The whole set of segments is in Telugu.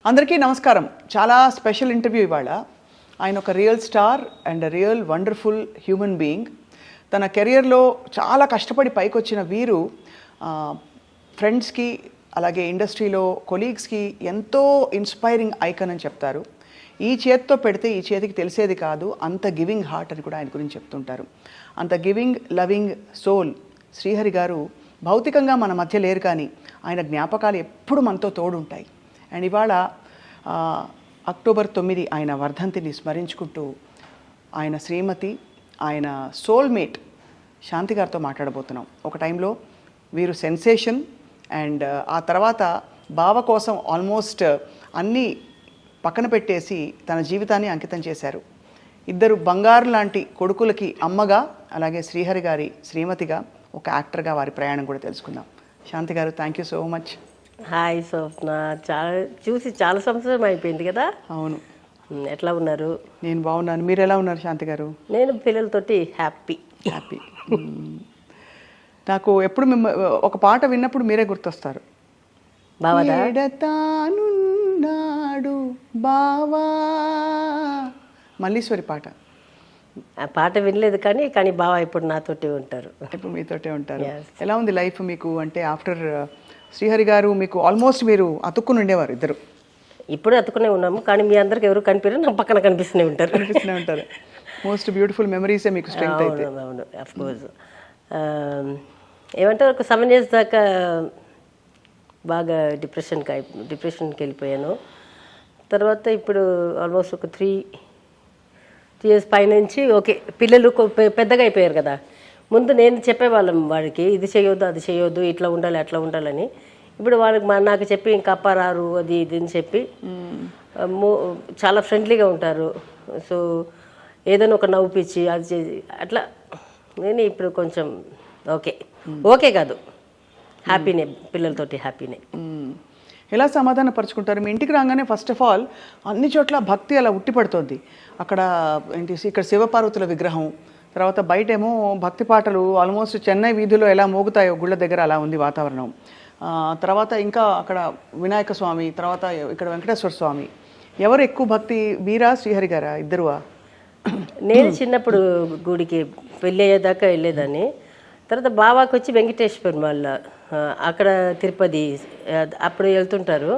అందరికీ నమస్కారం. చాలా స్పెషల్ ఇంటర్వ్యూ ఇవాళ. ఆయన ఒక real star and real wonderful human being. తన కెరియర్లో చాలా కష్టపడి పైకి వచ్చిన వీరు ఫ్రెండ్స్కి అలాగే ఇండస్ట్రీలో కొలీగ్స్కి ఎంతో ఇన్స్పైరింగ్ ఐకాన్ అని చెప్తారు. ఈ చేతితో పెడితే ఈ చేతికి తెలిసేది కాదు, అంత గివింగ్ హార్ట్ అని కూడా ఆయన గురించి చెప్తుంటారు. అంత గివింగ్ లవింగ్ సోల్ శ్రీహరి గారు భౌతికంగా మన మధ్య లేరు, కానీ ఆయన జ్ఞాపకాలు ఎప్పుడు మనతో తోడుంటాయి. అండ్ ఇవాళ అక్టోబర్ 9 ఆయన వర్ధంతిని స్మరించుకుంటూ ఆయన శ్రీమతి, ఆయన సోల్మేట్ శాంతి గారితో మాట్లాడబోతున్నాం. ఒక టైంలో వీరు సెన్సేషన్ అండ్ ఆ తర్వాత బావ కోసం ఆల్మోస్ట్ అన్నీ పక్కన పెట్టేసి తన జీవితాన్ని అంకితం చేశారు. ఇద్దరు బంగారు లాంటి కొడుకులకి అమ్మగా, అలాగే శ్రీహరి గారి శ్రీమతిగా, ఒక యాక్టర్గా వారి ప్రయాణం కూడా తెలుసుకుందాం. Shanti garu, thank you so much. Hi Swapna, చూసి చాలా సంవత్సరం అయిపోయింది కదా. అవును, ఎట్లా ఉన్నారు? నేను బాగున్నాను. మీరు ఎలా ఉన్నారు శాంతి గారు? నేను పిల్లలతోటి హ్యాపీ. నాకు ఎప్పుడు ఒక పాట విన్నప్పుడు మీరే గుర్తొస్తారు. ఎడతానున్నాడు బావా, మల్లీశ్వరి పాట. ఆ పాట వినలేదు, కానీ బావ ఇప్పుడు నాతోటి ఉంటారు. ఇప్పుడు మీతోటే ఉంటారు. ఎలా ఉంది లైఫ్ మీకు? అంటే ఆఫ్టర్ శ్రీహరి గారు మీకు ఆల్మోస్ట్ మీరు అతుక్కుని ఉండేవారు ఇద్దరు. ఇప్పుడు అతుక్కునే ఉన్నాము, కానీ మీ అందరికి ఎవరు కనిపించారు, నా పక్కన కనిపిస్తూనే ఉంటారు. మోస్ట్ బ్యూటిఫుల్ మెమరీసే మీకు స్ట్రెంగ్త్ అయితే. అవును, అఫ్ కోర్స్. ఏమంటారు, ఒక 7 years దాకా బాగా డిప్రెషన్కి వెళ్ళిపోయాను. తర్వాత ఇప్పుడు ఆల్మోస్ట్ ఒక 3 years పైనుంచి ఓకే. పిల్లలు పెద్దగా అయిపోయారు కదా. ముందు నేను చెప్పేవాళ్ళం వాడికి, ఇది చేయొద్దు అది చేయొద్దు, ఇట్లా ఉండాలి అట్లా ఉండాలని. ఇప్పుడు వాళ్ళకి నాకు చెప్పి ఇంకా అప్పారారు అది ఇది అని చెప్పి చాలా ఫ్రెండ్లీగా ఉంటారు. సో ఏదైనా ఒక నవ్వుపిచ్చి అది చేసి అట్లా నేను ఇప్పుడు కొంచెం ఓకే కాదు, హ్యాపీనే, పిల్లలతోటి హ్యాపీనే. ఎలా సమాధాన పరుచుకుంటారు? మీ ఇంటికి రాగానే ఫస్ట్ ఆఫ్ ఆల్ అన్ని చోట్ల భక్తి అలా ఉట్టిపడుతోంది. అక్కడ ఏంటి, ఇక్కడ శివపార్వతుల విగ్రహం, తర్వాత బయటేమో భక్తి పాటలు ఆల్మోస్ట్ చెన్నై వీధుల్లో ఎలా మోగుతాయో గుళ్ళ దగ్గర అలా ఉంది వాతావరణం. తర్వాత ఇంకా అక్కడ వినాయక స్వామి, తర్వాత ఇక్కడ వెంకటేశ్వర స్వామి. ఎవరు ఎక్కువ భక్తి, వీరా శ్రీహరి గారా, ఇద్దరువా? నేను చిన్నప్పుడు గుడికి పెళ్ళి అయ్యేదాకా వెళ్ళేదాన్ని. తర్వాత బావాకి వచ్చి వెంకటేశ్వర మళ్ళీ అక్కడ తిరుపతి అప్పుడు వెళ్తుంటారు.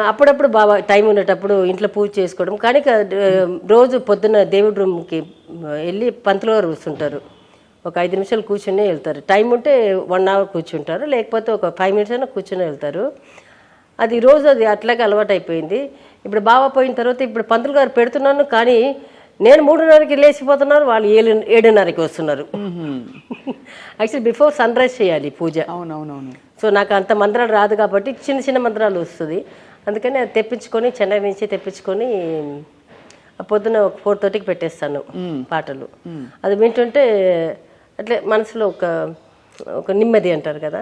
అప్పుడప్పుడు బాగా టైం ఉండేటప్పుడు ఇంట్లో పూజ చేసుకోవడం. కానీ రోజు పొద్దున్న దేవుడి రూమ్కి వెళ్ళి పంతులు గారు కూర్చుంటారు. ఒక 5 నిమిషాలు కూర్చునే వెళ్తారు. టైం ఉంటే 1 hour కూర్చుంటారు, లేకపోతే ఒక 5 minutes అయినా కూర్చునే వెళ్తారు. అది రోజు అది అట్లాగే అలవాటు అయిపోయింది. ఇప్పుడు బావ పోయిన తర్వాత ఇప్పుడు పంతులు గారు పెడుతున్నాను, కానీ నేను 3:30కి లేచిపోతున్నారు, వాళ్ళు 7:30కి వస్తున్నారు. యాక్చువల్లీ బిఫోర్ సన్ రైజ్ చేయాలి పూజ. అవునవునవును. సో నాకు అంత మంత్రాలు రాదు కాబట్టి చిన్న చిన్న మంత్రాలు వస్తుంది. అందుకని అది తెప్పించుకొని, చెన్నై నుంచి తెప్పించుకొని పొద్దున 4:30కి పెట్టేస్తాను పాటలు. అది వింటుంటే అట్లే మనసులో ఒక నెమ్మది అంటారు కదా,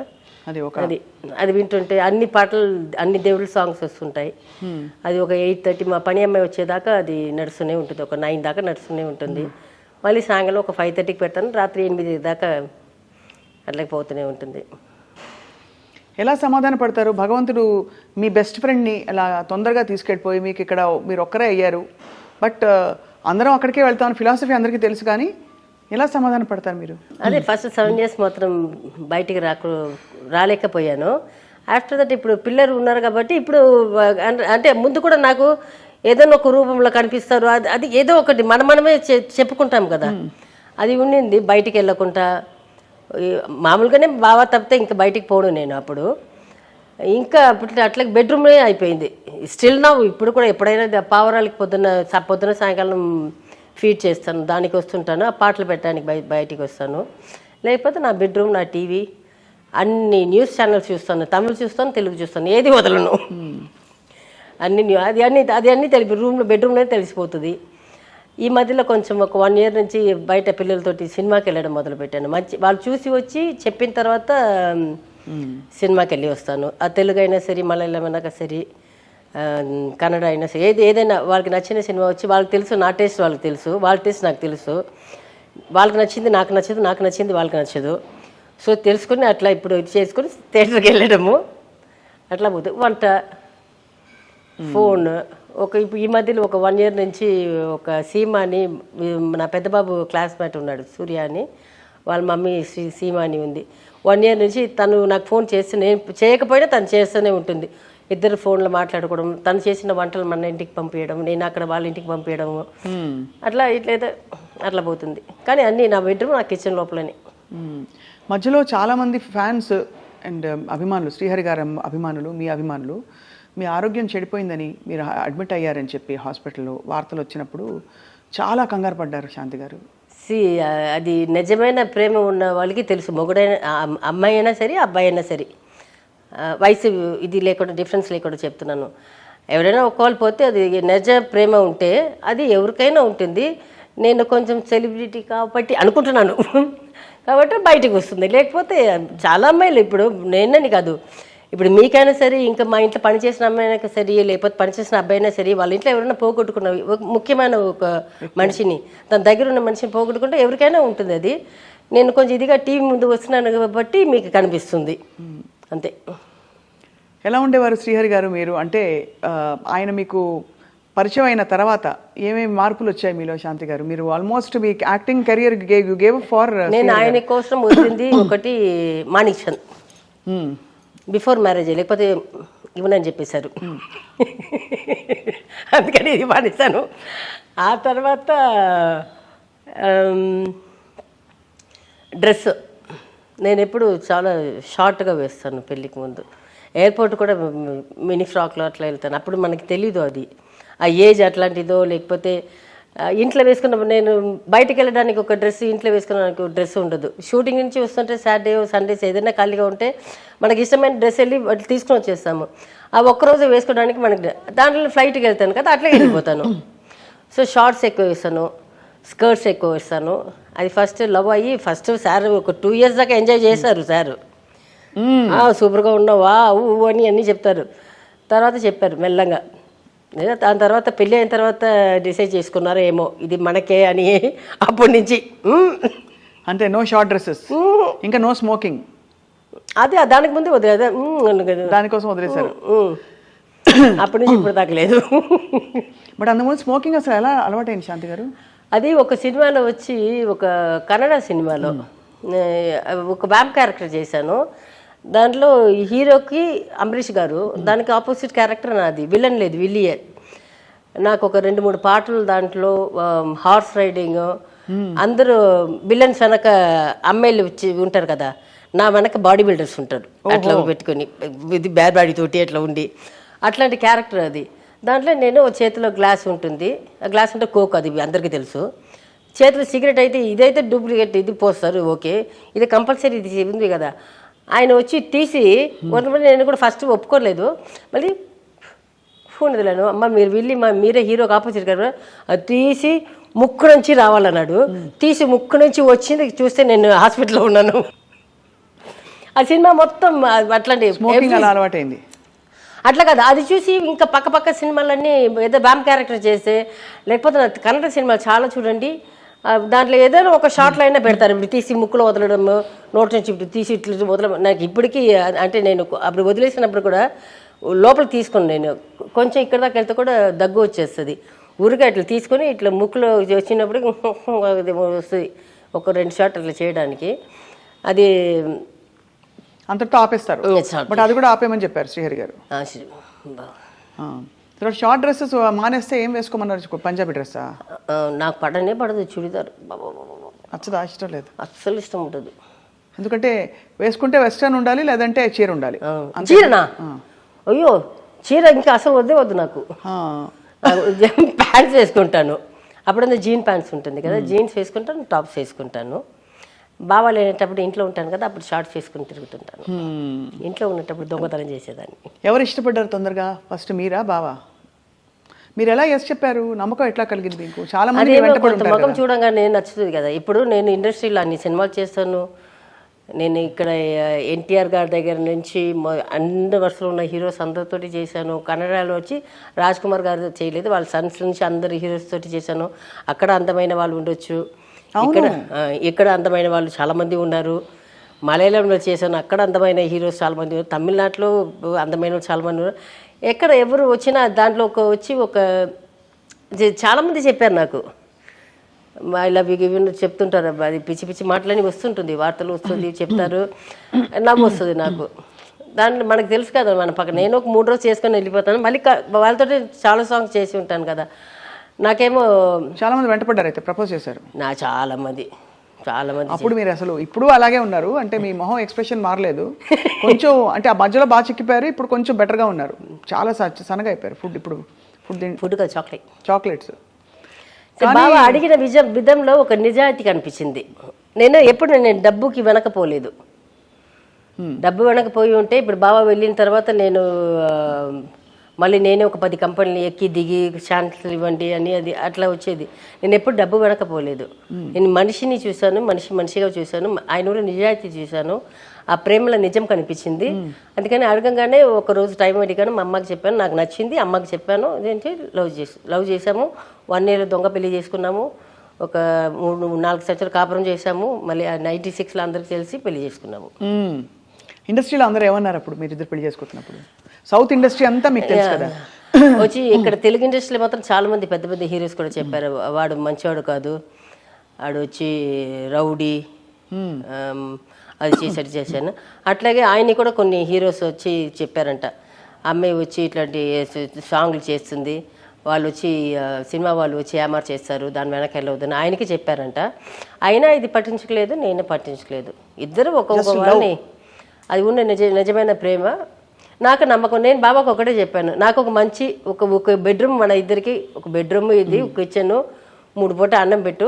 అది వింటుంటే అన్ని పాటలు, అన్ని దేవుళ్ళ సాంగ్స్ వస్తుంటాయి. అది ఒక 8:30 మా పని అమ్మాయి వచ్చేదాకా అది నడుస్తూనే ఉంటుంది. ఒక 9 దాకా నడుస్తూనే ఉంటుంది. మళ్ళీ సాయంకాలం ఒక 5:30కి పెడతాను, రాత్రి 8 దాకా అట్లకి పోతూనే ఉంటుంది. ఎలా సమాధాన పడతారు? భగవంతుడు మీ బెస్ట్ ఫ్రెండ్ని అలా తొందరగా తీసుకెళ్ళిపోయి మీకు ఇక్కడ మీరు ఒక్కరే అయ్యారు, బట్ అందరం అక్కడికే వెళ్తామని ఫిలాసఫీ అందరికీ తెలుసు, కానీ ఎలా సమాధాన పడతారు మీరు? అదే ఫస్ట్ 7 years మాత్రం బయటికి రాలేకపోయాను. ఆఫ్టర్ దట్ ఇప్పుడు పిల్లలు ఉన్నారు కాబట్టి ఇప్పుడు అంటే ముందు కూడా నాకు ఏదైనా ఒక రూపంలో కనిపిస్తారు. అది ఏదో ఒకటి మనమే చెప్పుకుంటాం కదా, అది ఉండింది. బయటికి వెళ్ళకుండా మామూలుగానే బాగా తప్పితే ఇంకా బయటికి పోను నేను. అప్పుడు ఇంకా అట్లా బెడ్రూమ్లో అయిపోయింది. స్టిల్ నా ఇప్పుడు కూడా ఎప్పుడైనా పావురాలకి పొద్దున సాయంకాలం ఫీడ్ చేస్తాను, దానికి వస్తుంటాను. ఆ పాటలు పెట్టడానికి బయటికి వస్తాను. లేకపోతే నా బెడ్రూమ్, నా టీవీ, అన్ని న్యూస్ ఛానల్స్ చూస్తాను. తమిళ చూస్తాను, తెలుగు చూస్తాను, ఏది వదలను. అది అన్నీ బెడ్రూమ్లోనే తెలిసిపోతుంది. ఈ మధ్యలో కొంచెం ఒక 1 year నుంచి బయట పిల్లలతోటి సినిమాకి వెళ్ళడం మొదలుపెట్టాను. వాళ్ళు చూసి వచ్చి చెప్పిన తర్వాత సినిమాకి వెళ్ళి వస్తాను. ఆ తెలుగు అయినా సరే, మలయాళం అయినా సరే, కన్నడ అయినా సరే, ఏదైనా వాళ్ళకి నచ్చిన సినిమా వచ్చి వాళ్ళకి తెలుసు, నా టేస్ట్ వాళ్ళకి తెలుసు, వాళ్ళ టేస్ట్ నాకు తెలుసు. వాళ్ళకి నచ్చింది నాకు నచ్చదు, నాకు నచ్చింది వాళ్ళకి నచ్చదు. సో తెలుసుకుని అట్లా ఇప్పుడు చేసుకుని థియేటర్కి వెళ్ళడము అట్లా పోతుంది. వంట ఫోన్. ఇప్పుడు ఈ మధ్యలో ఒక 1 year నుంచి ఒక సీమా అని, నా పెద్ద బాబు క్లాస్మేట్ ఉన్నాడు సూర్య అని, వాళ్ళ మమ్మీ సీమా అని ఉంది. 1 year నుంచి తను నాకు ఫోన్ చేస్తే, నేను చేయకపోయినా తను చేస్తూనే ఉంటుంది. ఇద్దరు ఫోన్లో మాట్లాడుకోవడం, తను చేసిన వంటలు మన ఇంటికి పంపించడం, నేను అక్కడ వాళ్ళ ఇంటికి పంపించడము, అట్లా పోతుంది. కానీ అన్నీ నా బెడ్రూమ్, నా కిచెన్ లోపలనే. మధ్యలో చాలామంది ఫ్యాన్స్ అండ్ అభిమానులు, శ్రీహరి గారి అభిమానులు, మీ అభిమానులు, మీ ఆరోగ్యం చెడిపోయిందని, మీరు అడ్మిట్ అయ్యారని చెప్పి హాస్పిటల్లో వార్తలు వచ్చినప్పుడు చాలా కంగారు పడ్డారు శాంతి గారు. అది నిజమైన ప్రేమ ఉన్న వాళ్ళకి తెలుసు. మొగుడైనా, అమ్మాయి అయినా సరే, అబ్బాయి అయినా సరే, వయసు ఇది లేకుండా, డిఫరెన్స్ లేకుండా చెప్తున్నాను. ఎవరైనా ఒకళ్ళు పోతే అది నిజ ప్రేమ ఉంటే అది ఎవరికైనా ఉంటుంది. నేను కొంచెం సెలబ్రిటీ కాబట్టి అనుకుంటున్నాను కాబట్టి బయటకు వస్తుంది. లేకపోతే చాలా అమ్మాయిలు, ఇప్పుడు నేనని కాదు, ఇప్పుడు మీకైనా సరే, ఇంకా మా ఇంట్లో పనిచేసిన అమ్మాయినా సరే, లేకపోతే పనిచేసిన అబ్బాయినా సరే, వాళ్ళ ఇంట్లో ఎవరైనా పోగొట్టుకున్న ముఖ్యమైన ఒక మనిషిని, తన దగ్గర ఉన్న మనిషిని పోగొట్టుకుంటే ఎవరికైనా ఉంటుంది అది. నేను కొంచెం ఇదిగా టీవీ ముందు వస్తున్నాను కాబట్టి మీకు కనిపిస్తుంది అంతే. ఎలా ఉండేవారు శ్రీహరి గారు మీరు? అంటే ఆయన మీకు పరిచయం అయిన తర్వాత ఏమేమి మార్పులు వచ్చాయి మీలో శాంతి గారు? మీరు ఆల్మోస్ట్ మీ యాక్టింగ్ కెరియర్ గేవ్ ఫార్. నేను ఆయన కోసం వదిలింది ఒకటి మాణిక్షన్, బిఫోర్ మ్యారేజ్, లేకపోతే ఇవ్వనని చెప్పేశారు, అందుకని ఇది మానేశాను. ఆ తర్వాత డ్రెస్ నేను ఎప్పుడు చాలా షార్ట్గా వేస్తాను. పెళ్ళికి ముందు ఎయిర్పోర్ట్ కూడా మినీ ఫ్రాక్లో అట్లా వెళ్తాను. అప్పుడు మనకి తెలీదు అది, ఆ ఏజ్ అట్లాంటిదో, లేకపోతే ఇంట్లో వేసుకున్న, నేను బయటకు వెళ్ళడానికి ఒక డ్రెస్, ఇంట్లో వేసుకున్నానికి ఒక డ్రెస్ ఉండదు. షూటింగ్ నుంచి వస్తుంటే సాటర్డే సండేస్ ఏదైనా ఖాళీగా ఉంటే మనకి ఇష్టమైన డ్రెస్ వెళ్ళి తీసుకొని వచ్చేస్తాము. ఆ ఒక్కరోజు వేసుకోవడానికి మనకి, దాంట్లో ఫ్లైట్కి వెళ్తాను కదా, అట్లా వెళ్ళిపోతాను. సో షార్ట్స్ ఎక్కువ వేస్తాను, స్కర్ట్స్ ఎక్కువ వేస్తాను. అది ఫస్ట్ లవ్ అయ్యి, ఫస్ట్ సార్ ఒక 2 years దాకా ఎంజాయ్ చేశారు సార్. సూపర్గా ఉన్నావా అని అన్నీ చెప్తారు. తర్వాత చెప్పారు మెల్లంగా. దాని తర్వాత పెళ్ళి అయిన తర్వాత డిసైడ్ చేసుకున్నారో ఏమో ఇది మనకే అని. అప్పటి నుంచి అంటే నో షార్ట్ డ్రెస్సెస్, ఇంకా నో స్మోకింగ్. అదే దానికి ముందే వదిలేదు, దానికోసం వదిలేశారు. అప్పటి నుంచి ఇప్పుడు దాకా లేదు. బట్ అంతకుముందు స్మోకింగ్ అసలు ఎలా అలవాటైంది శాంతి గారు? అది ఒక సినిమాలో వచ్చి, ఒక కన్నడ సినిమాలో ఒక వ్యాంప్ క్యారెక్టర్ చేశాను. దాంట్లో హీరోకి అంబరీష్ గారు, దానికి ఆపోజిట్ క్యారెక్టర్ నాది, విలన్ లేదు, విల్లియే. నాకు ఒక 2-3 పాటలు దాంట్లో, హార్స్ రైడింగ్, అందరూ విలన్స్ వెనక అమ్మాయిలు వచ్చి ఉంటారు కదా, నా వెనక బాడీ బిల్డర్స్ ఉంటారు, అట్లా పెట్టుకొని ఇది బేర్ బాడీ తోటి అట్లా ఉండి, అట్లాంటి క్యారెక్టర్ అది. దాంట్లో నేను చేతిలో గ్లాస్ ఉంటుంది, ఆ గ్లాస్ అంటే కోక్, అది అందరికీ తెలుసు. చేతిలో సిగరెట్ అయితే, ఇదైతే డూప్లికేట్, ఇది పోస్తారు ఓకే, ఇది కంపల్సరీ, ఇది ఉంది కదా. ఆయన వచ్చి తీసి నేను కూడా ఫస్ట్ ఒప్పుకోలేదు, మళ్ళీ ఫోన్ వదిలాను, అమ్మ మీరు వెళ్ళి మీరే హీరోకి ఆపోజిట్ కదా, అది తీసి ముక్కు నుంచి రావాలన్నాడు. తీసి ముక్కు నుంచి వచ్చింది చూస్తే నేను హాస్పిటల్లో ఉన్నాను. ఆ సినిమా మొత్తం అట్లాంటి అలవాటైంది. అట్లా కదా, అది చూసి ఇంకా పక్క సినిమాలన్నీ ఏదో బ్యామ్ క్యారెక్టర్ చేస్తే, లేకపోతే కన్నడ సినిమాలు చాలా చూడండి, దాంట్లో ఏదైనా ఒక షార్ట్లో అయినా పెడతారు. ఇప్పుడు తీసి ముక్కులో వదలడం, నోటి నుంచి ఇప్పుడు తీసి ఇట్లా వదలడం. నాకు ఇప్పటికీ అంటే నేను అప్పుడు వదిలేసినప్పుడు కూడా లోపలికి తీసుకుని, నేను కొంచెం ఇక్కడ దాకా వెళ్తే కూడా దగ్గు వచ్చేస్తుంది. ఊరిగా ఇట్లా తీసుకొని ఇట్లా ముక్కులో వచ్చినప్పుడు వస్తుంది, ఒక 2 షార్ట్ అట్లా చేయడానికి. అది అంతటితో ఆపేస్తారు. బట్ అది కూడా ఆపేయమని చెప్పారు శ్రీహరి గారు. షార్ట్ డ్రెస్సెస్ మానేస్తే ఏం వేసుకోమన్నారు? పంజాబీ డ్రెస్సా? నాకు పడదు చుడిదార్. నచ్చదా? ఇష్టం లేదు? అస్సలు ఇష్టం ఉంటుంది. ఎందుకంటే వేసుకుంటే వెస్టర్న్ ఉండాలి, లేదంటే చీర ఉండాలి. చీరనా? అయ్యో చీర ఇంకా అసలు వద్దు నాకు. ప్యాంట్స్ వేసుకుంటాను, అప్పుడంతా జీన్ ప్యాంట్స్ ఉంటుంది కదా, జీన్స్ వేసుకుంటాను, టాప్స్ వేసుకుంటాను. బావా లేనప్పుడు ఇంట్లో ఉంటాను కదా, అప్పుడు షార్ట్స్ వేసుకుని తిరుగుతుంటాను. ఇంట్లో ఉన్నప్పుడు దొంగతనం చేసేదాన్ని. ఎవరు ఇష్టపడ్డారు తొందరగా? ఫస్ట్ మీరా బావా? మీరు ఎలా ఎస్ చెప్పారు? నమ్మకం ఎట్లా కలిగింది మీకు? చాలా మంది ముఖం చూడంగానే నచ్చుతుంది కదా. ఇప్పుడు నేను ఇండస్ట్రీలో అన్ని సినిమాలు చేస్తాను. నేను ఇక్కడ ఎన్టీఆర్ గారి దగ్గర నుంచి అన్ని వరుసలో ఉన్న హీరోస్ అందరితోటి చేశాను. కన్నడలో వచ్చి రాజ్ కుమార్ గారు చేయలేదు, వాళ్ళ సన్స్ నుంచి అందరు హీరోస్ తోటి చేశాను. అక్కడ అందమైన వాళ్ళు ఉండొచ్చు, ఇక్కడ అందమైన వాళ్ళు చాలామంది ఉన్నారు. మలయాళంలో చేశాను, అక్కడ అందమైన హీరోస్ చాలామంది ఉన్నారు. తమిళనాడులో అందమైన వాళ్ళు చాలామంది ఉన్నారు. ఎక్కడ ఎవరు వచ్చినా దాంట్లో వచ్చి చాలామంది చెప్పారు నాకు ఐ లవ్ యూ గివ్ చెప్తుంటారు. అది పిచ్చి పిచ్చి మాటలని వస్తుంటుంది, వార్తలు వస్తుంది, చెప్తారు, నవ్వు వస్తుంది నాకు. దాంట్లో మనకు తెలుసు కదా మన పక్కన. నేను ఒక 3 రోజులు చేసుకొని వెళ్ళిపోతాను, మళ్ళీ వాళ్ళతో చాలా సాంగ్స్ చేసి ఉంటాను కదా. నాకేమో చాలా మంది వెంటపడ్డారు, అయితే ప్రపోజ్ చేశారు చాలా మంది. అప్పుడు మీరు అసలు ఇప్పుడు అలాగే ఉన్నారు అంటే మీ మొహం ఎక్స్ప్రెషన్ మారలేదు కొంచెం, అంటే ఆ మధ్యలో బాగా చిక్కిపోయారు, ఇప్పుడు కొంచెం బెటర్గా ఉన్నారు, చాలా సన్నగా అయిపోయారు. Food chocolates. బాగా అడిగిన విధంలో ఒక నిజాయితీ కనిపించింది. నేను డబ్బుకి వెనకపోలేదు. డబ్బు వెనకపోయి ఉంటే ఇప్పుడు బావ వెళ్ళిన తర్వాత నేను మళ్ళీ నేనే ఒక 10 కంపెనీలు ఎక్కి దిగి ఛాన్సులు ఇవ్వండి అని అది అట్లా వచ్చేది. నేను ఎప్పుడు డబ్బు వెనకపోలేదు. నేను మనిషిని చూశాను, మనిషిగా చూశాను, ఆయన కూడా నిజాయితీ చూశాను. ఆ ప్రేమలో నిజం కనిపించింది. అందుకని అడగంగానే ఒక రోజు టైం అడిగాను, మా అమ్మకి చెప్పాను, నాకు నచ్చింది, అమ్మకి చెప్పాను, ఏంటి లవ్ చేసాము. 1 year దొంగ పెళ్లి చేసుకున్నాము, ఒక 3-4 సంవత్సరాలు కాపురం చేసాము, మళ్ళీ 96లో అందరికి తెలిసి పెళ్లి చేసుకున్నాము. ఇండస్ట్రీలో అందరూ ఏమన్నారు అప్పుడు మీరు ఇద్దరు పెళ్లి చేసుకుంటున్నప్పుడు? సౌత్ ఇండస్ట్రీ అంతా మీకు తెలుసు కదా. వచ్చి ఇక్కడ తెలుగు ఇండస్ట్రీలో మాత్రం చాలా మంది పెద్ద పెద్ద హీరోస్ కూడా చెప్పారు, వాడు మంచివాడు కాదు, వాడు వచ్చి రౌడీ, అది చేశాను. అట్లాగే ఆయన్ని కూడా కొన్ని హీరోస్ వచ్చి చెప్పారంట, అమ్మాయి వచ్చి ఇట్లాంటి సాంగ్లు చేస్తుంది, వాళ్ళు వచ్చి సినిమా వాళ్ళు వచ్చి ఏమార్ చేస్తారు, దాని వెనక వెళ్ళవద్దని ఆయనకి చెప్పారంట. అయినా ఇది పట్టించుకోలేదు, నేను పట్టించుకోలేదు. ఇద్దరు ఒక్కొక్క వాళ్ళని, అది ఉన్న నిజమైన ప్రేమ. నాకు నమ్మకం. నేను బాబాకు ఒకటే చెప్పాను, నాకు ఒక మంచి ఒక బెడ్రూమ్, మన ఇద్దరికి ఒక బెడ్రూమ్, ఇది ఒక కిచెన్, 3 పూట అన్నం పెట్టు,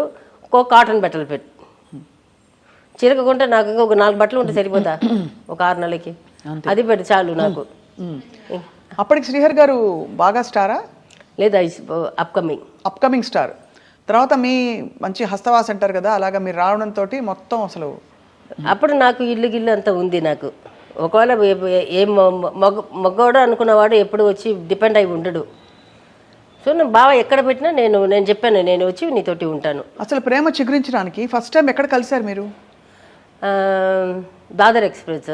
ఒక కాటన్ బట్టలు పెట్టు, చిరగకుంటే నాకు ఒక 4 బట్టలు ఉంటే సరిపోతా ఒక 6 నెలలకి, అది పెట్టు చాలు నాకు. అప్పటికి శ్రీహరి గారు బాగా స్టారా? లేదా అప్కమింగ్ స్టార్. తర్వాత మీ మంచి హస్తవాస్ అంటారు కదా, అలాగా మీరు రావడంతో మొత్తం అసలు అప్పుడు నాకు ఇల్లు అంతా ఉంది నాకు. ఒకవేళ ఏం మగవాడు అనుకున్నవాడు ఎప్పుడు వచ్చి డిపెండ్ అయి ఉండడు. సో నేను బావ ఎక్కడ పెట్టినా నేను చెప్పాను, నేను వచ్చి నీతోటి ఉంటాను. అసలు ప్రేమ చిగురించడానికి ఫస్ట్ టైం ఎక్కడ కలిశారు మీరు? దాదర్ ఎక్స్ప్రెస్,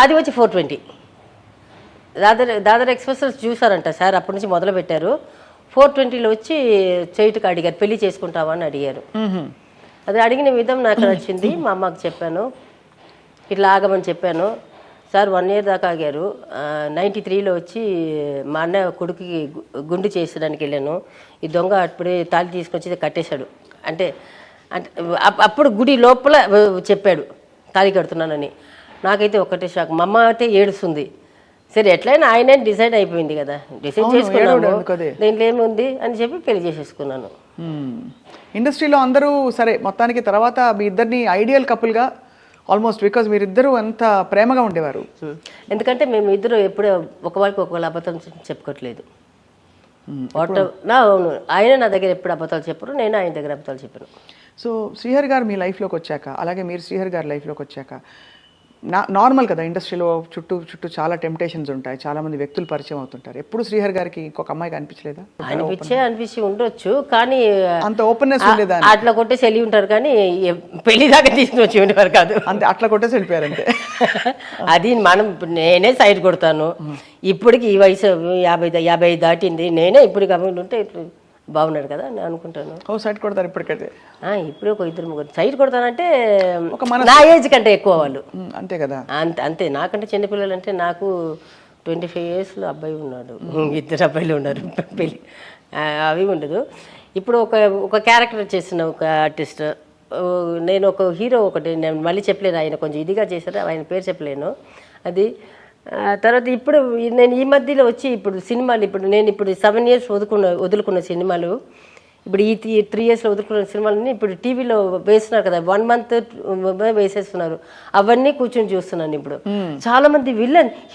అది వచ్చి 420. దాదర్ ఎక్స్ప్రెస్ చూసారంట సార్, అప్పటి నుంచి మొదలు పెట్టారు. 420లో వచ్చి చేయటకు అడిగారు, పెళ్లి చేసుకుంటావా అని అడిగారు. అది అడిగిన విధం నాకు నచ్చింది. మా అమ్మకి చెప్పాను, ఇట్లా ఆగమని చెప్పాను. సార్ 1 year దాకా ఆగారు. 93లో వచ్చి మా అన్న కొడుకుకి గుండు చేసడానికి వెళ్ళాను. ఈ దొంగ అప్పుడే తాళి తీసుకొచ్చి కట్టేశాడు. అంటే అప్పుడు గుడి లోపల చెప్పాడు తాళి కడుతున్నానని. నాకైతే ఒకటే షాక్. మా అమ్మ అయితే ఏడుస్తుంది. సరే ఎట్లయినా ఆయన డిసైడ్ అయిపోయింది కదా, డిసైడ్ చేసుకున్నాను, దీంట్లో ఏముంది అని చెప్పి పెళ్లి చేసేసుకున్నాను. ఇండస్ట్రీలో అందరూ సరే మొత్తానికి తర్వాత మీ ఇద్దరిని ఐడియల్ కపుల్గా ఆల్మోస్ట్, బికాజ్ మీరిద్దరూ అంత ప్రేమగా ఉండేవారు. ఎందుకంటే మేము ఇద్దరు ఎప్పుడూ ఒకరికి ఒకళ్ళు అబద్ధం చెప్పుకోవట్లేదు. అవును, ఆయన నా దగ్గర ఎప్పుడు అబద్ధాలు చెప్పరు, నేను ఆయన దగ్గర అబద్ధాలు చెప్పాను. సో శ్రీహరి గారు మీ లైఫ్లోకి వచ్చాక, అలాగే మీరు శ్రీహరి గారి లైఫ్లోకి వచ్చాక, నార్మల్ కదా ఇండస్ట్రీలో చుట్టూ చాలా టెంప్టేషన్స్ ఉంటాయి, చాలా మంది వ్యక్తులు పరిచయం అవుతుంటారు. ఎప్పుడు శ్రీహరి గారికి ఇంకొక అమ్మాయికి అనిపించలేదా? అనిపించి ఉండొచ్చు, కానీ అంత ఓపెన్నెస్ ఉండేదా? అట్లా కొట్టేసి వెళ్ళి ఉంటారు, కానీ పెళ్లి దాకా తీసుకుని వచ్చి ఉండేవారు కాదు. అంతే, అట్లా కొట్టేసి వెళ్ళిపోయారు అంతే. అది నేనే సైడ్ కొడతాను. ఇప్పటికి ఈ వయసు 50 దాటింది, నేనే ఇప్పుడు కాబట్టి ఉంటే ఇప్పుడు బాగున్నాడు కదా అని అనుకుంటాను. సైడ్ కొడతారు ఇప్పటికైతే? ఇప్పుడు ఒక 2-3 సైడ్ కొడతానంటే నా ఏజ్ కంటే ఎక్కువ వాళ్ళు, అంతే కదా. అంతే. నాకంటే చిన్నపిల్లలు అంటే నాకు 25 yearsలో అబ్బాయి ఉన్నాడు, 2 అబ్బాయిలు ఉన్నారు, పెళ్ళి అవి ఉండదు. ఇప్పుడు ఒక క్యారెక్టర్ చేసిన ఒక ఆర్టిస్ట్, నేను ఒక హీరో ఒకటి, నేను మళ్ళీ చెప్పలేను, ఆయన కొంచెం ఇదిగా చేశారు, ఆయన పేరు చెప్పలేను. అది తర్వాత ఇప్పుడు నేను ఈ మధ్యలో వచ్చి ఇప్పుడు సినిమాలు, నేను 7 years వదులుకున్న సినిమాలు, ఇప్పుడు ఈ 3 yearsలో వదులుకున్న సినిమాలని ఇప్పుడు టీవీలో వేస్తున్నారు కదా, 1 month వేసేస్తున్నారు, అవన్నీ కూర్చొని చూస్తున్నాను. ఇప్పుడు చాలా మంది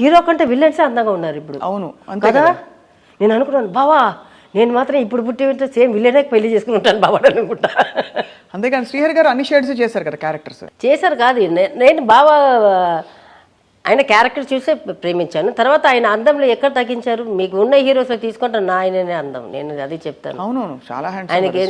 హీరో కంటే విల్లన్సే అందంగా ఉన్నారు ఇప్పుడు. అవును కదా, నేను అనుకున్నాను బావా, నేను మాత్రం ఇప్పుడు పుట్టి సేమ్ విల్లనే పెళ్లి చేసుకుని ఉంటాను బావా అనుకుంటా. అంతేకాని శ్రీహరి గారు అన్ని షేడ్స్ చేశారు కదా క్యారెక్టర్స్. చేశారు కాదు, నేను బావా ఆయన క్యారెక్టర్ చూసే ప్రేమించాను. తర్వాత ఆయన అందంలో ఎక్కడ తగ్గించారు? మీకు ఉన్న హీరోస్లో తీసుకుంటాను, నా ఆయననే అందం, నేను అది చెప్తాను. అవునవును, చాలా ఆయనకి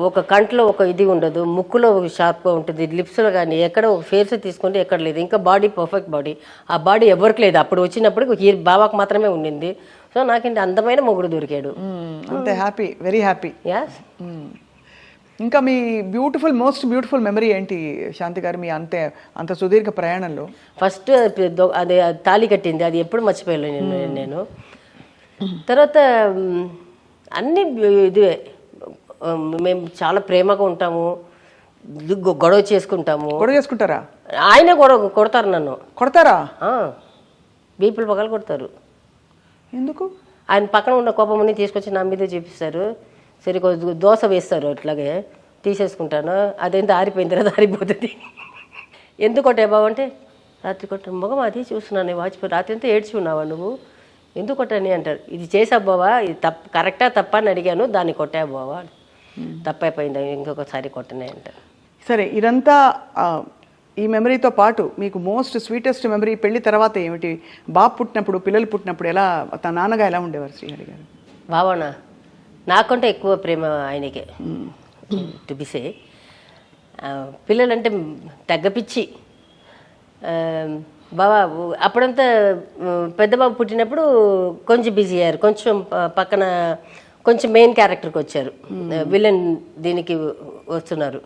ఒక కంట్లో ఒక ఇది ఉండదు, ముక్కులో షార్ప్గా ఉంటుంది, లిప్స్లో కానీ ఎక్కడ ఒక ఫేస్ తీసుకుంటే ఎక్కడ లేదు. ఇంకా బాడీ పర్ఫెక్ట్ బాడీ, ఆ బాడీ ఎవరికి లేదు. అప్పుడు వచ్చినప్పుడు బాబాకు మాత్రమే ఉండింది. సో నాకేంటి అందమైన మొగుడు దొరికాడు. అంతే, హ్యాపీ, వెరీ హ్యాపీ. యాస్. ఇంకా మీ మోస్ట్ బ్యూటిఫుల్ మెమరీ ఏంటి శాంతి గారు మీ అంత సుదీర్ఘ ప్రయాణంలో? ఫస్ట్ అది తాళి కట్టింది, అది ఎప్పుడు మర్చిపోయాను నేను. తర్వాత అన్నీ ఇదే, మేము చాలా ప్రేమగా ఉంటాము, గొడవ చేసుకుంటారా? ఆయన కొడతారు నన్ను. కొడతారా? బీపులు పగలు కొడతారు. ఎందుకు? ఆయన పక్కన ఉన్న కోపమని తీసుకొచ్చి నా మీద చూపిస్తారు. సరే దోశ వేస్తారు, అట్లాగే తీసేసుకుంటాను. అదేంత ఆరిపోయిన తర్వాత ఆరిపోతుంది. ఎందుకు కొట్టే బాబు అంటే, రాత్రి కొట్ట మొగం అది చూస్తున్నాను, వాచిపోయి రాత్రి అంతా ఏడ్చి ఉన్నావా నువ్వు, ఎందుకు కొట్టని అంటారు. ఇది చేసా బావా, ఇది కరెక్టా తప్ప అని అడిగాను, దాన్ని కొట్టా బావా, తప్పైపోయింది, ఇంకొకసారి కొట్టనే అంటారు. సరే, ఇదంతా ఈ మెమరీతో పాటు మీకు మోస్ట్ స్వీటెస్ట్ మెమరీ పెళ్లి తర్వాత ఏమిటి? బాబు పుట్టినప్పుడు, పిల్లలు పుట్టినప్పుడు ఎలా, తన నాన్నగా ఎలా ఉండేవారు శ్రీహరి గారు? బావానా నాకంటే ఎక్కువ ప్రేమ ఆయనకే, టు బి సే. పిల్లలంటే తగ్గపిచ్చి. బాబా అప్పుడంతా పెద్ద బాబు పుట్టినప్పుడు కొంచెం బిజీ అయ్యారు, కొంచెం పక్కన కొంచెం మెయిన్ క్యారెక్టర్కి వచ్చారు, విలన్ దీనికి వస్తున్నారు,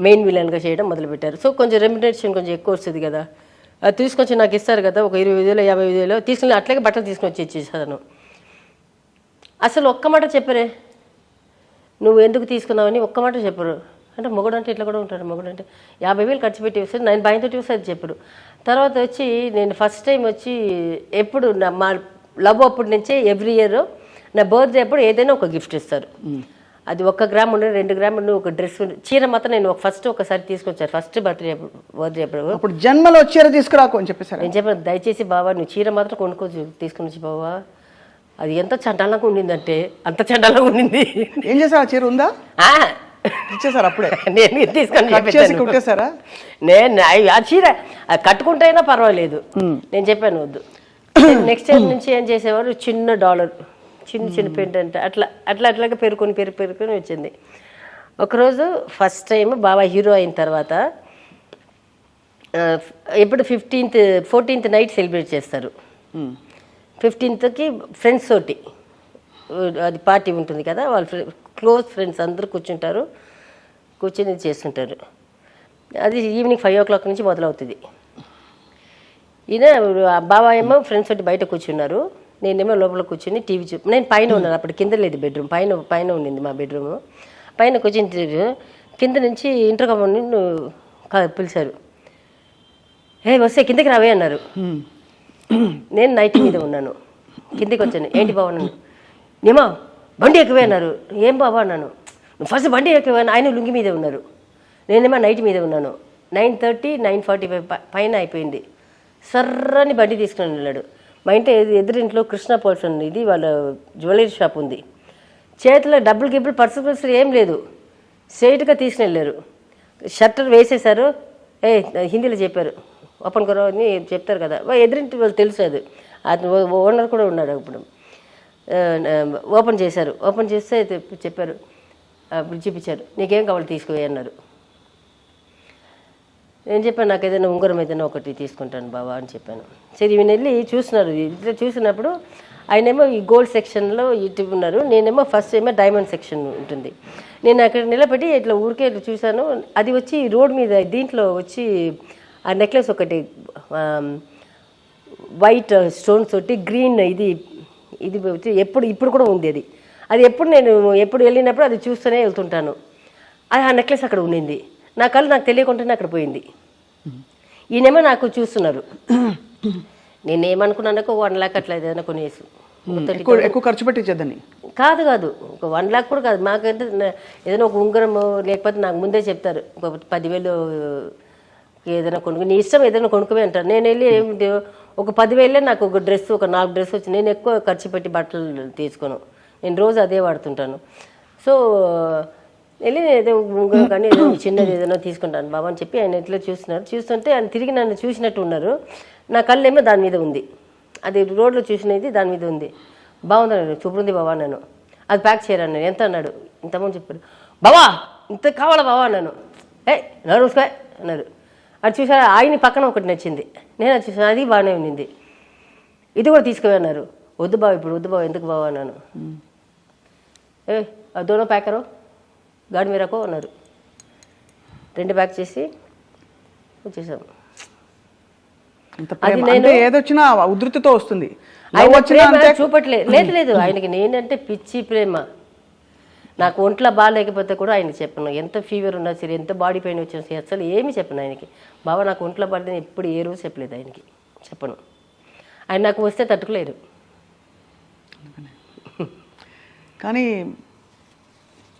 మెయిన్ విలన్గా చేయడం మొదలుపెట్టారు. సో కొంచెం రెమ్యునరేషన్ కొంచెం ఎక్కువ వస్తుంది కదా, అది తీసుకొచ్చి నాకు ఇస్తారు కదా, ఒక 20,000 50,000 తీసుకుని అట్లాగే బట్టలు తీసుకొని వచ్చి ఇచ్చేసాను. అసలు ఒక్క మాట చెప్పరే, నువ్వు ఎందుకు తీసుకున్నావని ఒక్క మాట చెప్పరు. అంటే మొగుడు అంటే ఇట్లా కూడా ఉంటాడు, మొగుడు అంటే 50,000 ఖర్చు పెట్టి వస్తే నేను భయంతో వస్తుంది చెప్పరు. తర్వాత వచ్చి నేను ఫస్ట్ టైం వచ్చి ఎప్పుడు మా లవ్ అప్పటి నుంచే ఎవ్రీ ఇయర్ నా బర్త్డే అప్పుడు ఏదైనా ఒక గిఫ్ట్ ఇస్తారు. అది 1 గ్రామ్ ఉండే, 2 గ్రామ్ ఉండే, ఒక డ్రెస్ చీర మాత్రం నేను ఒకసారి తీసుకొచ్చాను, ఫస్ట్ బర్త్డే అప్పుడు జన్మలో చీర తీసుకురాకు అని చెప్పేసారు. నేను చెప్పాను, దయచేసి బావా నువ్వు చీర మాత్రం కొనుక్కోవచ్చు, తీసుకుని వచ్చి బావా. అది ఎంత చండాలంగా ఉండిందంటే అంత చండాలంగా ఉండింది. ఏం చేశారు? ఆ చీర ఉందా? ఇచ్చేసారు అప్పుడే? నేను తీసుకొని కుట్టేశారా? నేను ఆ చీర కట్టుకుంటే అయినా పర్వాలేదు, నేను చెప్పాను వద్దు. నెక్స్ట్ టైం నుంచి ఏం చేసేవారు, చిన్న డాలర్, చిన్న పెండెంట్ అట్లాగే పెరుకొని వచ్చింది. ఒకరోజు ఫస్ట్ టైం బాబా హీరో అయిన తర్వాత ఎప్పుడు 14th నైట్ సెలబ్రేట్ చేస్తారు. 15th ఫ్రెండ్స్ తోటి అది పార్టీ ఉంటుంది కదా, వాళ్ళ క్లోజ్ ఫ్రెండ్స్ అందరూ కూర్చొని చేస్తుంటారు. అది ఈవినింగ్ 5 o'clock నుంచి మొదలవుతుంది. ఈయన బాబా ఏమో ఫ్రెండ్స్ తోటి బయట కూర్చున్నారు, నేనేమో లోపల కూర్చొని టీవీ నేను పైన ఉన్నాను, అప్పుడు కింద లేదు బెడ్రూమ్, పైన ఉండింది మా బెడ్రూమ్. పైన కూర్చొని కింద నుంచి ఇంటర్కమ్ పిలిచారు, వస్తే కిందకి రావే అన్నారు. నేను నైట్ మీద ఉన్నాను, కిందికి వచ్చాను. ఏంటి బాబా అన్నాను. నేమా బండి ఎక్కువే అన్నారు. ఏం బాబా అన్నాను. నువ్వు ఫస్ట్ బండి ఎక్కువ, ఆయన లుంగి మీదే ఉన్నారు, నేనేమో నైట్ మీద ఉన్నాను. 9:30 9:45 పైన అయిపోయింది. సర్రని బండి తీసుకుని వెళ్ళాడు. మా ఇంటి ఎదురింట్లో కృష్ణ పోల్సన్ ఇది వాళ్ళ జ్యువెలరీ షాప్ ఉంది. చేతిలో డబ్బులు పర్సు ఏం లేదు, స్ట్రైట్గా తీసుకుని వెళ్ళారు. షట్టర్ వేసేశారు. హిందీలో చెప్పారు, ఓపెన్ కరో అని చెప్తారు కదా, ఎదురింటి వాళ్ళు తెలుసు, అది ఓనర్ కూడా ఉన్నాడు. ఇప్పుడు ఓపెన్ చేశారు. ఓపెన్ చేస్తే చెప్పారు, చూపించారు, నీకేం కావాలి తీసుకుపోయి అన్నారు. నేను చెప్పాను, నాకు ఏదైనా ఉంగరం ఏదైనా ఒకటి తీసుకుంటాను బావా అని చెప్పాను. సరే ఈయన వెళ్ళి చూస్తున్నారు. ఇట్లా చూసినప్పుడు ఆయనేమో ఈ గోల్డ్ సెక్షన్లో ఇటు ఉన్నారు, నేనేమో ఫస్ట్ ఏమో డైమండ్ సెక్షన్ ఉంటుంది. నేను అక్కడ నిలబెట్టి ఇట్లా ఊరికే ఇట్లా చూశాను. అది వచ్చి రోడ్ మీద దీంట్లో వచ్చి ఆ నెక్లెస్ ఒకటి వైట్ స్టోన్స్ తోటి గ్రీన్ ఇది వచ్చి ఇప్పుడు కూడా ఉంది. అది ఎప్పుడు వెళ్ళినప్పుడు అది చూస్తూనే వెళ్తుంటాను. అది ఆ నెక్లెస్ అక్కడ ఉండింది. నా కళ్ళు నాకు తెలియకుండానే అక్కడ పోయింది. ఈయనేమో నాకు చూస్తున్నారు. నేనేమనుకున్నాను, 1 lakh అట్లా ఏదైనా కొనేసి ఎక్కువ ఖర్చు పెట్టించేద్దని కాదు, ఒక 1 lakh కూడా కాదు. మాకంటే ఏదైనా ఒక ఉంగరము, లేకపోతే నాకు ముందే చెప్తారు ఒక 10,000 ఏదైనా కొనుక్కు, నీ ఇష్టం ఏదైనా కొనుక్కునే అంటారు. నేను వెళ్ళి ఏమిటి ఒక 10,000 నాకు ఒక డ్రెస్, ఒక 4 డ్రెస్ వచ్చి, నేను ఎక్కువ ఖర్చు పెట్టి బట్టలు తీసుకోను, నేను రోజు అదే వాడుతుంటాను. సో వెళ్ళి ఏదో ఉంగరం కానీ ఏదో చిన్నది ఏదైనా తీసుకుంటాను బాబా అని చెప్పి ఆయన ఇట్లా చూస్తున్నారు. చూస్తుంటే ఆయన తిరిగి నన్ను చూసినట్టు ఉన్నారు. నా కళ్ళేమో దాని మీద ఉంది, అది రోడ్లో చూసినది దాని మీద ఉంది. బాగుందన్నాడు, శుభ్రంది బావా అన్నాను. అది ప్యాక్ చేయరన్నాను. ఎంత అన్నాడు, ఇంతమంది చెప్పారు. బావా ఇంత కావాలా బావా అన్నాను. నడుసుకో అన్నారు. అది చూసారా, ఆయన పక్కన ఒకటి నచ్చింది, నేను అది చూసాను, అది బాగానే ఉన్నింది. ఇది కూడా తీసుకువన్నారు. వద్దు బావ, ఇప్పుడు వద్దు బావ, ఎందుకు బావ అన్నాను. దోనో ప్యాకరో గాడి మీరకో అన్నారు. 2 ప్యాక్ చేసి వచ్చేసాము. ఏదొచ్చినా ఉధృతితో వస్తుంది. ఆయన చూపట్లేదు. లేదు ఆయనకి నేనంటే పిచ్చి ప్రేమ. నాకు ఒంట్లో బాగాలేకపోతే కూడా ఆయనకి చెప్పను. ఎంత ఫీవర్ ఉన్నా సరే, ఎంత బాడీ పెయిన్ వచ్చినా సరే అసలు ఏమీ చెప్పను ఆయనకి. బాబా నాకు ఒంట్లో బాగాలేదు ఎప్పుడు ఏ రోజు చెప్పలేదు ఆయనకి, చెప్పను. ఆయన నాకు వస్తే తట్టుకోలేరు. కానీ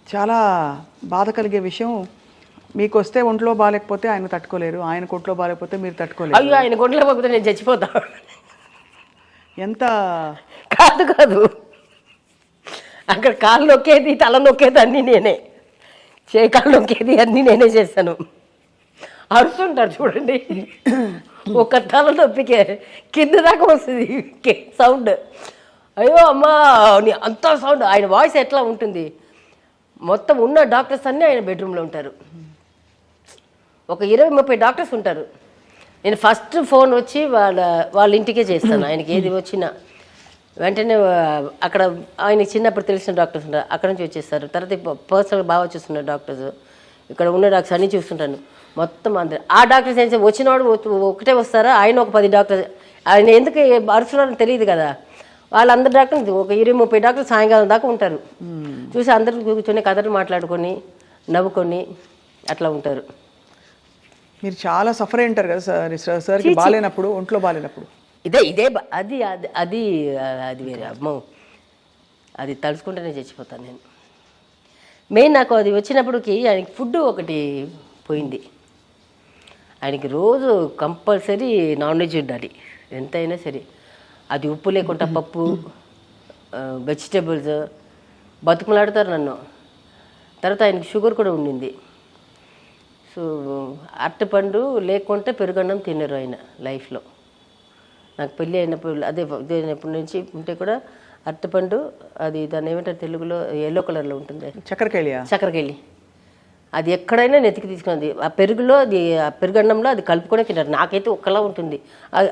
చాలా బాధ కలిగే విషయం, మీకు వస్తే ఒంట్లో బాగాలేకపోతే ఆయన తట్టుకోలేరు, ఆయన ఒంట్లో బాగాలేకపోతే మీరు తట్టుకోలేరు. అయ్యో ఆయన ఒంట్లో బాగోకపోతే నేను చచ్చిపోతా. ఎంత కాదు అక్కడ కాళ్ళు నొక్కేది, తల నొక్కేది అన్నీ నేనే, కాళ్ళు నొక్కేది అన్నీ నేనే చేశాను. అరుస్తుంటారు చూడండి, ఒక తల నొప్పికే కింద దాకా వస్తుంది సౌండ్. అయ్యో అమ్మా అంత సౌండ్. ఆయన వాయిస్ ఎట్లా ఉంటుంది, మొత్తం ఉన్న డాక్టర్స్ అన్నీ ఆయన బెడ్రూమ్లో ఉంటారు. ఒక 20-30 డాక్టర్స్ ఉంటారు. నేను ఫస్ట్ ఫోన్ వచ్చి వాళ్ళ ఇంటికే చేస్తాను. ఆయనకి ఏది వచ్చినా వెంటనే అక్కడ ఆయనకి చిన్నప్పుడు తెలిసిన డాక్టర్స్ ఉంటారు, అక్కడ నుంచి వచ్చేస్తారు. తర్వాత పర్సనల్ బాగా చూస్తున్నారు డాక్టర్స్, ఇక్కడ ఉన్న డాక్టర్స్ అన్నీ చూస్తుంటాను మొత్తం అందరు. ఆ డాక్టర్స్ ఏం వచ్చినవాడు ఒకటే వస్తారా, ఆయన ఒక 10 డాక్టర్స్. ఆయన ఎందుకు అరుస్తున్నారో తెలియదు కదా. వాళ్ళందరు డాక్టర్స్ ఒక 20-30 డాక్టర్లు సాయంకాలం దాకా ఉంటారు. చూసి అందరూ కూర్చొని కథలు మాట్లాడుకొని నవ్వుకొని అట్లా ఉంటారు. మీరు చాలా సఫర్ అయ్యారు కదా సార్, సార్కి బాగాలేనప్పుడు, ఒంట్లో బాగాలేనప్పుడు. ఇదే అది అది అది అది వేరే అమ్మో, అది తలుచుకుంటేనే చచ్చిపోతాను నేను. మెయిన్ నాకు అది వచ్చినప్పటికి ఆయనకి ఫుడ్ ఒకటి పోయింది. ఆయనకి రోజు కంపల్సరీ నాన్ వెజ్ ఉండాలి ఎంతైనా సరే. అది ఉప్పు లేకుండా పప్పు, వెజిటేబుల్స్ బతుకులాడతారు నన్ను. తర్వాత ఆయనకి షుగర్ కూడా ఉండింది. సో అరటిపండు లేకుంటే పెరుగన్నం తినరు ఆయన లైఫ్లో. నాకు పెళ్ళి అయినప్పుడు అయినప్పటి నుంచి ఉంటే కూడా అరటిపండు, అది దాన్ని ఏమంటారు తెలుగులో, ఎల్లో కలర్లో ఉంటుంది, చక్కెరకేళి. అది ఎక్కడైనా నెతికి తీసుకున్నది. ఆ పెరుగులో అది, ఆ పెరుగన్నంలో అది కలుపుకొని తింటారు. నాకైతే ఒక్కలా ఉంటుంది,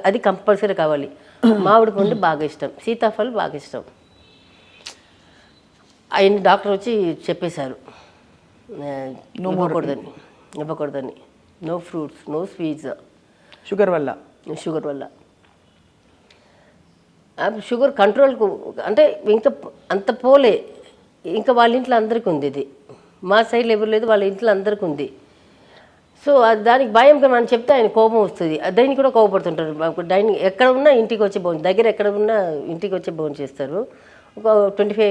అది కంపల్సరీ కావాలి. మామిడి పండు బాగా ఇష్టం, సీతాఫలం బాగా ఇష్టం. ఆయన డాక్టర్ వచ్చి చెప్పేశారు ఇవ్వకూడదని. No fruits, no sweets, sugar వల్ల. షుగర్ కంట్రోల్కు అంటే ఇంకా అంత పోలే. ఇంకా వాళ్ళ ఇంట్లో అందరికీ ఉంది ఇది, మా సైడ్లో ఎవరు లేదు, వాళ్ళ ఇంట్లో అందరికీ ఉంది. సో దానికి భయంగా మనం చెప్తే ఆయన కోపం వస్తుంది. దానికి కూడా కోపడుతుంటారు. డైనింగ్ ఎక్కడ ఉన్నా ఇంటికి వచ్చి దగ్గర ఎక్కడ ఉన్నా ఇంటికి వచ్చి భోజనం చేస్తారు. ఒక 25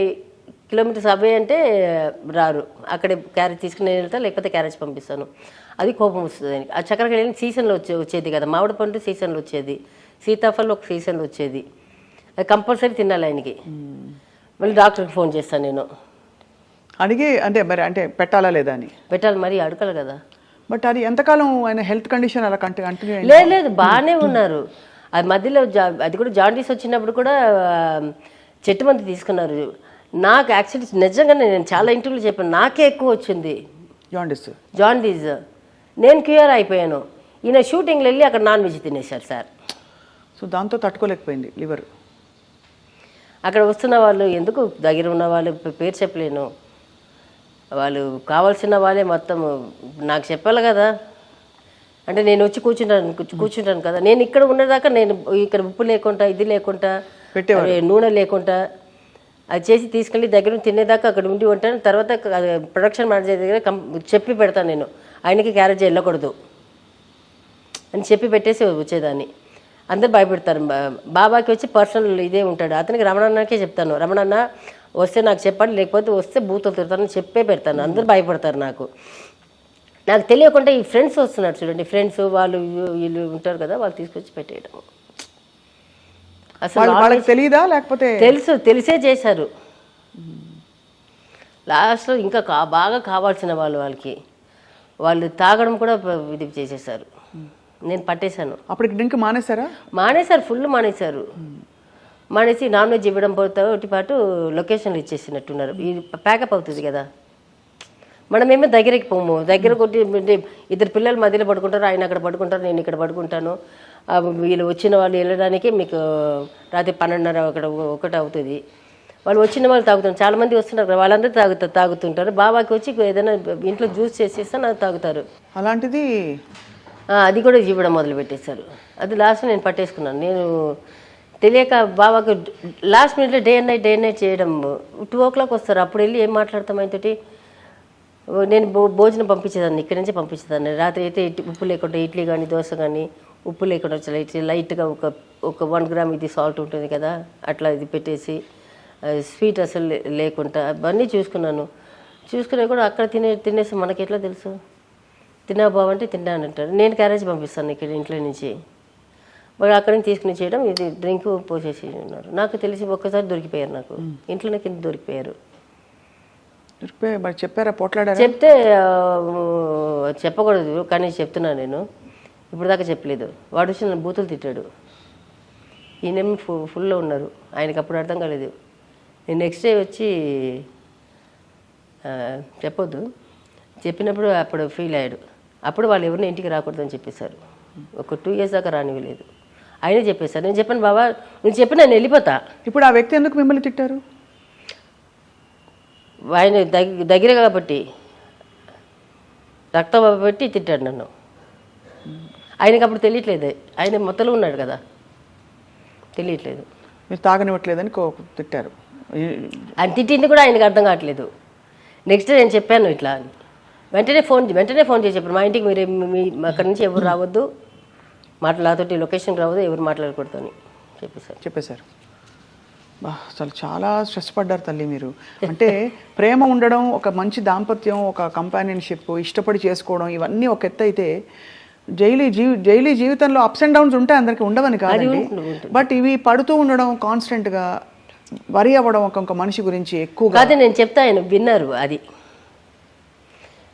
కిలోమీటర్స్ అవే అంటే రారు. అక్కడే క్యారేజ్ తీసుకుని వెళ్తా, లేకపోతే క్యారేజ్ పంపిస్తాను. అది కోపం వస్తుంది ఆయనకి. ఆ చక్కెరకేళి సీజన్లో వచ్చేది కదా, మామిడి పండు సీజన్లో వచ్చేది, సీతాఫలం ఒక సీజన్లో వచ్చేది. అది కంపల్సరీ తినాలి ఆయనకి. మళ్ళీ డాక్టర్కి ఫోన్ చేస్తాను నేను అడిగి, అంటే పెట్టాలా లేదా అని. పెట్టాలి, మరి అడగాలి కదా. బట్ అది ఎంతకాలం ఆయన హెల్త్ కండిషన్ అలా కంటిన్యూ? లేదు బాగానే ఉన్నారు. అది మధ్యలో అది కూడా జాండీస్ వచ్చినప్పుడు కూడా చెట్టు మంది తీసుకున్నారు. నాకు యాక్చువల్లీ నిజంగానే నేను చాలా ఇంటర్వ్యూలు చెప్పాను, నాకే ఎక్కువ వచ్చింది జాండీస్. నేను క్యూర్ అయిపోయాను. ఈయన షూటింగ్లో వెళ్ళి అక్కడ నాన్ వెజ్ తినేశారు సార్. సో దాంతో తట్టుకోలేకపోయింది లివర్. అక్కడ వస్తున్న వాళ్ళు ఎందుకు, దగ్గర ఉన్న వాళ్ళు పేరు చెప్పలేను, వాళ్ళు కావాల్సిన వాళ్ళే మొత్తం నాకు చెప్పాలి కదా. అంటే నేను వచ్చి కూర్చుంటాను కదా. నేను ఇక్కడ ఉన్నదాకా నేను ఇక్కడ ఉప్పు లేకుండా, ఇది లేకుండా, నూనె లేకుండా అది చేసి తీసుకెళ్ళి దగ్గర తినేదాకా అక్కడ ఉండి ఉంటాను. తర్వాత ప్రొడక్షన్ మేనేజర్ దగ్గర చెప్పి పెడతాను, నేను ఆయనకి క్యారేజ్ వెళ్ళకూడదు అని చెప్పి పెట్టేసి వచ్చేదాన్ని. అందరు భయపెడతారు. బాబాకి వచ్చి పర్సనల్ ఇదే ఉంటాడు, అతనికి రమణన్నకే చెప్తాను, రమణన్న వస్తే నాకు చెప్పండి, లేకపోతే వస్తే బూతులు తిడతానని చెప్పే పెడతాను. అందరు భయపడతారు. నాకు తెలియకుండా ఈ ఫ్రెండ్స్ వస్తున్నారు చూడండి, ఫ్రెండ్స్ వాళ్ళు వీళ్ళు ఉంటారు కదా, వాళ్ళు తీసుకొచ్చి పెట్టేయడం. అసలు వాళ్ళకి తెలియదా, లేకపోతే తెలిసే చేశారు. లాస్ట్లో ఇంకా బాగా కావాల్సిన వాళ్ళకి వాళ్ళు తాగడం కూడా ఇది చేసేసారు. నేను పట్టేశాను. అప్పటికి డ్రింక్ మానేశారా? మానేశారు, ఫుల్ మానేశారు. మానేసి నాన్ వెజ్ ఇవ్వడం పోతే పాటు లొకేషన్లు ఇచ్చేసినట్టున్నారు. ఇది ప్యాకప్ అవుతుంది కదా, మనమేమో దగ్గరికి పోము. దగ్గర కొట్టి ఇద్దరు పిల్లలు మధ్యలో పడుకుంటారు, ఆయన అక్కడ పడుకుంటారు, నేను ఇక్కడ పడుకుంటాను. వీళ్ళు వచ్చిన వాళ్ళు వెళ్ళడానికి మీకు రాత్రి 12:30 ఒకటి అవుతుంది. వాళ్ళు వచ్చిన వాళ్ళు తాగుతారు, చాలామంది వస్తున్నారు కదా, వాళ్ళందరూ తాగుతుంటారు. బాబాకి వచ్చి ఏదైనా ఇంట్లో జ్యూస్ చేసేస్తే నాకు తాగుతారు. అలాంటిది అది కూడా ఇవ్వడం మొదలుపెట్టేశారు. అది లాస్ట్ నేను పట్టేసుకున్నాను. నేను తెలియక బాబాకు లాస్ట్ మినిట్లో డే అండ్ నైట్ చేయడం. 2 o'clock వస్తారు, అప్పుడు వెళ్ళి ఏం మాట్లాడతాం ఆయనతోటి. నేను భోజనం పంపించేదాన్ని, ఇక్కడి నుంచే పంపించేదాన్ని. రాత్రి అయితే ఉప్పు లేకుండా ఇడ్లీ కానీ దోశ కానీ ఉప్పు లేకుండా లైట్గా ఒక 1 gram ఇది సాల్ట్ ఉంటుంది కదా, అట్లా ఇది పెట్టేసి స్వీట్ అసలు లేకుండా అవన్నీ చూసుకునే కూడా అక్కడ తినేసి మనకి ఎట్లా తెలుసు. తిన్నా బావంటే తిన్నానంటారు. నేను క్యారేజ్ పంపిస్తాను ఇక్కడ ఇంట్లో నుంచి, వాళ్ళు అక్కడి నుంచి తీసుకుని చేయడం. ఇది డ్రింక్ పోసేసి ఉన్నారు. నాకు తెలిసి ఒక్కసారి దొరికిపోయారు, నాకు ఇంట్లోనే కింద దొరికిపోయారు. చెప్పారా, పోట్లాడారా? చెప్తే చెప్పకూడదు కానీ చెప్తున్నాను నేను, ఇప్పుడు దాకా చెప్పలేదు. వాడు వచ్చి నన్ను బూతులు తిట్టాడు. ఈయనేమో ఫుల్లో ఉన్నారు, ఆయనకి అప్పుడు అర్థం కాలేదు. నేను నెక్స్ట్ డే వచ్చి చెప్పొద్దు చెప్పినప్పుడు అప్పుడు ఫీల్ అయ్యాడు. అప్పుడు వాళ్ళు ఎవరిని ఇంటికి రాకూడదని చెప్పేశారు. ఒక 2 years దాకా రానివ్వలేదు. ఆయనే చెప్పేశారు. నేను చెప్పాను, బాబా నువ్వు చెప్పి నేను వెళ్ళిపోతా. ఇప్పుడు ఆ వ్యక్తి ఎందుకు మిమ్మల్ని తిట్టారు? ఆయన దగ్గర కాబట్టి రక్తం పెట్టి తిట్టాడు నన్ను. ఆయనకి అప్పుడు తెలియట్లేదు, ఆయన మొత్తలో ఉన్నాడు కదా, తెలియట్లేదు. మీరు తాగనివ్వట్లేదని తిట్టారు. ఆయన తిట్టింది కూడా ఆయనకు అర్థం కావట్లేదు. నెక్స్ట్ నేను చెప్పాను ఇట్లా అని, వెంటనే ఫోన్ చేసి చెప్పాను, మా ఇంటికి మీరు అక్కడి నుంచి ఎవరు రావద్దు, నాతోటి లొకేషన్కి రావద్దు, ఎవరు మాట్లాడకూడదు అని చెప్పేశారు. అసలు చాలా స్ట్రెస్ పడ్డారు తల్లి మీరు. అంటే ప్రేమ ఉండడం, ఒక మంచి దాంపత్యం, ఒక కంపానియన్షిప్, ఇష్టపడి చేసుకోవడం, ఇవన్నీ ఒక ఎత్తు అయితే డైలీ జీవితంలో అప్స్ అండ్ డౌన్స్ ఉంటాయి, అందరికి ఉండవని కాదండి. బట్ ఇవి పడుతూ ఉండడం, కాన్స్టెంట్గా వరి అవ్వడం ఒక మనిషి గురించి ఎక్కువ కాదు. నేను చెప్తే ఆయన విన్నారు. అది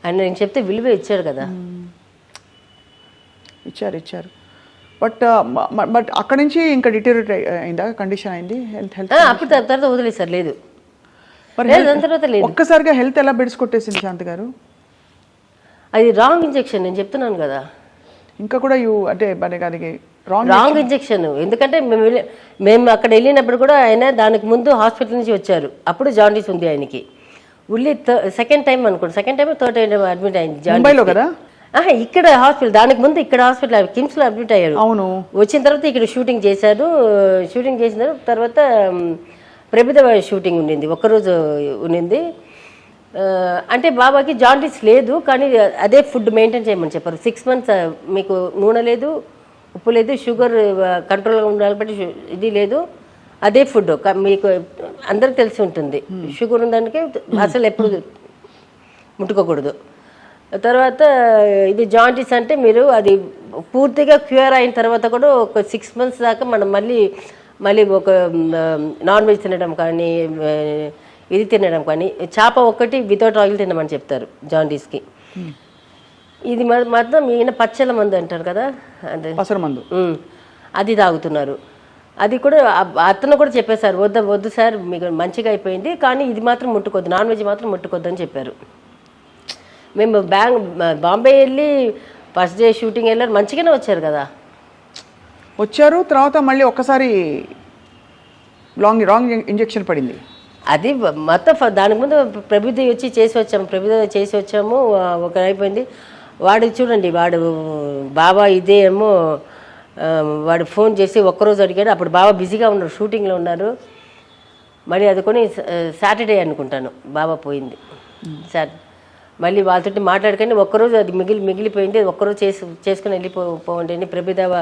ఆయన నేను చెప్తే విలువ ఇచ్చాడు కదా. ఇచ్చారు. బట్ అక్కడి నుంచి ఇంకా డిటోరియేట్ అయిందా, కండిషన్ అయింది? అప్పుడు తర్వాత వదిలేసారు. లేదు, ఒక్కసారిగా హెల్త్ ఎలా బెడ్స్ కొట్టేసింది శాంతి గారు? అది రాంగ్ ఇంజెక్షన్, నేను చెప్తున్నాను కదా. ఇంకా కూడా అంటే దానికి రాంగ్ ఇంజెక్షన్. ఎందుకంటే మేము అక్కడ వెళ్ళినప్పుడు కూడా ఆయన దానికి ముందు హాస్పిటల్ నుంచి వచ్చారు. అప్పుడు జాండీస్ ఉంది ఆయనకి. Second time third time admit అయింది ముంబైలో కదా. ఇక్కడ హాస్పిటల్, దానికి ముందు ఇక్కడ హాస్పిటల్ కిమ్స్ లో అడ్మిట్ అయ్యారు. అవును. వచ్చిన తర్వాత ఇక్కడ షూటింగ్ చేశారు. షూటింగ్ చేసిన తర్వాత ప్రభుత్వ షూటింగ్ ఉండింది, ఒక్కరోజు ఉండింది. అంటే బాబాకి జాండీస్ లేదు, కానీ అదే ఫుడ్ మెయింటైన్ చేయమని చెప్పారు. 6 months మీకు నూనె లేదు, ఉప్పు లేదు, షుగర్ కంట్రోల్గా ఉండాలి, బట్టి ఇది లేదు, అదే ఫుడ్. మీకు అందరికి తెలిసి ఉంటుంది, షుగర్ ఉందానికి అసలు ఎప్పుడు ముట్టుకోకూడదు. తర్వాత ఇది జాండీస్ అంటే మీరు అది పూర్తిగా క్యూర్ అయిన తర్వాత కూడా ఒక 6 months దాకా మనం మళ్ళీ ఒక నాన్ వెజ్ తినడం కానీ ఇది తినడం కానీ, చేప ఒక్కటి వితౌట్ ఆయిల్ తినమని చెప్తారు జాండీస్కి. ఇది మాత్రం ఈయన పచ్చల మందు అంటారు కదా, అదే మందు, అది తాగుతున్నారు. అది కూడా అతను కూడా చెప్పేశారు, వద్దు సార్ మీకు మంచిగా అయిపోయింది, కానీ ఇది మాత్రం ముట్టుకోద్దు, నాన్ వెజ్ మాత్రం ముట్టుకోద్దు అని చెప్పారు. మేము బాంబే వెళ్ళి ఫస్ట్ డే షూటింగ్ వెళ్ళారు, మంచిగానే వచ్చారు కదా. వచ్చారు తర్వాత మళ్ళీ ఒక్కసారి రాంగ్ ఇంజెక్షన్ పడింది. అది మొత్తం దానికి ముందు ప్రభుత్వ వచ్చి చేసి వచ్చాము. ఒక అయిపోయింది. వాడు చూడండి, వాడు బాబా ఇదేమో వాడు ఫోన్ చేసి ఒక్కరోజు అడిగాడు. అప్పుడు బాబా బిజీగా ఉన్నారు, షూటింగ్లో ఉన్నారు. మళ్ళీ అది కొని సాటర్డే అనుకుంటాను బాబా పోయింది. మళ్ళీ వాళ్ళతో మాట్లాడుకొని ఒక్కరోజు అది మిగిలిపోయింది, ఒక్కరోజు చేసుకుని వెళ్ళిపోండి అని ప్రభుదేవ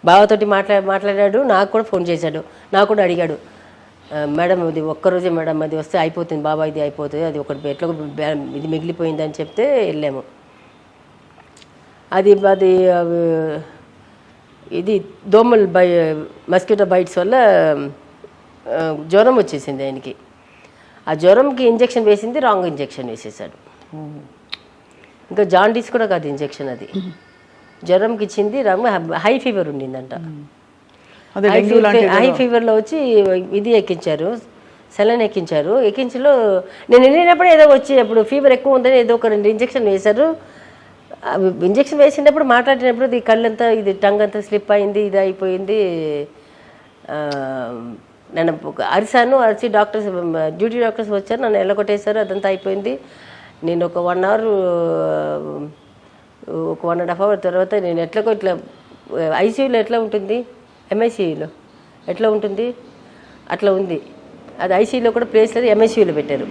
బాబాతోటి మాట్లాడాడు. నాకు కూడా ఫోన్ చేశాడు, నాకు కూడా అడిగాడు, మేడం ఇది ఒక్కరోజే మేడం, అది వస్తే అయిపోతుంది బాబా, ఇది అయిపోతుంది, అది ఒకటి ఎట్లా ఇది మిగిలిపోయింది అని చెప్తే వెళ్ళాము. అది ఇది దోమలు మస్కిటో బైట్స్ వల్ల జ్వరం వచ్చేసింది ఆయనకి. ఆ జ్వరంకి ఇంజెక్షన్ వేసింది, రాంగ్ ఇంజెక్షన్ వేసేసాడు. ఇంకా జాండీస్ కూడా కాదు ఇంజెక్షన్, అది జ్వరంకి ఇచ్చింది హై ఫీవర్ ఉండిందంట. అదే డెంగ్యూ లాంటి హై ఫీవర్లో వచ్చి ఇది ఎక్కించారు, సెలైన్ ఎక్కించారు. ఎక్కించిలో నేను వెళ్ళినప్పుడు ఏదో వచ్చి అప్పుడు ఫీవర్ ఎక్కువ ఉందని ఏదో ఒక 2 ఇంజక్షన్ వేశారు. ఇంజక్షన్ వేసినప్పుడు మాట్లాడినప్పుడు ఇది కళ్ళంతా ఇది టంగ్ అంతా స్లిప్ అయింది, ఇది అయిపోయింది. నేను అరిసాను, అరిచి డాక్టర్స్ డ్యూటీ డాక్టర్స్ వచ్చారు, నన్ను ఎల్లగొట్టేశారు, అదంతా అయిపోయింది. నేను ఒక 1 అవర్ ఒక 1.5 అవర్ తర్వాత నేను ఎట్లాగో ఇట్లా ఐసీయూలో ఎట్లా ఉంటుంది, ఎంఐసీయూలో ఎట్లా ఉంటుంది అట్లా ఉంది. అది ఐసీయూలో కూడా ప్లేస్ లేదు, ఎంఐసీయూలో పెట్టారు.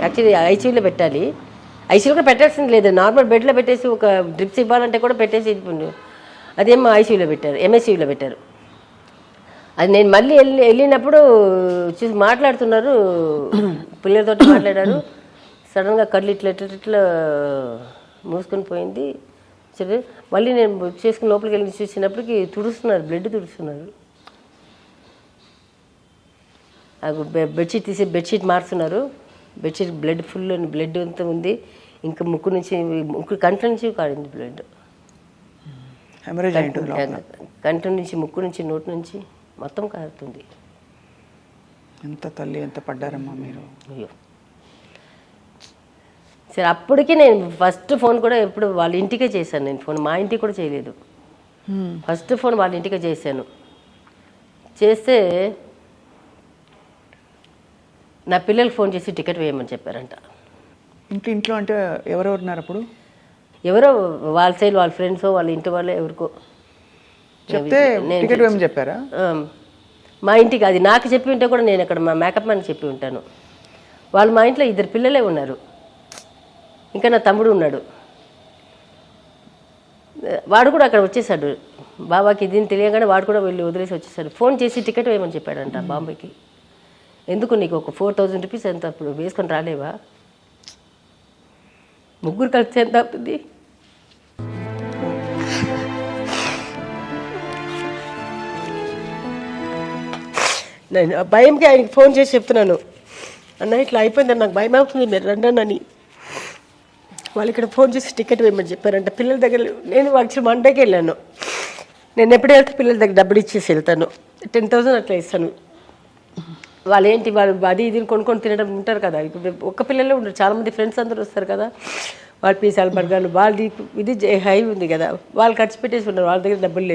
యాక్చువల్లీ ఐసీయూలో పెట్టాలి, ఐసీయూలో కూడా పెట్టాల్సింది లేదు, నార్మల్ బెడ్లో పెట్టేసి ఒక డ్రిప్స్ ఇవ్వాలంటే కూడా పెట్టేసి అదేమో ఐసీయూలో పెట్టారు, ఎంఐసీయూలో పెట్టారు. అది నేను మళ్ళీ వెళ్ళినప్పుడు చూసి మాట్లాడుతున్నారు, పిల్లలతో మాట్లాడారు. సడన్గా కళ్ళు ఇట్లా ఇట్లా మూసుకొని పోయింది. సరే మళ్ళీ నేను చేసుకుని లోపలికి వెళ్ళి చూసినప్పటికి తుడుస్తున్నారు, బ్లడ్ తుడుస్తున్నారు. బెడ్షీట్ తీసి బెడ్షీట్ మారుస్తున్నారు. బెడ్షీట్ బ్లడ్ ఫుల్ బ్లడ్ అంతా ఉంది. ఇంకా ముక్కు కంటి నుంచి కాడింది బ్లడ్, కంటి నుంచి ముక్కు నుంచి నోటి నుంచి మొత్తం కారుతుంది. ఎంత తల్లి ఎంత పడ్డారమ్మా మీరు. అయ్యో సరే అప్పటికి నేను ఫస్ట్ ఫోన్ కూడా ఎప్పుడు వాళ్ళ ఇంటికే చేశాను. నేను ఫోన్ మా ఇంటికి కూడా చేయలేదు. ఫస్ట్ ఫోన్ వాళ్ళ ఇంటికే చేశాను. చేస్తే నా పిల్లలకి ఫోన్ చేసి టికెట్ వేయమని చెప్పారంట. ఇంట్లో అంటే ఎవరెవరు ఉన్నారు అప్పుడు? ఎవరో వాళ్ళ సైడ్ వాళ్ళ ఫ్రెండ్స్ వాళ్ళ ఇంటి వాళ్ళే ఎవరికో చెప్తే టికెట్ వేయమని చెప్పారా? మా ఇంటికి అది నాకు చెప్పి ఉంటే కూడా నేను అక్కడ మా మేకప్ మ్యాన్కి చెప్పి ఉంటాను. వాళ్ళు మా ఇంట్లో 2 పిల్లలే ఉన్నారు, ఇంకా నా తమ్ముడు ఉన్నాడు. వాడు కూడా అక్కడ వచ్చేసాడు. బాబాకి దీన్ని తెలియగానే వాడు కూడా వెళ్ళి వదిలేసి వచ్చేసాడు. ఫోన్ చేసి టికెట్ వేయమని చెప్పాడంట బాంబేకి. ఎందుకు నీకు ఒక 4000 రూపీస్ ఎంత అప్పుడు వేసుకొని రాలేవా? ముగ్గురు కలిసి ఎంత అవుతుంది? నేను భయంకి ఆయనకి ఫోన్ చేసి చెప్తున్నాను, అన్న ఇట్లా అయిపోయిందని నాకు భయం అవుతుంది, మీరు రండి అని. వాళ్ళు ఇక్కడ ఫోన్ చేసి టికెట్ వేయమని చెప్పారంట. పిల్లల దగ్గర నేను యాక్చువల్ మండేకి వెళ్ళాను. నేను ఎప్పుడు వెళ్తే పిల్లల దగ్గర డబ్బులు ఇచ్చేసి వెళ్తాను, 10,000 అట్లా ఇస్తాను. వాళ్ళు ఏంటి వాళ్ళు అది ఇది కొనుక్కొని తినడం ఉంటారు కదా. ఇప్పుడు ఒక్క పిల్లలే ఉంటారు, చాలామంది ఫ్రెండ్స్ అందరూ వస్తారు కదా. వాళ్ళు పిజ్జాలు బర్గర్లు వాళ్ళది ఇది హై ఉంది కదా, వాళ్ళు ఖర్చు పెట్టేసి ఉన్నారు, వాళ్ళ దగ్గర డబ్బులు లేదు.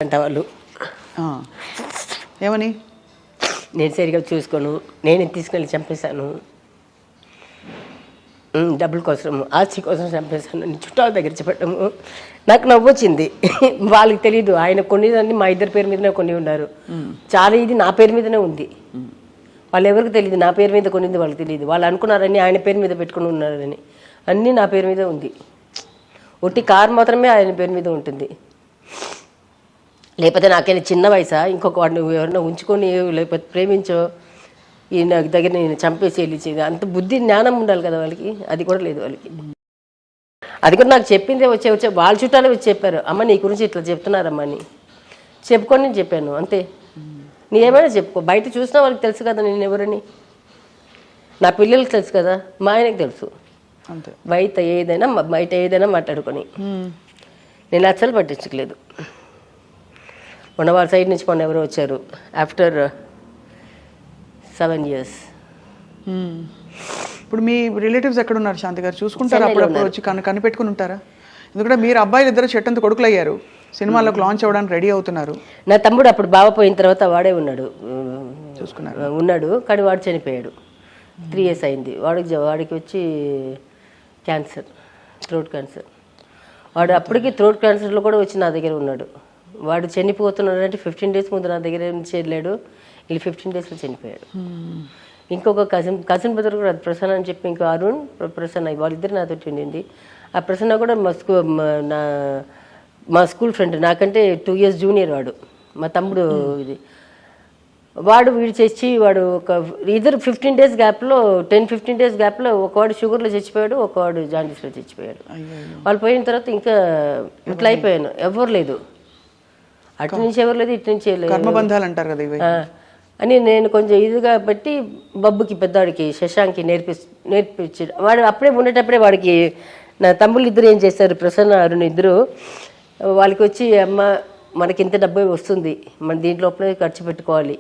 అంట వాళ్ళు ఏమని? నేను సరిగా చూసుకోను, నేను తీసుకెళ్ళి చంపేశాను, డబ్బుల కోసం ఆస్తి కోసం చంపేశాను అని చుట్టాల దగ్గర చెప్పడము నాకు నవ్వొచ్చింది. వాళ్ళకి తెలీదు ఆయన కొన్నిదాన్ని మా 2 పేరు మీదనే కొని ఉన్నారు, చాలా ఇది నా పేరు మీదనే ఉంది. వాళ్ళు ఎవరికి తెలియదు నా పేరు మీద కొనింది, వాళ్ళకి తెలియదు. వాళ్ళు అనుకున్నారని ఆయన పేరు మీద పెట్టుకుని ఉన్నారని, అన్నీ నా పేరు మీద ఉంది. ఒట్టి కారు మాత్రమే ఆయన పేరు మీద ఉంటుంది. లేకపోతే నాకైనా చిన్న వయసా ఇంకొక వాడిని ఎవరైనా ఉంచుకొని లేకపోతే ప్రేమించో ఈ నాకు దగ్గర నేను చంపేసి వెళ్ళించేది అంత బుద్ధి జ్ఞానం ఉండాలి కదా వాళ్ళకి, అది కూడా లేదు వాళ్ళకి. అది కూడా నాకు చెప్పిందే వచ్చే వాళ్ళ చుట్టాలే వచ్చి చెప్పారు, అమ్మ నీ గురించి ఇట్లా చెప్తున్నారమ్మా అని. చెప్పుకొని నేను చెప్పాను అంతే. నీ ఏమైనా చెప్పుకో, బయట చూసినా వాళ్ళకి తెలుసు కదా నేను ఎవరని, నా పిల్లలకి తెలుసు కదా, మా ఆయనకి తెలుసు. అంతే, బయట ఏదైనా మాట్లాడుకొని నేను అస్సలు పట్టించలేదు. మొన్న వాళ్ళ సైడ్ నుంచి మొన్న ఎవరో వచ్చారు ఆఫ్టర్ 7 years. ఇప్పుడు మీ రిలేటివ్స్ ఎక్కడ ఉన్నారు శాంతి గారు? చూసుకుంటారా అప్పుడప్పుడు వచ్చి కనిపెట్టుకుని ఉంటారా? ఎందుకంటే మీరు అబ్బాయిలు 2 చెట్టంత కొడుకులు అయ్యారు, సినిమాలకు లాంచ్ అవ్వడానికి రెడీ అవుతున్నారు. నా తమ్ముడు అప్పుడు బావ పోయిన తర్వాత వాడే ఉన్నాడు, చూసుకున్నారు ఉన్నాడు, కానీ వాడు చనిపోయాడు. 3 years అయింది. వాడికి వచ్చి క్యాన్సర్, థ్రోట్ క్యాన్సర్. వాడు అప్పటికి థ్రోట్ క్యాన్సర్లో కూడా వచ్చి నా దగ్గర ఉన్నాడు. వాడు చనిపోతున్నాడు అంటే 15 days ముందు నా దగ్గర నుంచి వెళ్ళాడు, వీళ్ళు 15 daysలో చనిపోయాడు. ఇంకొక కజిన్ బ్రదర్ కూడా అది ప్రసన్న అని చెప్పి, ఇంకో అరుణ్ ప్రసన్న వాళ్ళిద్దరు నాతో ఉండింది. ఆ ప్రసన్న కూడా మా స్కూల్ ఫ్రెండ్, నాకంటే 2 years జూనియర్ వాడు, మా తమ్ముడు. ఇది వీడు చేసి వాడు ఇద్దరు 15 days గ్యాప్లో 10-15 days గ్యాప్లో ఒకవాడు షుగర్లో చచ్చిపోయాడు, ఒకవాడు జాండీస్లో చచ్చిపోయాడు. వాళ్ళు పోయిన తర్వాత ఇంకా ఇట్లా అయిపోయాను, ఎవరు లేదు, అటు నుంచి ఎవరు లేదు, ఇటు నుంచి కర్మబంధాలు అంటారు కదా ఇవి అని. నేను కొంచెం ఇదిగా బట్టి బబ్బుకి పెద్దవాడికి శశాంక్కి నేర్పించాడు. వాడు అప్పుడే ఉండేటప్పుడే వాడికి నా తమ్ముళ్ళు ఇద్దరు ఏం చేశారు, ప్రసన్న అరుణ్ ఇద్దరు, వాళ్ళకి వచ్చి అమ్మ మనకి ఇంత డబ్బు వస్తుంది, మన దీంట్లోపలే ఖర్చు పెట్టుకోవాలి,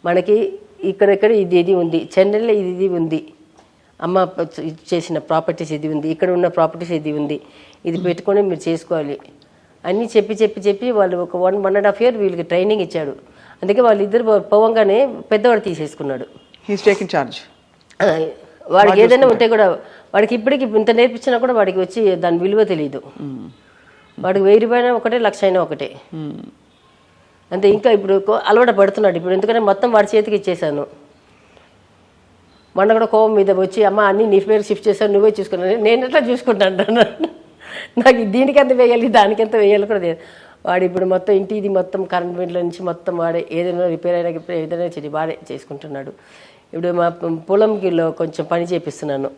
మనకి ఇక్కడెక్కడ ఇది ఉంది, చెన్నైలో ఇది ఉంది, అమ్మ చేసిన ప్రాపర్టీస్ ఇది ఉంది, ఇక్కడ ఉన్న ప్రాపర్టీస్ ఇది ఉంది, ఇది పెట్టుకొని మీరు చేసుకోవాలి అన్నీ చెప్పి వాళ్ళు ఒక 1.5 year వీళ్ళకి ట్రైనింగ్ ఇచ్చాడు. అందుకే వాళ్ళిద్దరు పోవంగానే పెద్దవాడు తీసేసుకున్నాడు. He's taking charge. వాడికి ఏదైనా ఉంటే కూడా, వాడికి ఇప్పటికి ఇంత నేర్పించినా కూడా వాడికి వచ్చి దాని విలువ తెలియదు. వాడికి 1000 రూపాయలు ఒకటే, 1,00,000 అయినా ఒకటే అంతే. ఇంకా ఇప్పుడు అలవాటు పడుతున్నాడు ఇప్పుడు, ఎందుకంటే మొత్తం వాడి చేతికి ఇచ్చేసాను. మొన్న కూడా కోపం మీద వచ్చి అమ్మ అన్నీ నీ పేరు షిఫ్ట్ చేశాను, నువ్వే చూసుకున్నాను. నేను ఎట్లా చూసుకుంటాను, నాకు దీనికి ఎంత వేయాలి దానికి ఎంత వేయాలి కూడా లేదు. వాడు ఇప్పుడు మొత్తం ఇంటి ఇది మొత్తం కరెంట్ బిల్లు నుంచి మొత్తం వాడే, ఏదైనా రిపేర్ అయినా ఏదైనా చెడి వాడే చేసుకుంటున్నాడు. ఇప్పుడు మా పొలంకిలో కొంచెం పని చేపిస్తున్నాను,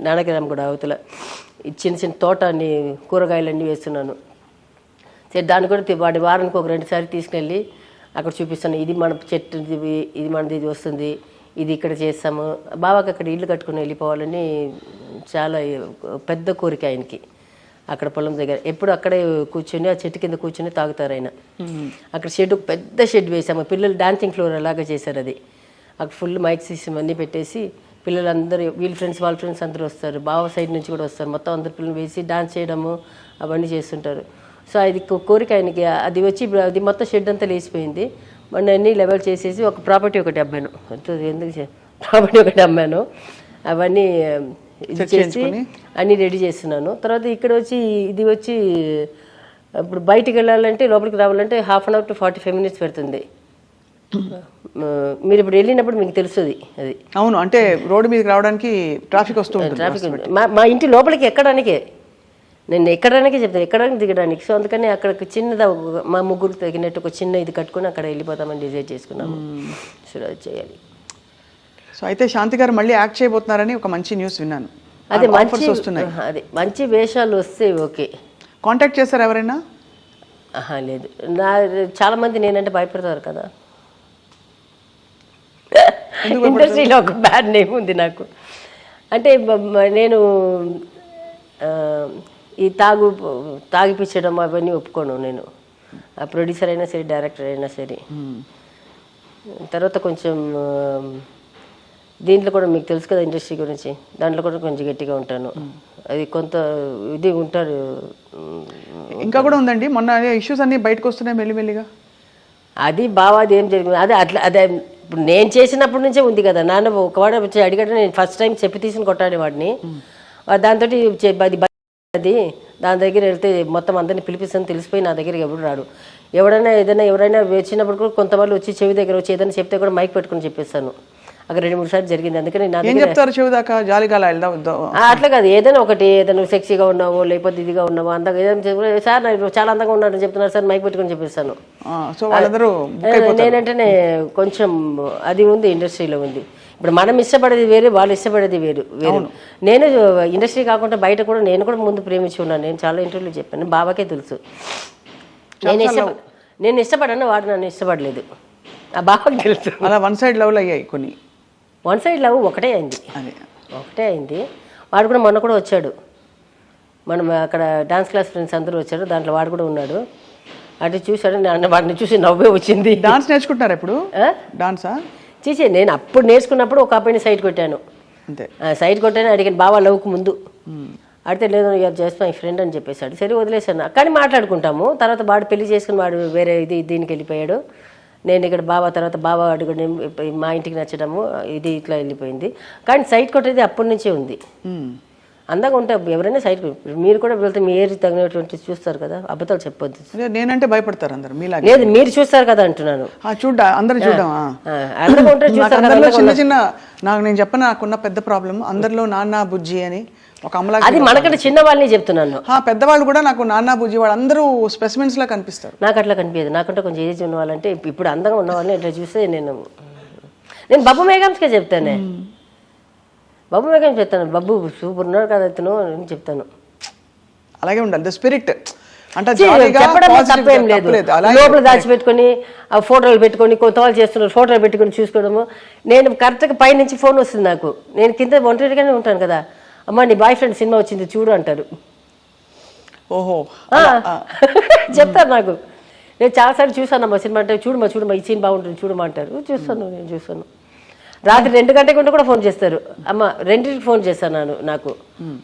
నానగ్రామ్ కూడా అవతల చిన్న తోటని కూరగాయలన్నీ వేస్తున్నాను. సరే దాన్ని కూడా వాడి వారానికి ఒక 2 సార్లు తీసుకెళ్ళి అక్కడ చూపిస్తాను, ఇది మన చెట్టు, ఇది మనది, ఇది వస్తుంది, ఇది ఇక్కడ చేస్తాము. బాబాకి అక్కడ ఇల్లు కట్టుకుని వెళ్ళిపోవాలని చాలా పెద్ద కోరిక ఆయనకి. అక్కడ పొలం దగ్గర ఎప్పుడు అక్కడే కూర్చొని ఆ చెట్టు కింద కూర్చొని తాగుతారు ఆయన. అక్కడ షెడ్, పెద్ద షెడ్ వేసాము, పిల్లలు డాన్సింగ్ ఫ్లోర్ అలాగా చేశారు అది. అక్కడ ఫుల్ మైక్ సిస్టమ్ అన్నీ పెట్టేసి పిల్లలందరూ, వీళ్ళ ఫ్రెండ్స్ వాళ్ళ ఫ్రెండ్స్ అందరూ వస్తారు, బావ సైడ్ నుంచి కూడా వస్తారు, మొత్తం అందరు పిల్లలు వేసి డాన్స్ చేయడము అవన్నీ చేస్తుంటారు. సో అది కోరిక ఆయనకి. అది వచ్చి అది మొత్తం షెడ్ అంతా లేచిపోయింది. మొన్న అన్నీ లెవెల్ చేసేసి ఒక ప్రాపర్టీ ఒకటి అమ్మాను, ఎందుకు ప్రాపర్టీ ఒకటి అమ్మాను, అవన్నీ చేసి అన్నీ రెడీ చేస్తున్నాను. తర్వాత ఇక్కడ వచ్చి ఇది వచ్చి ఇప్పుడు బయటికి వెళ్ళాలంటే, లోపలికి రావాలంటే 1/2 to 45 minutes పెడుతుంది. మీరు ఇప్పుడు వెళ్ళినప్పుడు మీకు తెలుస్తుంది అది. అవును, అంటే రోడ్డు మీదకి రావడానికి ట్రాఫిక్ వస్తుంది. ట్రాఫిక్ మా ఇంటి లోపలికి ఎక్కడానికే, నేను ఎక్కడానికే చెప్తాను, ఎక్కడానికి దిగడానికి. సో అందుకని అక్కడ చిన్నది మా ముగ్గురికి తగినట్టు ఒక చిన్న ఇది కట్టుకుని అక్కడ వెళ్ళిపోతామని డిసైడ్ చేసుకున్నాము. సో అది చేయాలి. సో అయితే శాంతి గారు మళ్ళీ యాక్ట్ చేయబోతున్నారని ఒక మంచి న్యూస్ విన్నాను. అదే మంచి వేషాలు వస్తే ఓకే. కాంటాక్ట్ చేశారు ఎవరైనా? లేదు, చాలా మంది నేనంటే భయపడతారు కదా. ఇండస్ట్రీలో ఒక బ్యాడ్ నేమ్ ఉంది నాకు. అంటే నేను ఈ తాగిపించడం అవన్నీ ఒప్పుకోను. నేను ప్రొడ్యూసర్ అయినా సరే, డైరెక్టర్ అయినా సరే. తర్వాత కొంచెం దీంట్లో కూడా మీకు తెలుసు కదా ఇండస్ట్రీ గురించి, దాంట్లో కూడా కొంచెం గట్టిగా ఉంటాను. అది కొంత ఇది ఉంటారు. ఇంకా కూడా ఉందండి, మొన్న ఇష్యూస్ అన్నీ బయటకు వస్తున్నాయి మెల్లిమెల్లిగా. అది బావాది ఏం జరిగింది అదే అదే ఇప్పుడు నేను చేసినప్పటి నుంచే ఉంది కదా. నాన్న ఒకవాడు వచ్చి అడిగాడు, నేను ఫస్ట్ టైం చెప్పి తీసుకుని కొట్టాడు వాడిని. దాంతో అది దాని దగ్గర వెళ్తే మొత్తం అందరినీ పిలిపిస్తాను, తెలిసిపోయి నా దగ్గరికి ఎవరు రాడు. ఎవరైనా వచ్చినప్పుడు కూడా కొంతమంది వచ్చి చెవి దగ్గర వచ్చి ఏదైనా చెప్తే కూడా మైక్ పెట్టుకుని చెప్పేస్తాను. అక్కడ 2-3 సార్లు జరిగింది. అందుకని నా చెప్తారు చెవిదాకా జాలిగాల అట్లా కాదు, ఏదైనా సెక్సీగా ఉన్నావో లేకపోతే ఇదిగా ఉన్నావో అందంగా ఏదైనా సార్ నాకు చాలా అందంగా ఉన్నాడని చెప్తున్నారు సార్, మైక్ పెట్టుకుని చెప్పేస్తాను. నేనంటేనే కొంచెం అది ఉంది, ఇండస్ట్రీలో ఉంది. ఇప్పుడు మనం ఇష్టపడేది వేరు, వాళ్ళు ఇష్టపడేది వేరు. నేను ఇండస్ట్రీ కాకుండా బయట కూడా నేను కూడా ముందు ప్రేమించి ఉన్నాను. నేను చాలా ఇంటర్వ్యూలో చెప్పాను, బాబాకే తెలుసు. నేను ఇష్టపడాను, వాడు నన్ను ఇష్టపడలేదు, ఆ బాబాకి తెలుసు. అలా వన్ సైడ్ లవ్లు అయ్యాయి కొన్ని. వన్ సైడ్ లవ్ ఒకటే అయింది. వాడు కూడా మొన్న కూడా వచ్చాడు, మనం అక్కడ డాన్స్ క్లాస్ ఫ్రెండ్స్ అందరూ వచ్చారు, దాంట్లో వాడు కూడా ఉన్నాడు. అటు చూశాడు, వాడిని చూసి నవ్వే వచ్చింది. డాన్స్ నేర్చుకుంటున్నారు ఇప్పుడు? డాన్సా చేసే నేను అప్పుడు నేర్చుకున్నప్పుడు ఒక అబ్బాయిని సైడ్ కొట్టాను. సైడ్ కొట్టాను, అడిగాను బావా లవ్కు ముందు. అడితే లేదు జస్ట్ మై ఫ్రెండ్ అని చెప్పేశాడు. సరే వదిలేసాను, కానీ మాట్లాడుకుంటాము. తర్వాత వాడు పెళ్లి చేసుకుని వాడు వేరే దీనికి వెళ్ళిపోయాడు. నేను ఇక్కడ బావ తర్వాత బావ అడుగుని మా ఇంటికి నచ్చడము ఇది ఇట్లా వెళ్ళిపోయింది. కానీ సైడ్ కొట్టేది అప్పటి నుంచే ఉంది. అందంగా ఉంటే ఎవరైనా సైడ్ మీరు కూడా వెళ్తే మీ ఏజ్ తగినటువంటి చూస్తారు కదా, అబద్ధాలు చెప్పొద్దు. నేనంటే భయపడతారు అందరు మీలాగే. లేదు మీరు చూస్తారు కదా అంటున్నాను. అందరు చూడమా? అందంగా ఉంటే చూస్తారు కదా. చిన్న చిన్న నేను చెప్పిన నాకున్న పెద్ద ప్రాబ్లం అందరిలో నాన్న బుజ్జి అని ఒక అమలా. అది మనకంటే చిన్న వాళ్ళని చెప్తున్నాను. పెద్దవాళ్ళు కూడా నాకు నాన్న బుజ్జి వాళ్ళందరూ స్పెసిమెన్స్ లా కనిపిస్తారు. నాకు అట్లా కనిపించదు. నాకంటే కొంచెం ఏజ్ ఉన్న వాళ్ళంటే ఇప్పుడు అందంగా ఉన్న వాళ్ళని ఇట్లా చూస్తే నేను బబ్బు మేఘాంస్కే చెప్తానే. బబ్బు మేఘాంస్ చెప్తాను, బబ్బు సూపర్ ఉన్నాడు కదా అతను అని చెప్తాను. అలాగే ఉండాలి ద స్పిరిట్. అంటే చెప్పడం తప్పేం లేదు. లోపల దాచిపెట్టుకొని ఆ ఫోటోలు పెట్టుకొని కొంత వాళ్ళు చేస్తున్నారు, ఫోటోలు పెట్టుకొని చూసుకోవడము. నేను కరెక్ట్గా పైనుంచి ఫోన్ వస్తుంది నాకు, నేను కింద ఒంటరిగానే ఉంటాను కదా, అమ్మ నీ బాయ్ ఫ్రెండ్ సినిమా వచ్చింది చూడు అంటారు. ఓహో చెప్తారు నాకు. నేను చాలాసార్లు చూసాను అమ్మ సినిమా అంటే చూడమా ఈ సీన్ బాగుంటుంది చూడమా అంటారు. నేను చూస్తాను. రాత్రి 2 గంటలకు కూడా ఫోన్ చేస్తారు. అమ్మ 2కి ఫోన్ చేస్తాను నాకు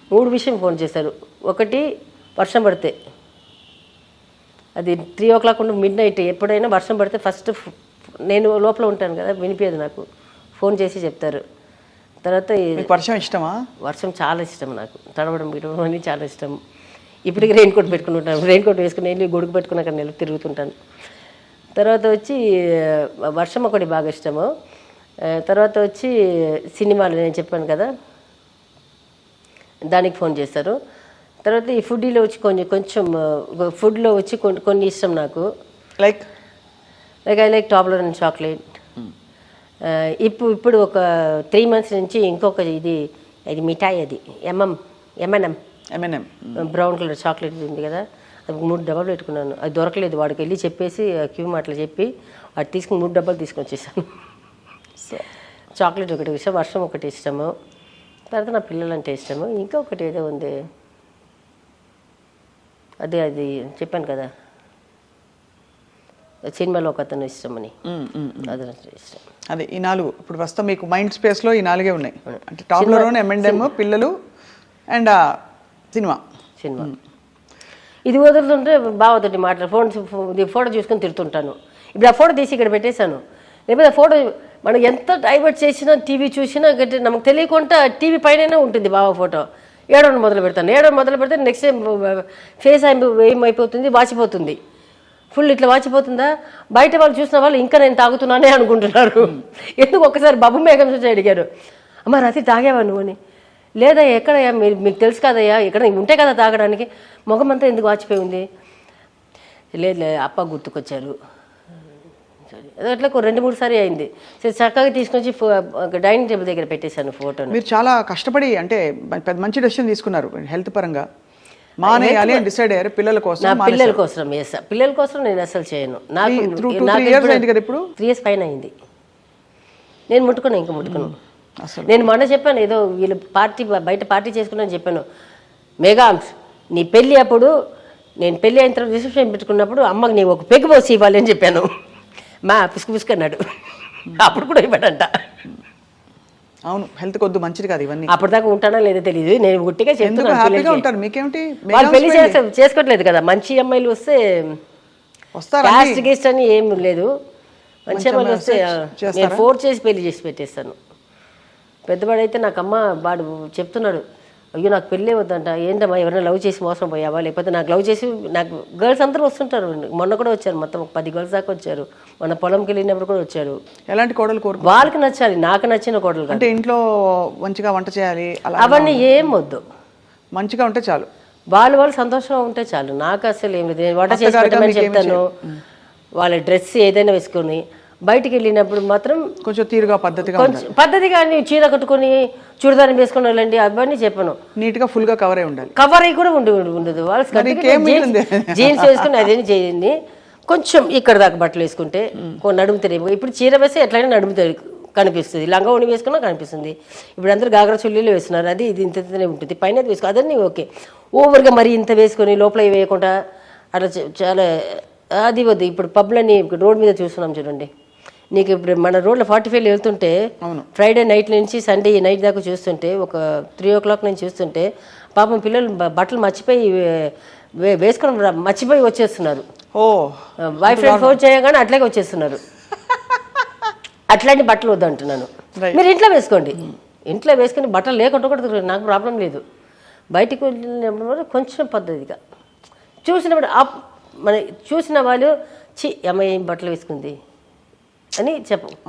3 విషయం ఫోన్ చేస్తారు. ఒకటి వర్షం పడితే, అది 3 o'clock మిడ్ నైట్ ఎప్పుడైనా వర్షం పడితే ఫస్ట్ నేను లోపల ఉంటాను కదా వినిపించదు నాకు, ఫోన్ చేసి చెప్తారు. తర్వాత వర్షం ఇష్టమా? వర్షం చాలా ఇష్టం నాకు, తడవడం గిడవడం అని చాలా ఇష్టం. ఇప్పటికి రెయిన్ కోట్ పెట్టుకుని ఉంటాను, రెయిన్ కోట్ వేసుకుని వెళ్ళి గొడుగు పెట్టుకుని అక్కడ నెల తిరుగుతుంటాను. తర్వాత వచ్చి వర్షం ఒకటి బాగా ఇష్టము. తర్వాత వచ్చి సినిమాలు నేను చెప్పాను కదా దానికి ఫోన్ చేస్తారు. తర్వాత ఈ ఫుడ్లో వచ్చి కొంచెం ఫుడ్లో వచ్చి కొన్ని ఇష్టం నాకు. Like I like టాబ్లర్ chocolate. ఇప్పుడు ఒక 3 months నుంచి ఇంకొక ఇది మిఠాయి, అది M&M బ్రౌన్ కలర్ చాక్లెట్ ఉంది కదా, అది 3 డబ్బాలు పెట్టుకున్నాను. అది దొరకలేదు, వాడికి వెళ్ళి చెప్పేసి క్యూ మార్ట్లో చెప్పి వాడు తీసుకుని 3 డబ్బాలు తీసుకొని వచ్చేసాను. చాక్లెట్ ఒకటి ఇష్టం, వర్షం ఒకటి ఇష్టము. తర్వాత నా పిల్లలంటే ఇష్టము. ఇంకొకటి ఏదో ఉంది, అది చెప్పాను కదా సినిమాలో ఒక అతను ఇష్టమని, అది ఇష్టం. అదే ఈ 4 ఇప్పుడు ప్రస్తుతం మీకు మైండ్ స్పేస్లో ఈ 4 ఉన్నాయి. అంటే టాబ్లర్, M&M, పిల్లలు అండ్ సినిమా. ఇది వదులుతుంటే బావతోటి ఫోటో చూసుకొని తిడుతుంటాను. ఇప్పుడు ఆ ఫోటో తీసి ఇక్కడ పెట్టేశాను. లేకపోతే ఆ ఫోటో మనం ఎంత డైవర్ట్ చేసినా టీవీ చూసినా நமக்கு తెలియకుండా టీవీ పైన ఉంటుంది బావ ఫోటో. ఏడవడం మొదలు పెడితే నెక్స్ట్ టైం ఫేస్ ఏమైపోతుంది, వాచిపోతుంది, ఫుల్ ఇట్లా వాచిపోతుందా. బయట వాళ్ళు చూసిన వాళ్ళు ఇంకా నేను తాగుతున్నానే అనుకుంటున్నారు. ఎందుకు ఒక్కసారి బబ్బు మేఘం చూసి అడిగారు, అమ్మ రాత్రి తాగేవా నువ్వు అని. లేదా ఎక్కడయ్యా మీకు తెలుసు కదయ్యా, ఇక్కడ ఉంటే కదా తాగడానికి, ముఖం అంతా ఎందుకు వాచిపోయి ఉంది. లేదు అప్ప గుర్తుకొచ్చారు. అట్లా 2-3 సార్లు అయింది. సరే చక్కగా తీసుకొచ్చి డైనింగ్ టేబుల్ దగ్గర పెట్టేశాను ఫోటోని. మీరు చాలా కష్టపడి అంటే పెద్ద మంచి డెసిషన్ తీసుకున్నారు హెల్త్ పరంగా. మానేయాలి అని డిసైడ్ అయ్యారు పిల్లల కోసం. పిల్లల కోసం నేను అసలు చేయను. నాకు 3 years అయింది కదా, ఇప్పుడు 3 years పైన అయింది. నేను ముట్టుకున్నాను. నేను మొన్న చెప్పాను, ఏదో వీళ్ళు బయట పార్టీ చేసుకున్నాను చెప్పాను. మేఘాంస్ నీ పెళ్ళి అప్పుడు, నేను పెళ్ళి అయిన తర్వాత రిసెప్షన్ పెట్టుకున్నప్పుడు అమ్మకి నీ ఒక పెగ్గు పోసి ఇవ్వాలి అని చెప్పాను. మా పిసుకు అన్నాడు. అప్పుడు కూడా ఇవ్వడంట. అవును, హెల్త్ కొద్దు మంచిది కాదు ఇవన్నీ. అప్పటిదాకా ఉంటానా లేదో తెలియదు, నేను గుట్టిగా చెప్తున్నాను. వాళ్ళు పెళ్లి చేసుకోవట్లేదు కదా, మంచి అమ్మాయిలు వస్తే క్యాస్ట్ గెస్ట్ అని ఏం లేదు. మంచి అమ్మాయిలు వస్తే నేను ఫోర్స్ చేసి పెళ్లి చేసి పెట్టేస్తాను. పెద్దవాడైతే నాకు అమ్మ వాడు చెప్తున్నాడు, అయ్యో నాకు పెళ్ళే వద్దంట. ఏంటమ్మా ఎవరైనా లవ్ చేసి మోసం పోయావా, లేకపోతే నాకు లవ్ చేసి నాకు గర్ల్స్ అందరూ వస్తుంటారు. మొన్న కూడా వచ్చారు, మొత్తం 10 girls దాకా వచ్చారు. మన పొలంకి వెళ్ళినప్పుడు కూడా వచ్చారు. ఎలాంటి కోడలు కోరుకు? వాళ్ళకి నచ్చాలి, నాకు నచ్చిన కోడలు. అంటే ఇంట్లో మంచిగా వంట చేయాలి అవన్నీ ఏం వద్దు, మంచిగా ఉంటే చాలు. వాళ్ళు సంతోషంగా ఉంటే చాలు. నాకు అసలు ఏం లేదు. నేను వంట చేసి పెట్టమని చెప్తాను. వాళ్ళ డ్రెస్ ఏదైనా వేసుకొని బయటికి వెళ్ళినప్పుడు మాత్రం కొంచెం తీరుగా పద్ధతిగా చీర కట్టుకొని చూడదాన్ని వేసుకొని వెళ్ళండి అవన్నీ చెప్పను. నీట్ గా ఫుల్ గా కవర్ అయి ఉండాలి. కవర్ అయ్యి కూడా ఉండదు. వాళ్ళు జీన్స్ వేసుకుని అదేం చేయండి. కొంచెం ఇక్కడ దాకా బట్టలు వేసుకుంటే నడుము తెరేమో. ఇప్పుడు చీర వేస్తే ఎట్లయినా నడుము కనిపిస్తుంది, లంగా ఓణి వేసుకున్నా కనిపిస్తుంది. ఇప్పుడు అందరూ గాగర చుల్లీలు వేస్తున్నారు, అది ఇది ఇంతనే ఉంటుంది. పైన వేసుకో అదన్నీ ఓకే. ఓవర్గా మరి ఇంత వేసుకొని లోపల వేయకుండా అట్లా చాలా అది వద్దు. ఇప్పుడు పబ్లని రోడ్ మీద చూస్తున్నాం చూడండి. నీకు ఇప్పుడు మన రోడ్లో 45 వెళ్తుంటే ఫ్రైడే నైట్ నుంచి సండే నైట్ దాకా చూస్తుంటే, ఒక 3 o'clock నుంచి చూస్తుంటే పాపం పిల్లలు బట్టలు మర్చిపోయి వచ్చేస్తున్నారు. వైఫ్ ఫ్రెండ్ ఫోన్ చేయగానే అట్లాగే వచ్చేస్తున్నారు. అట్లాంటి బట్టలు వద్దు అంటున్నాను. మీరు ఇంట్లో వేసుకోండి, ఇంట్లో వేసుకుని బట్టలు లేకుండా కూడా నాకు ప్రాబ్లం లేదు. బయటికి వెళ్ళినప్పుడు కొంచెం పద్ధతిగా చూసినప్పుడు మన చూసిన వాళ్ళు అమ్మాయి ఏం బట్టలు వేసుకుంది అని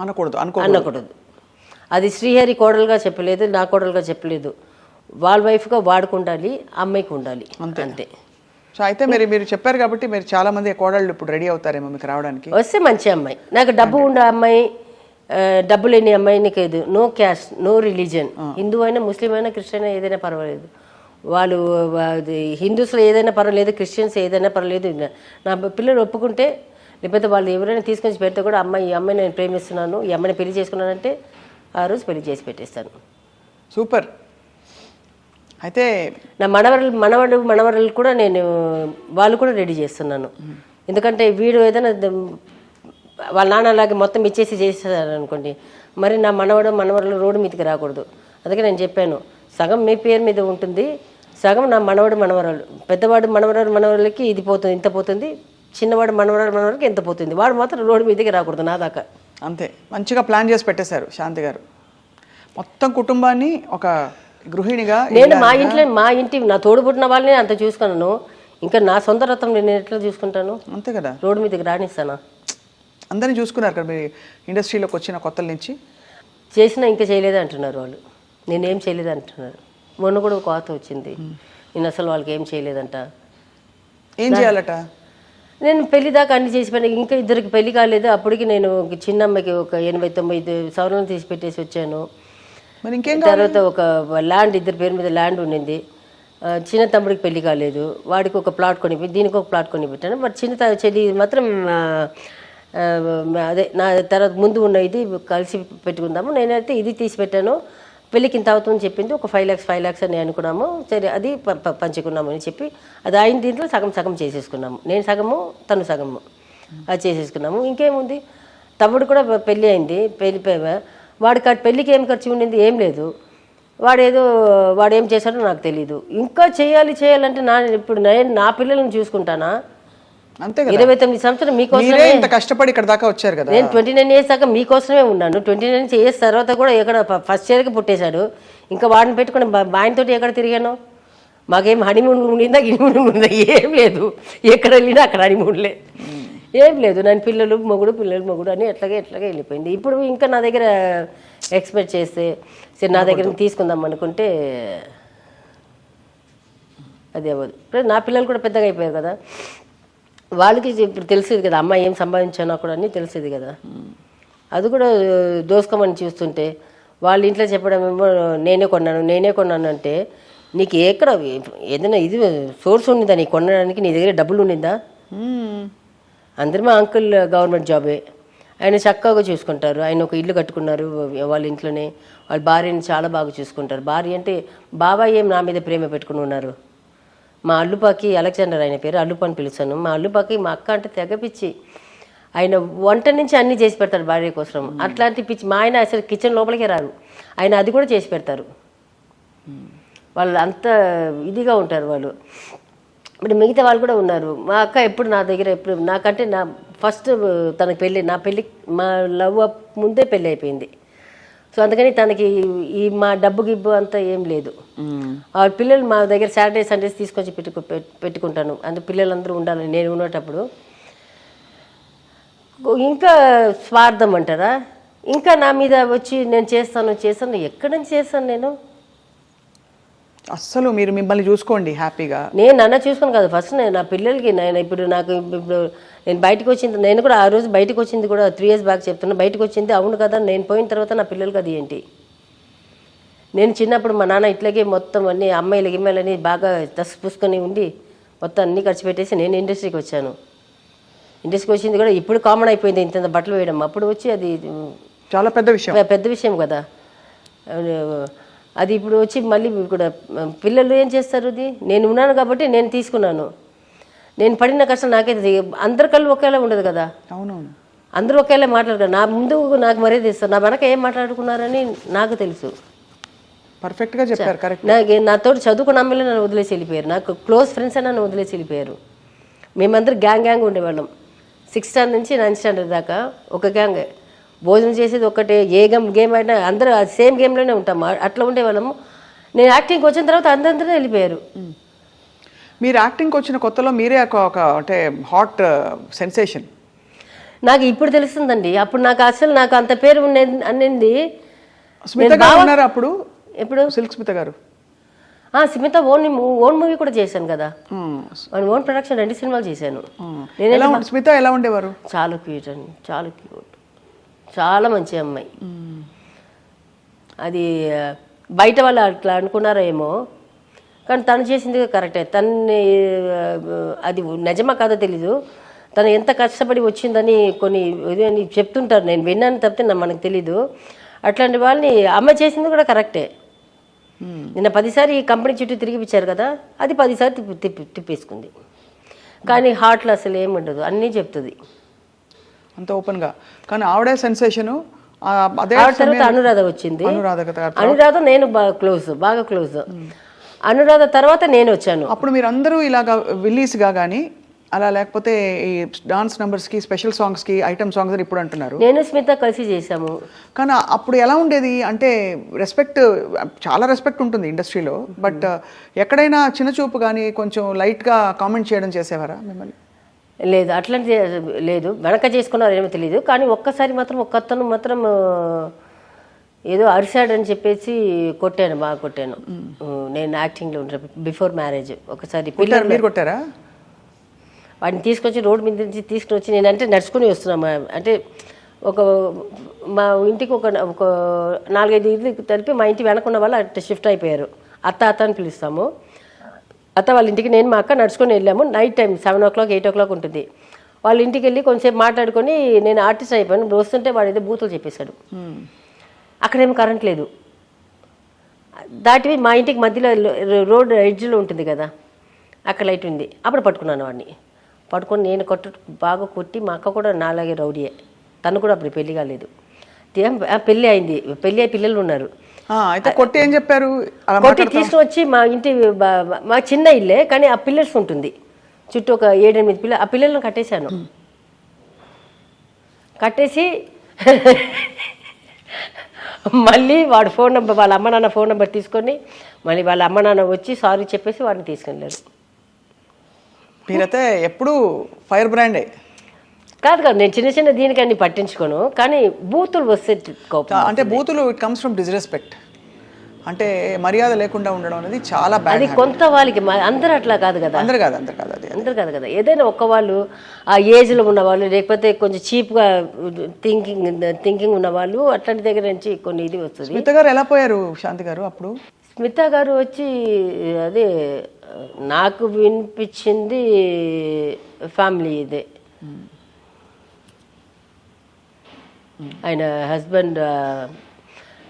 అనకూడదు. అది శ్రీహరి కోడలుగా చెప్పలేదు, నా కోడలుగా చెప్పలేదు. వాళ్ళ వైఫ్గా వాడుకుండాలి, అమ్మాయికి ఉండాలి అంతే. సో అయితే మీరు చెప్పారు కాబట్టి మీరు చాలా మంది కోడళ్ళు ఇప్పుడు రెడీ అవుతారేమో మీకు రావడానికి. వస్తే మంచి అమ్మాయి, నాకు డబ్బు ఉండే అమ్మాయి, డబ్బు లేని అమ్మాయిని కాదు. No caste, no religion, Hindu అయినా ముస్లిం అయినా క్రిస్టియన్ అయినా ఏదైనా పర్వాలేదు. వాళ్ళు హిందూస్లో ఏదైనా పర్వాలేదు, క్రిస్టియన్స్ ఏదైనా పర్వాలేదు. నా పిల్లలు ఒప్పుకుంటే, లేకపోతే వాళ్ళు ఎవరైనా తీసుకొని పెడితే కూడా ఈ అమ్మాయి నేను ప్రేమిస్తున్నాను, ఈ అమ్మాయిని పెళ్లి చేసుకున్నానంటే ఆ రోజు పెళ్లి చేసి పెట్టేస్తాను. సూపర్. అయితే నా మనవరులు కూడా వాళ్ళు కూడా రెడీ చేస్తున్నాను. ఎందుకంటే వీడు ఏదైనా వాళ్ళ నాన్నలాగే మొత్తం ఇచ్చేసి చేసేసారు అనుకోండి, మరి నా మనవరులు రోడ్డు మీదకి రాకూడదు. అందుకే నేను చెప్పాను, సగం మీ పేరు మీద ఉంటుంది, సగం నా మనవరాలు. పెద్దవాడు మనవరాలకి ఇది పోతుంది, ఇంత పోతుంది. చిన్నవాడు మనవరాలకి ఎంత పోతుంది. వాడు మాత్రం రోడ్డు మీదకి రాకూడదు నా దాకా. అంతే, మంచిగా ప్లాన్ చేసి పెట్టేశారు శాంతి గారు. మొత్తం కుటుంబాన్ని ఒక గృహిణిగా నేను మా ఇంటి నా తోడుపుట్టిన వాళ్ళని అంత చూసుకున్నాను. ఇంకా నా సొంత రథం నేను ఎట్లా చూసుకుంటాను? అంతే కదా. రోడ్డు మీదకి రానిస్తానా? అందరినీ చూసుకున్నారు కదా మీరు ఇండస్ట్రీలోకి వచ్చిన కొత్తల నుంచి. చేసినా ఇంకా చేయలేదే అంటున్నారు వాళ్ళు. నేనేం చేయలేదు అంటున్నారు. మొన్న కూడా ఒక కోత వచ్చింది, నేను అసలు వాళ్ళకి ఏం చేయలేదంట. ఏం చేయాలట? నేను పెళ్లి దాకా అన్ని చేసి పెట్టాను, ఇంకా ఇద్దరికి పెళ్లి కాలేదు. అప్పటికి నేను చిన్న అమ్మాయికి ఒక 80-90 సవరణలు తీసి పెట్టేసి వచ్చాను. మరి ఇంకేం? తర్వాత ఒక ల్యాండ్, ఇద్దరి పేరు మీద ల్యాండ్ ఉండింది. చిన్న తమ్ముడికి పెళ్లి కాలేదు, వాడికి ఒక ప్లాట్ కొని, దీనికి ఒక ప్లాట్ కొని పెట్టాను. మరి చిన్న చెల్లి మాత్రం అదే నా తర్వాత ముందు ఉన్న ఇది కలిసి పెట్టుకుందాము. నేనైతే ఇది తీసి పెట్టాను, పెళ్ళికి ఇంత అవుతుందని చెప్పింది. ఒక 5 lakhs అని అనుకున్నాము. సరే అది పంచుకున్నాము అని చెప్పి అది అయిన దీంట్లో సగం చేసేసుకున్నాము. నేను సగము, తను సగము అది చేసేసుకున్నాము. ఇంకేముంది, తమ్ముడు కూడా పెళ్ళి అయింది. వాడికి పెళ్ళికి ఏం ఖర్చు ఉండింది? ఏం లేదు. వాడు ఏం చేశాడో నాకు తెలీదు. ఇంకా చేయాలంటే ఇప్పుడు నేను నా పిల్లల్ని చూసుకుంటానా? అంతే. 29 సంవత్సరాలు మీకోసమే కష్టపడి ఇక్కడ దాకా వచ్చారు కదా. నేను 29 years దాకా మీకోసమే ఉన్నాను. 29 years తర్వాత కూడా ఎక్కడ ఫస్ట్ ఇయర్కి పుట్టేశాడు. ఇంకా వాడిని పెట్టుకుని ఆయనతో ఎక్కడ తిరిగాను? మాకేం హనీమూన్ ఉండిందా, గినిమూన్ ఉందా? ఏం లేదు. ఎక్కడ వెళ్ళినా అక్కడ హనీమూన్లే, ఏం లేదు. నేను పిల్లలు మొగుడు అని ఎట్లాగే వెళ్ళిపోయింది. ఇప్పుడు ఇంకా నా దగ్గర ఎక్స్పెక్ట్ చేస్తే సరే నా దగ్గర తీసుకుందాం అనుకుంటే అది అవ్వదు. ఇప్పుడు నా పిల్లలు కూడా పెద్దగా అయిపోయారు కదా, వాళ్ళకి ఇప్పుడు తెలిసేది కదా అమ్మాయి ఏం సంపాదించానో కూడా అన్నీ తెలిసేది కదా. అది కూడా దోసుకోమని చూస్తుంటే వాళ్ళ ఇంట్లో చెప్పడం ఏమో నేనే కొన్నాను అంటే, నీకు ఎక్కడ ఏదైనా ఇది సోర్స్ ఉండిందా నీకు కొనడానికి? నీ దగ్గర డబ్బులు ఉండిందా? అందరూ మా అంకుల్ గవర్నమెంట్ జాబే, ఆయన చక్కగా చూసుకుంటారు. ఆయన ఒక ఇల్లు కట్టుకున్నారు వాళ్ళ ఇంట్లోనే. వాళ్ళ భార్యని చాలా బాగా చూసుకుంటారు. భార్య అంటే బాబాయ్ ఏం నా మీద ప్రేమ పెట్టుకుని ఉన్నారు. మా అల్లుపాకి, అలెగ్జాండర్ ఆయన పేరు, అల్లుప అని పిలుస్తాను. మా అల్లుపాకి మా అక్క అంటే తెగపిచ్చి, ఆయన వంట నుంచి అన్నీ చేసి పెడతారు భార్య కోసం. అట్లాంటి పిచ్చి. మా ఆయన అసలు కిచెన్ లోపలికే రారు, ఆయన అది కూడా చేసి పెడతారు. వాళ్ళు అంత ఇదిగా ఉంటారు వాళ్ళు. ఇప్పుడు మిగతా వాళ్ళు కూడా ఉన్నారు. మా అక్క ఎప్పుడు నా దగ్గర నాకంటే ఫస్ట్ తనకి నా పెళ్ళి మా లవ్ ముందే పెళ్ళి అయిపోయింది. సో అందుకని తనకి మా డబ్బు గిబ్బు అంతా ఏం లేదు. ఆ పిల్లలు మా దగ్గర సాటర్డే సండేస్ తీసుకొచ్చి పెట్టుకుంటాను. అందుకే పిల్లలందరూ ఉండాలని నేను ఉన్నప్పుడు. ఇంకా స్వార్థం అంటారా? ఇంకా నా మీద వచ్చి నేను చేస్తాను ఎక్కడి నుంచి చేస్తాను నేను? అస్సలు మీరు మిమ్మల్ని చూసుకోండి హ్యాపీగా. నేను నన్ను చూసుకుని కాదు, ఫస్ట్ నేను నా పిల్లలకి. ఇప్పుడు నేను బయటకు వచ్చింది, నేను కూడా ఆ రోజు బయటకు వచ్చింది కూడా 3 years బ్యాక్ చెప్తున్నా. బయటకు వచ్చింది అవును కదా, నేను పోయిన తర్వాత నా పిల్లలకి అది ఏంటి? నేను చిన్నప్పుడు మా నాన్న ఇట్లాగే మొత్తం అన్ని అమ్మాయిలని బాగా పూసుకొని ఉండి మొత్తం అన్నీ ఖర్చు పెట్టేసి నేను ఇండస్ట్రీకి వచ్చాను. ఇండస్ట్రీకి వచ్చింది కూడా ఇప్పుడు కామన్ అయిపోయింది ఇంత బట్టలు వేయడం. అప్పుడు వచ్చి అది చాలా పెద్ద విషయం కదా. అది ఇప్పుడు వచ్చి మళ్ళీ కూడా పిల్లలు ఏం చేస్తారు? అది నేను ఉన్నాను కాబట్టి నేను తీసుకున్నాను. నేను పడిన కష్టం నాకైతే అందరి కళ్ళు ఒకేలా ఉండదు కదా. అవునవును, అందరూ ఒకేలా మాట్లాడతారు. నా ముందు నాకు మర్యాద ఇస్తారు, నా వెనక ఏం మాట్లాడుకున్నారని నాకు తెలుసు. పర్ఫెక్ట్గా చెప్పారు, కరెక్ట్. నాతో చదువుకున్న అమ్మాయిలు నన్ను వదిలేసి వెళ్ళిపోయారు. నాకు క్లోజ్ ఫ్రెండ్స్ అని నన్ను వదిలేసి వెళ్ళిపోయారు. మేమందరూ గ్యాంగ్ ఉండేవాళ్ళం. 6th standard నుంచి 9th standard దాకా ఒక గ్యాంగ్. భోజనం చేసేది ఒక్కటే, ఏ గేమ్ అయినా అందరూ సేమ్ గేమ్లోనే ఉంటాము. అట్లా ఉండేవాళ్ళము. నేను యాక్టింగ్కి వచ్చిన తర్వాత అందరూ వెళ్ళిపోయారు. మీరు యాక్టింగ్కి వచ్చిన కొత్తలో మీరే ఒక అంటే హాట్ సెన్సేషన్. నాకు ఇప్పుడు తెలుస్తుందండి. అప్పుడు నాకు అసలు నాకు అంత పేరు అన్నింది. స్మిత గారు ఉన్నారా అప్పుడు? ఎప్పుడు? సిల్క్ స్మిత గారు. స్మిత ఓన్ మూవీ కూడా చేశాను కదా, ఓన్ ప్రొడక్షన్ 2 సినిమాలు చేశాను. స్మిత ఎలా ఉండేవారు? చాలా క్యూట్ అండి, చాలా క్యూట్, చాలా మంచి అమ్మాయి. అది బయట వాళ్ళు అట్లా అనుకున్నారో ఏమో, కానీ తను చేసింది కరెక్టే. తన్ని అది నిజమా కాదో తెలీదు, తను ఎంత కష్టపడి వచ్చిందని కొన్ని చెప్తుంటారు, నేను విన్నాను తప్పితే మనకు తెలీదు. అట్లాంటి వాళ్ళని అమ్మాయి చేసింది కూడా కరెక్టే. నిన్న 10 సార్లు ఈ కంపెనీ చుట్టూ తిరిగిపించారు కదా, అది 10 సార్లు తిప్పేసుకుంది. కానీ హార్ట్లో అసలు ఏమి ఉండదు, అన్నీ చెప్తుంది అంత ఓపెన్గా. కానీ ఆవిడే సెన్సేషను. అదే తర్వాత అనురాధ వచ్చింది. అనురాధ నేను బాగా క్లోజ్. అనురాధ తర్వాత నేను వచ్చాను. అప్పుడు మీరు అందరూ ఇలాగా విల్లీస్గా కానీ అలా, లేకపోతే ఈ డాన్స్ నెంబర్స్కి, స్పెషల్ సాంగ్స్కి, ఐటమ్ సాంగ్స్ అని ఇప్పుడు అంటున్నారు. నేను స్మిత కలిసి చేశాము. కానీ అప్పుడు ఎలా ఉండేది అంటే రెస్పెక్ట్, చాలా రెస్పెక్ట్ ఉంటుంది ఇండస్ట్రీలో, బట్ ఎక్కడైనా చిన్న చూపు కానీ కొంచెం లైట్గా కామెంట్ చేయడం చేసేవారా మిమ్మల్ని? లేదు, అట్లాంటి లేదు. వెనక చేసుకున్నారు ఏమో తెలియదు. కానీ ఒక్కసారి మాత్రం అతను మాత్రం ఏదో అరిశాడని చెప్పేసి కొట్టాను, బాగా కొట్టాను. నేను యాక్టింగ్లో ఉంటాను బిఫోర్ మ్యారేజ్. ఒకసారి మీరు కొట్టారా? వాడిని తీసుకొచ్చి రోడ్డు మీద నుంచి తీసుకుని వచ్చి, నేనంటే నడుచుకుని వస్తున్నాము. అంటే మా ఇంటికి ఒక 4-5 ఇల్లు కలిపి మా ఇంటి వెనకున్న వాళ్ళు అట్లా షిఫ్ట్ అయిపోయారు. అత్త అని పిలుస్తాము. అత్త వాళ్ళ ఇంటికి నేను మా అక్క నడుచుకొని వెళ్ళాము. నైట్ టైం 7 o'clock 8 o'clock ఉంటుంది. వాళ్ళ ఇంటికి వెళ్ళి కొంచెంసేపు మాట్లాడుకొని నేను ఆర్టిస్ట్ అయిపోయాను. వస్తుంటే వాడు ఏదో బూతులు చెప్పేశాడు. అక్కడేమో కరెంట్ లేదు. దాటివి మా ఇంటికి మధ్యలో రోడ్ ఎడ్జ్లో ఉంటుంది కదా, అక్కడ లైట్ ఉంది. అప్పుడు పట్టుకున్నాను వాడిని. పట్టుకొని నేను బాగా కొట్టి, మా అక్క కూడా నాలాగే రౌడీయే. తను కూడా అప్పుడు పెళ్లి కాలేదు. పెళ్ళి అయింది, పెళ్ళి అయ్యి పిల్లలు ఉన్నారు. అయితే కొట్టి ఏం చెప్పారు? కొట్టి తీసుకుని వచ్చి మా ఇంటి, మా చిన్న ఇల్లే కానీ ఆ పిల్లర్స్ ఉంటుంది చుట్టూ, ఒక 7-8 పిల్లలు. ఆ పిల్లలను కట్టేశాను. కట్టేసి మళ్ళీ వాడు ఫోన్ నెంబర్, వాళ్ళ అమ్మ నాన్న ఫోన్ నెంబర్ తీసుకొని మళ్ళీ వాళ్ళ అమ్మ నాన్న వచ్చి సారీ చెప్పేసి వాడిని తీసుకెళ్ళారు. మీరైతే ఎప్పుడు ఫైర్ బ్రాండే. కాదు, నేను చిన్న దీనికన్నీ పట్టించుకోను. కానీ బూతులు వస్తే అంటే బూతులు ఇట్ కమ్స్ ఫ్రమ్ డిస్రెస్పెక్ట్. అంటే మర్యాద లేకుండా ఉండడం అనేది చాలా బ్యాడ్. అది కొంత వాళ్ళకి, అందరూ అట్లా కాదు కదా, అందరు కాదు కదా. ఏదైనా ఒక్క వాళ్ళు ఆ ఏజ్లో ఉన్నవాళ్ళు, లేకపోతే కొంచెం చీప్గా థింకింగ్ ఉన్నవాళ్ళు, అట్లాంటి దగ్గర నుంచి కొన్ని ఇది వస్తుంది. స్మిత గారు ఎలా పోయారు శాంతి గారు అప్పుడు? స్మిత గారు వచ్చి అదే నాకు వినిపించింది ఫ్యామిలీ ఇదే. ఆయన హస్బెండ్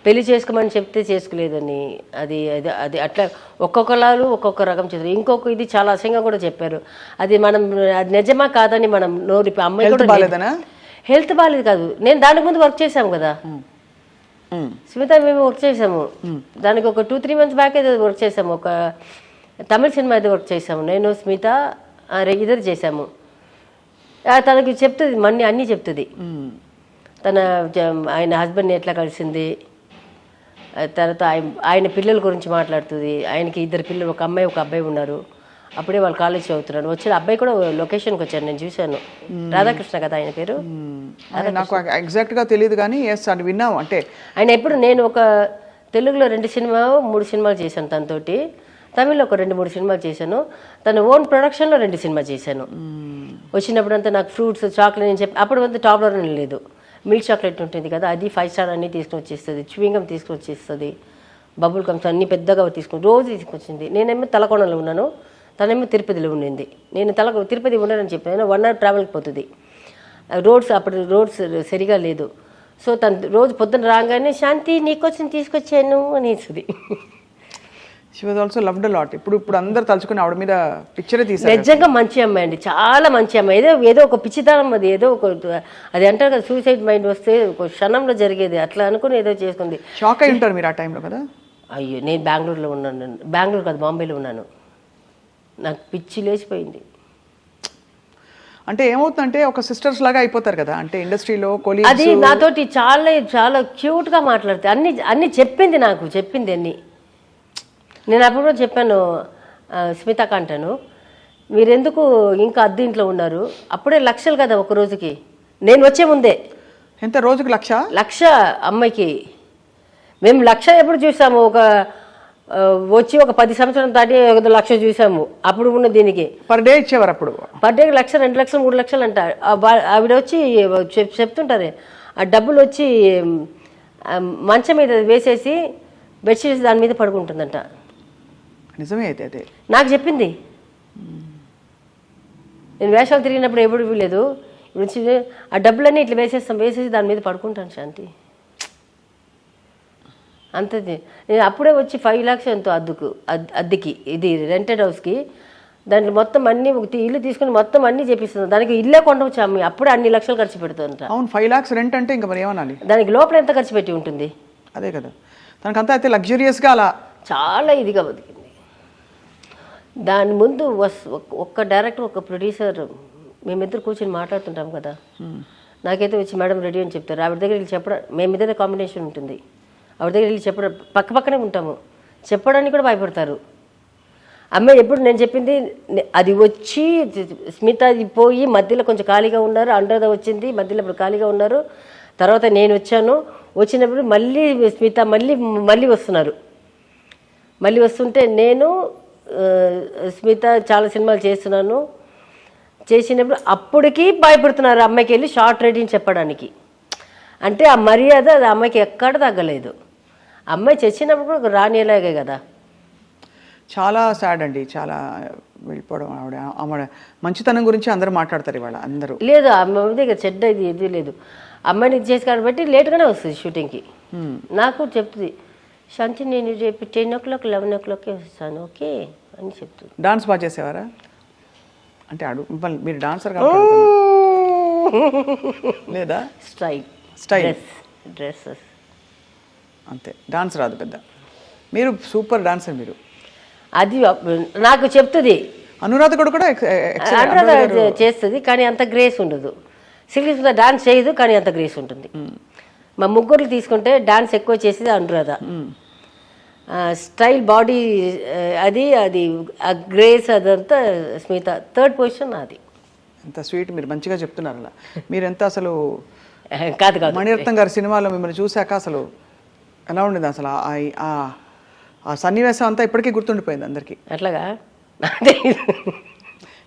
పెళ్లి చేసుకోమని చెప్తే చేసుకోలేదని, అది అది అది అట్లా ఒక్కొక్కలాలు ఒక్కొక్క రకం చేశారు. ఇంకొక ఇది చాలా అసహ్యంగా కూడా చెప్పారు. అది మనం అది నిజమా కాదని మనం నోరి, అమ్మాయి కూడా హెల్త్ బాగాలేదు కాదు. నేను దానికి ముందు వర్క్ చేశాము కదా స్మిత, మేము వర్క్ చేసాము. దానికి ఒక 2-3 months బ్యాక్ అయితే వర్క్ చేసాము. ఒక తమిళ సినిమా అయితే వర్క్ చేసాము. నేను స్మిత ఇద్దరు చేసాము. తనకి చెప్తుంది, అన్నీ చెప్తుంది. తన ఆయన హస్బెండ్ని ఎట్లా కలిసింది, తర్వాత ఆయన పిల్లల గురించి మాట్లాడుతుంది. ఆయనకి 2 పిల్లలు, ఒక అమ్మాయి ఒక అబ్బాయి ఉన్నారు. అప్పుడే వాళ్ళు కాలేజ్ చదువుతున్నారు. వచ్చిన అబ్బాయి కూడా లొకేషన్కి వచ్చాను, నేను చూశాను. రాధాకృష్ణ కదా ఆయన పేరు. నాకు ఎగ్జాక్ట్గా తెలియదు కానీ అది విన్నాం. అంటే ఆయన ఎప్పుడు, నేను ఒక తెలుగులో 3 సినిమాలు చేశాను తనతోటి, తమిళ్లో ఒక 2-3 సినిమాలు చేశాను. తన ఓన్ ప్రొడక్షన్లో 2 సినిమాలు చేశాను. వచ్చినప్పుడు అంతా నాకు ఫ్రూట్స్, చాక్లెట్ నేను చెప్పి, అప్పుడు అంతా టాప్లర్ లేదు, మిల్క్ చాక్లెట్ ఉంటుంది కదా, అది 5 star అన్నీ తీసుకుని వచ్చేస్తుంది. చ్యూయింగం తీసుకుని వచ్చేస్తుంది. బబుల్ గమ్స్ అన్నీ పెద్దగా తీసుకుని రోజు తీసుకొచ్చింది. నేనేమో తలకోణంలో ఉన్నాను, తనేమో తిరుపతిలో ఉండింది. నేను తిరుపతి ఉండనని చెప్పాను. 1 hour ట్రావెల్కి పోతుంది. అప్పుడు రోడ్స్ సరిగా లేదు. సో తను రోజు పొద్దున్న రాగానే శాంతి నీకోసం తీసుకొచ్చాను అనేసి. She was also loved a lot. ఇప్పుడు అందరు తలుచుకుని ఆవిడ మీద పిక్చరే తీశారు. నిజంగా మంచి అమ్మాయి అండి, చాలా మంచి అమ్మాయి. ఏదో ఒక పిచ్చితనం, అది ఏదో ఒక, అది అంటారు కదా సూసైడ్ మైండ్ వస్తే ఒక క్షణంలో జరిగేది, అట్లా అనుకుని ఏదో చేసుకుంది. షాక్ అయి ఉంటారు మీరు ఆ టైంలో కదా? అయ్యో, నేను బెంగళూరులో ఉన్నాను. బెంగళూరు కాదు, బాంబేలో ఉన్నాను. నాకు పిచ్చి లేచిపోయింది. అంటే ఏమవుతుందంటే ఒక సిస్టర్స్ లాగా అయిపోతారు కదా, అంటే ఇండస్ట్రీలో కొలీగ్స్. అది నాతోటి చాలా చాలా క్యూట్గా మాట్లాడుతుంది. అన్ని చెప్పింది, నాకు చెప్పింది అన్ని. నేను అప్పుడు కూడా చెప్పాను స్మితకు అంటాను, మీరెందుకు ఇంకా అద్దె ఇంట్లో ఉన్నారు, అప్పుడే లక్షలు కదా ఒక రోజుకి, నేను వచ్చే ముందే. ఎంత రోజుకి 1,00,000? అమ్మాయికి మేము 1,00,000 ఎప్పుడు చూసాము, వచ్చి ఒక 10 సంవత్సరం దాటి 1,00,000 చూసాము అప్పుడు ఉన్న దీనికి. పర్ డే ఇచ్చేవారు అప్పుడు? పర్ డేకి 1,00,000, 2,00,000, 3,00,000 అంట. ఆవిడ వచ్చి చెప్తుంటారే, ఆ డబ్బులు వచ్చి మంచం మీద వేసేసి బెడ్షీట్స్ దాని మీద పడుకుంటుందంట. నిజమే అయితే అదే నాకు చెప్పింది. నేను వేషాలు తిరిగినప్పుడు ఎప్పుడు ఇవ్వలేదు, ఇప్పుడు వచ్చి ఆ డబ్బులన్నీ ఇట్లా వేసేసి దాని మీద పడుకుంటాను శాంతి. అంతది. నేను అప్పుడే వచ్చి 5 lakhs ఎంతో అద్దెకి, ఇది రెంటెడ్ హౌస్కి. దాంట్లో మొత్తం అన్ని ఇల్లు తీసుకుని మొత్తం అన్ని చేపిస్తుంది. దానికి ఇల్లే కొండవచ్చు అమ్మి, అప్పుడే అన్ని లక్షలు ఖర్చు పెడుతుందంట. అవును, 5 lakhs రెంట్ అంటే ఇంకా మరి ఏమనాలి? దానికి లోపల ఎంత ఖర్చు పెట్టి ఉంటుంది? అదే కదా, దానికంతా అయితే లగ్జరియస్గా అలా చాలా ఇదిగా బతికింది. దాని ముందు ఒక్క డైరెక్టర్, ఒక ప్రొడ్యూసర్, మేమిద్దరు కూర్చొని మాట్లాడుతుంటాం కదా, నాకైతే వచ్చి మేడం రెడీ అని చెప్తారు. ఆవిడ దగ్గర వెళ్ళి చెప్పడం, మేమిద్దరే కాంబినేషన్ ఉంటుంది, ఆవిడ దగ్గర వెళ్ళి చెప్పడం, పక్కనే ఉంటాము, చెప్పడానికి కూడా భయపడతారు. అమ్మాయి ఎప్పుడు నేను చెప్పింది అది వచ్చి స్మిత పోయి మధ్యలో కొంచెం ఖాళీగా ఉన్నారు, అనురాధ వచ్చింది మధ్యలో ఇప్పుడు ఖాళీగా ఉన్నారు, తర్వాత నేను వచ్చాను, వచ్చినప్పుడు మళ్ళీ స్మిత మళ్ళీ వస్తున్నారు. మళ్ళీ వస్తుంటే నేను స్మిత చాలా సినిమాలు చేసినప్పుడు అప్పటికి భయపడుతున్నారు అమ్మాయికి వెళ్ళి షార్ట్ రేటింగ్ చెప్పడానికి. అంటే ఆ మర్యాద అది అమ్మాయికి ఎక్కడ తగ్గలేదు. అమ్మాయి చచ్చినప్పుడు కూడా రానిలాగే కదా. చాలా సాడ్ అండి, చాలా వెళ్ళిపోవడం. ఆవిడ మంచితనం గురించి అందరూ మాట్లాడతారు ఇవాళ అందరూ. లేదు, అమ్మాయి దగ్గర చెడ్డ ఇది లేదు. అమ్మాయిని ఇది చేసి కాబట్టి లేట్గానే వస్తుంది షూటింగ్కి. నాకు చెప్తుంది, శాంతి నేను రేపు 10 o'clock 11 o'clock వస్తాను ఓకే అని చెప్తుంది. డాన్స్ బాగా చేసేవారా? అంటే మీరు డాన్సర్ కాబట్టి లేదా? స్టైల్ డ్రెస్సెస్ అంతే, డాన్స్ రాదు పెద్ద. మీరు సూపర్ డాన్సర్ మీరు. అది నాకు చెప్తుంది. అనురాధ కూడా చేస్తుంది కానీ అంత గ్రేస్ ఉండదు. సిల్క్ డాన్స్ చేయదు కానీ అంత గ్రేస్ ఉంటుంది. మా ముగ్గురు తీసుకుంటే డాన్స్ ఎక్కువ చేసేది అనురాధ. స్టైల్ బాడీ అది ఆ గ్రేస్ అదంతా స్మిత. 3rd పొజిషన్ అది. ఎంత స్వీట్, మీరు మంచిగా చెప్తున్నారు. అలా మీరెంత అసలు కాదు మణిరత్నం గారి సినిమాలో మిమ్మల్ని చూశాక అసలు ఎలా ఉండేది అసలు? ఆ సన్నివేశం అంతా ఇప్పటికీ గుర్తుండిపోయింది అందరికీ. అట్లాగా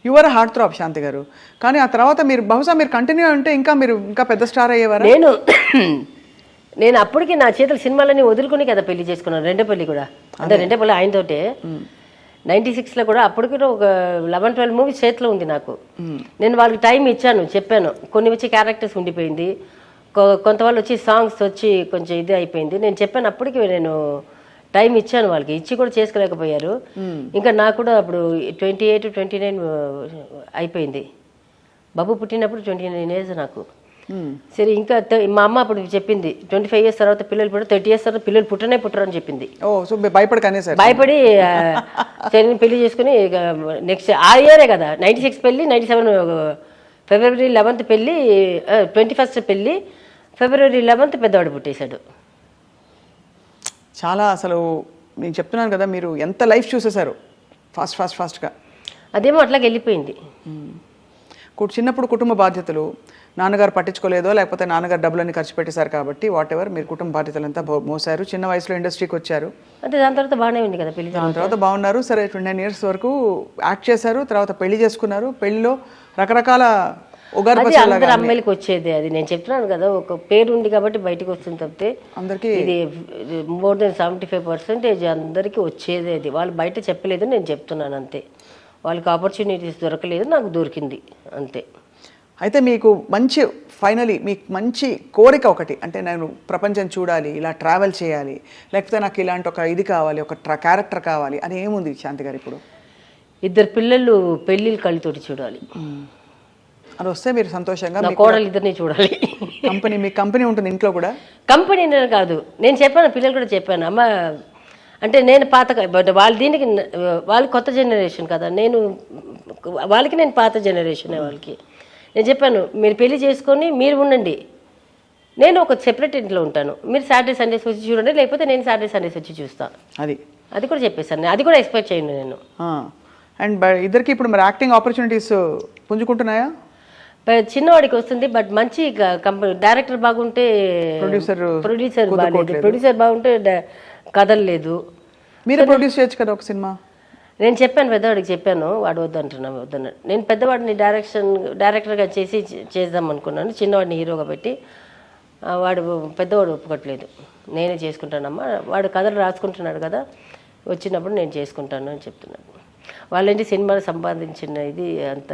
యువర్ హార్ట్ థ్రాప్ శాంతి గారు. కానీ ఆ తర్వాత మీరు బహుశా మీరు కంటిన్యూ అంటే ఇంకా పెద్ద స్టార్ అయ్యేవారు. నేను అప్పటికి నా చేతుల సినిమాలన్నీ వదులుకుని కదా పెళ్లి చేసుకున్నాను. రెండో పెళ్లి కూడా అంటే రెండో పెళ్లి ఆయనతోటే 96లో కూడా. అప్పటికి కూడా ఒక 11-12 మూవీస్ చేతిలో ఉంది నాకు. నేను వాళ్ళకి టైం ఇచ్చాను, చెప్పాను. కొన్ని వచ్చి క్యారెక్టర్స్ ఉండిపోయింది, కొంత వాళ్ళు వచ్చి సాంగ్స్ వచ్చి కొంచెం ఇది అయిపోయింది. నేను చెప్పాను, అప్పటికి నేను టైం ఇచ్చాను వాళ్ళకి, ఇచ్చి కూడా చేసుకోలేకపోయారు. ఇంకా నాకు కూడా అప్పుడు 28, 29 అయిపోయింది. బాబు పుట్టినప్పుడు 29 years నాకు. సరే ఇంకా మా అమ్మ అప్పుడు చెప్పింది 25 years తర్వాత పిల్లలు పుట్టారు, 30 years తర్వాత పిల్లలు పుట్టరు అని చెప్పింది. భయపడి సరే పెళ్లి చేసుకుని నెక్స్ట్ ఆ ఇయరే కదా 96 పెళ్ళి, 97 February 11th పెళ్ళి, 21st పెళ్ళి, February 11th పెద్దవాడు పుట్టేశాడు. చాలా అసలు నేను చెప్తున్నాను కదా, మీరు ఎంత లైఫ్ చూసేశారు ఫాస్ట్గా. అదేమో అట్లాగే వెళ్ళిపోయింది. చిన్నప్పుడు కుటుంబ బాధ్యతలు నాన్నగారు పట్టించుకోలేదో, లేకపోతే నాన్నగారు డబ్బులన్నీ ఖర్చు పెట్టేశారు కాబట్టి వాట్ ఎవర్ మీరు కుటుంబ బాధ్యతలంతా మోసారు. చిన్న వయసులో ఇండస్ట్రీకి వచ్చారు. అంటే దాని తర్వాత బాగానే ఉంది కదా పెళ్లి. దాని తర్వాత బాగున్నారు. సరే 29 years వరకు యాక్ట్ చేశారు. తర్వాత పెళ్లి చేసుకున్నారు. పెళ్లిలో రకరకాల అందరు అమ్మాయిలకి వచ్చేది. అది నేను చెప్తున్నాను కదా, ఒక పేరు ఉంది కాబట్టి బయటకు వస్తుంది తప్పితే అందరికీ ఇది more than 75% అందరికీ వచ్చేది. అది వాళ్ళు బయట చెప్పలేదు, నేను చెప్తున్నాను అంతే. వాళ్ళకి ఆపర్చునిటీస్ దొరకలేదు, నాకు దొరికింది అంతే. అయితే మీకు ఫైనలీ మీకు మంచి కోరిక ఒకటి, అంటే నేను ప్రపంచం చూడాలి, ఇలా ట్రావెల్ చేయాలి, లేకపోతే నాకు ఇలాంటి ఒక ఇది కావాలి, ఒక క్యారెక్టర్ కావాలి అని ఏముంది శాంతి గారు? ఇప్పుడు 2 పిల్లలు పెళ్ళిళ్ళు కళ్ళతోటి చూడాలి అని వస్తే మీరు సంతోషంగా కోడలు 2 చూడాలి. మీ కంపెనీ ఉంటుంది ఇంట్లో కూడా? కంపెనీ కాదు, నేను చెప్పాను, పిల్లలు కూడా చెప్పాను. అమ్మ అంటే నేను పాత, బట్ వాళ్ళు దీనికి వాళ్ళు కొత్త జనరేషన్ కదా, వాళ్ళకి నేను పాత జనరేషన్. వాళ్ళకి నేను చెప్పాను, మీరు పెళ్లి చేసుకొని మీరు ఉండండి, నేను ఒక సెపరేట్ ఇంట్లో ఉంటాను, మీరు సాటర్డే సండేస్ వచ్చి చూడండి, లేకపోతే నేను సాటర్డే సండేస్ వచ్చి చూస్తాను. అది అది కూడా చెప్పేశాను, అది కూడా ఎక్స్పెక్ట్ చేయను నేను. అండ్ ఇద్దరికి ఇప్పుడు మరి యాక్టింగ్ ఆపర్చునిటీస్ పుంజుకుంటున్నాయా? చిన్నవాడికి వస్తుంది, బట్ మంచి కంపెనీ డైరెక్టర్ బాగుంటే ప్రొడ్యూసర్ బాగాలేదు, ప్రొడ్యూసర్ బాగుంటే కథలు లేదు. మీరు ప్రొడ్యూస్ చేయొచ్చు కదా ఒక సినిమా. నేను చెప్పాను పెద్దవాడికి, చెప్పాను, వాడు వద్దన్నాడు. నేను పెద్దవాడిని డైరెక్టర్గా చేద్దాం అనుకున్నాను, చిన్నవాడిని హీరోగా పెట్టి. వాడు పెద్దవాడు ఒప్పుకోవట్లేదు, నేనే చేసుకుంటానమ్మా, వాడు కథలు రాసుకుంటున్నాడు కదా, వచ్చినప్పుడు నేను చేసుకుంటాను అని చెప్తున్నాను. వాళ్ళంటే సినిమాలు సంపాదించిన ఇది అంత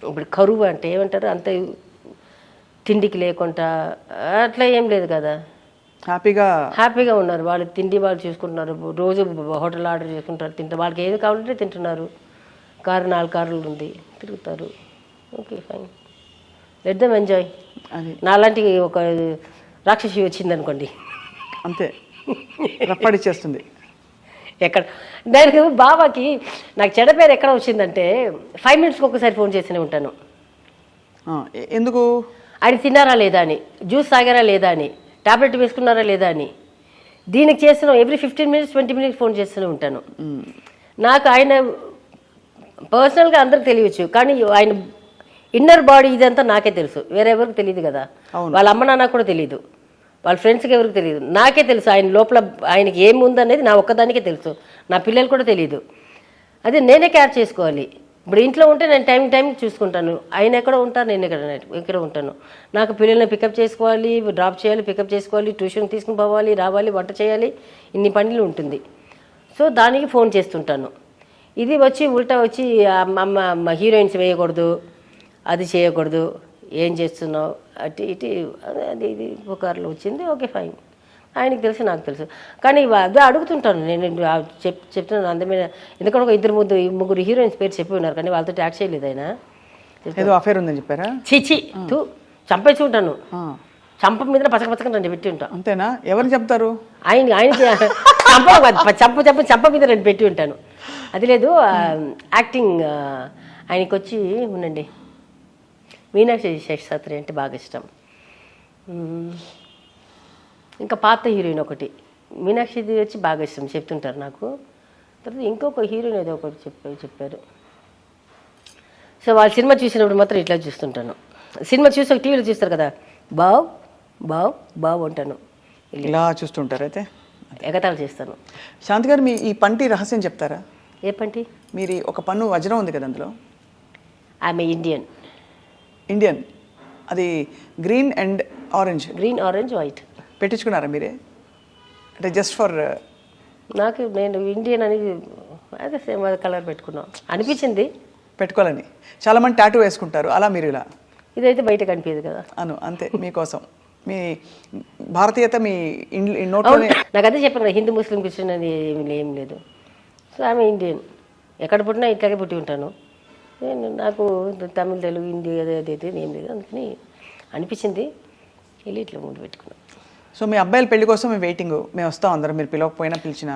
ఇప్పుడు కరువు అంటే ఏమంటారు, అంత తిండికి లేకుండా అట్లా ఏం లేదు కదా, హ్యాపీగా ఉన్నారు. వాళ్ళు తిండి వాళ్ళు చూసుకుంటున్నారు, రోజు హోటల్ ఆర్డర్ చేసుకుంటారు, తింటారు, వాళ్ళకి ఏది కావాలంటే తింటున్నారు. 4 కార్లు ఉంది, తిరుగుతారు. Okay fine, let them enjoy. నాలాంటి ఒక రాక్షసి వచ్చింది అనుకోండి, అంతే రప్పడిచ్చేస్తుంది. ఎక్కడ దానికి బాబాకి నాకు చెడ్డ పేరు ఎక్కడ వచ్చిందంటే 5 మినిట్స్కి ఒకసారి ఫోన్ చేస్తూనే ఉంటాను. ఎందుకు? ఆయన తిన్నారా లేదా అని, జ్యూస్ తాగారా లేదా అని, టాబ్లెట్ వేసుకున్నారా లేదా అని. దీనికి చేస్తున్నాం ఎవ్రీ 15 మినిట్స్ 20 మినిట్స్ ఫోన్ చేస్తూనే ఉంటాను. నాకు ఆయన పర్సనల్గా అందరికి తెలియచ్చు, కానీ ఆయన ఇన్నర్ బాడీ ఇదంతా నాకే తెలుసు, వేరెవరికి తెలియదు కదా. వాళ్ళ అమ్మ నాన్న కూడా తెలియదు, వాళ్ళ ఫ్రెండ్స్కి ఎవరికి తెలియదు, నాకే తెలుసు. ఆయన లోపల ఆయనకి ఏముందనేది నా ఒక్కదానికే తెలుసు, నా పిల్లలు కూడా తెలియదు. అదే నేనే కేర్ చేసుకోవాలి. ఇప్పుడు ఇంట్లో ఉంటే నేను టైం చూసుకుంటాను, ఆయన ఎక్కడ ఉంటాను, నేను ఎక్కడ ఉంటాను. నాకు పిల్లల్ని పికప్ చేసుకోవాలి, డ్రాప్ చేయాలి, పికప్ చేసుకోవాలి, ట్యూషన్ తీసుకుని పోవాలి, రావాలి, వంట చేయాలి, ఇన్ని పనులు ఉంటుంది. సో దానికి ఫోన్ చేస్తుంటాను. ఇది ఉల్టా వచ్చి అమ్మ హీరోయిన్స్ వేయకూడదు, అది చేయకూడదు, ఏం చేస్తున్నావు, అటు ఇటు అది ఇది పుకార్లు వచ్చింది. ఓకే ఫైన్, ఆయనకి తెలుసు, నాకు తెలుసు. కానీ అదే అడుగుతుంటాను నేను, చెప్తున్నాను అందమైన. ఎందుకంటే ఒక 2-3 హీరోయిన్స్ పేరు చెప్పి ఉన్నారు, కానీ వాళ్ళతో యాక్ట్ చేయలేదు ఆయన. ఏదో అఫేర్ ఉందని చెప్పారా? చిచి చంపేసి ఉంటాను, చంప మీద పచ్చక రెండు పెట్టి ఉంటాను. అంతేనా? ఎవరు చెప్తారు? ఆయనకి చంప మీద రెండు పెట్టి ఉంటాను. అది లేదు, యాక్టింగ్ ఆయనకి వచ్చి ఉండండి, మీనాక్షి శేషాద్రి అంటే బాగా ఇష్టం. ఇంకా పాత హీరోయిన్ ఒకటి మీనాక్షిది వచ్చి బాగా ఇష్టం, చెప్తుంటారు నాకు. తర్వాత ఇంకొక హీరోయిన్ ఏదో ఒకటి చెప్పారు. సో వాళ్ళ సినిమా చూసినప్పుడు మాత్రం ఇట్లా చూస్తుంటాను. సినిమా చూసి ఒక టీవీలో చూస్తారు కదా, బావ్ అంటాను, ఇలా చూస్తుంటారు. అయితే ఎగతాళి చేస్తాను. శాంతి గారు, మీ ఈ పంటి రహస్యం చెప్తారా? ఏ పంటి? మీరు ఒక పన్ను వజ్రం ఉంది కదా అందులో. ఆమె ఇండియన్, అది గ్రీన్ అండ్ ఆరెంజ్ వైట్ పెట్టించుకున్నారా మీరే? అంటే జస్ట్ ఫర్ నేను ఇండియన్ అని అదే సేమ్ అది కలర్ పెట్టుకున్నాం అనిపించింది, పెట్టుకోవాలని. చాలా మంది టాటూ వేసుకుంటారు, అలా మీరు ఇలా. ఇదైతే బయట కనిపించదు కదా, అంతే మీకోసం. మీ భారతీయత మీ నోట్లోనే. నాకు అదే చెప్పాను కదా, హిందూ ముస్లిం క్రిస్టియన్ అని ఏం లేదు. సో ఆమె ఇండియన్, ఎక్కడ పుట్టినా ఇట్లాగే పుట్టి ఉంటాను. నాకు తమిళ, తెలుగు, హిందీ అదైతే ఏం లేదు, అందుకని అనిపించింది, వెళ్ళి ఇట్లా ముందు పెట్టుకున్నాం. సో మీ అబ్బాయిల పెళ్లి కోసం మేము వెయిటింగ్, మేము వస్తాం అందరం, మీరు పిలవకపోయినా పిలిచినా.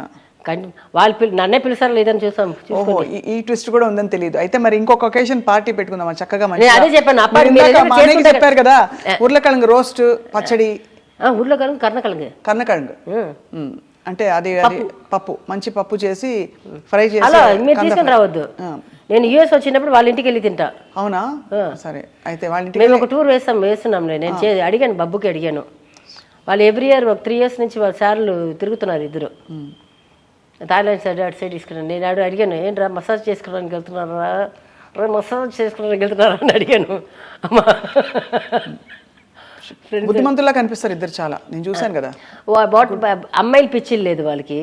వాళ్ళు నన్నే పిలుస్తారు లేదని చూసాం. ఓహో, ఈ ట్విస్ట్ కూడా ఉందని తెలియదు. అయితే మరి ఇంకొక ఒకేషన్ పార్టీ పెట్టుకుందాం చక్కగా. అదే చెప్పాను, చెప్పారు కదా, ఉర్లకిழங்கு రోస్ట్ పచ్చడి. ఉర్లకిழங்கு కర్ణకిழங்கு అంటే అది పప్పు, మంచి పప్పు చేసి ఫ్రై చేసి. అలా మీరు తీసుకుని రావద్దు, నేను యూఎస్ వచ్చినప్పుడు వాళ్ళ ఇంటికి వెళ్ళి తింటా. అవునా? సరే, అయితే వాళ్ళ ఇంటికి మేము ఒక టూర్ వేస్తున్నాం. నేను అడిగాను, బబ్బుకి అడిగాను. వాళ్ళు ఎవ్రీ ఇయర్ ఒక 3 years నుంచి వాళ్ళ సార్లు తిరుగుతున్నారు ఇద్దరు. థాయిలాండ్ సైడ్ అటు సైడ్ తీసుకున్నాను. నేను అడిగాను, ఏంట్రా మసాజ్ చేసుకోవడానికి వెళ్తున్నారా, మసాజ్ చేసుకోవడానికి వెళ్తున్నారా అని అడిగాను. అమ్మా బుద్ధిమంతుల్లా కనిపిస్తారు ఇద్దరు చాలా, నేను చూశాను కదా. అమ్మాయిలు పిచ్చిలు లేదు వాళ్ళకి,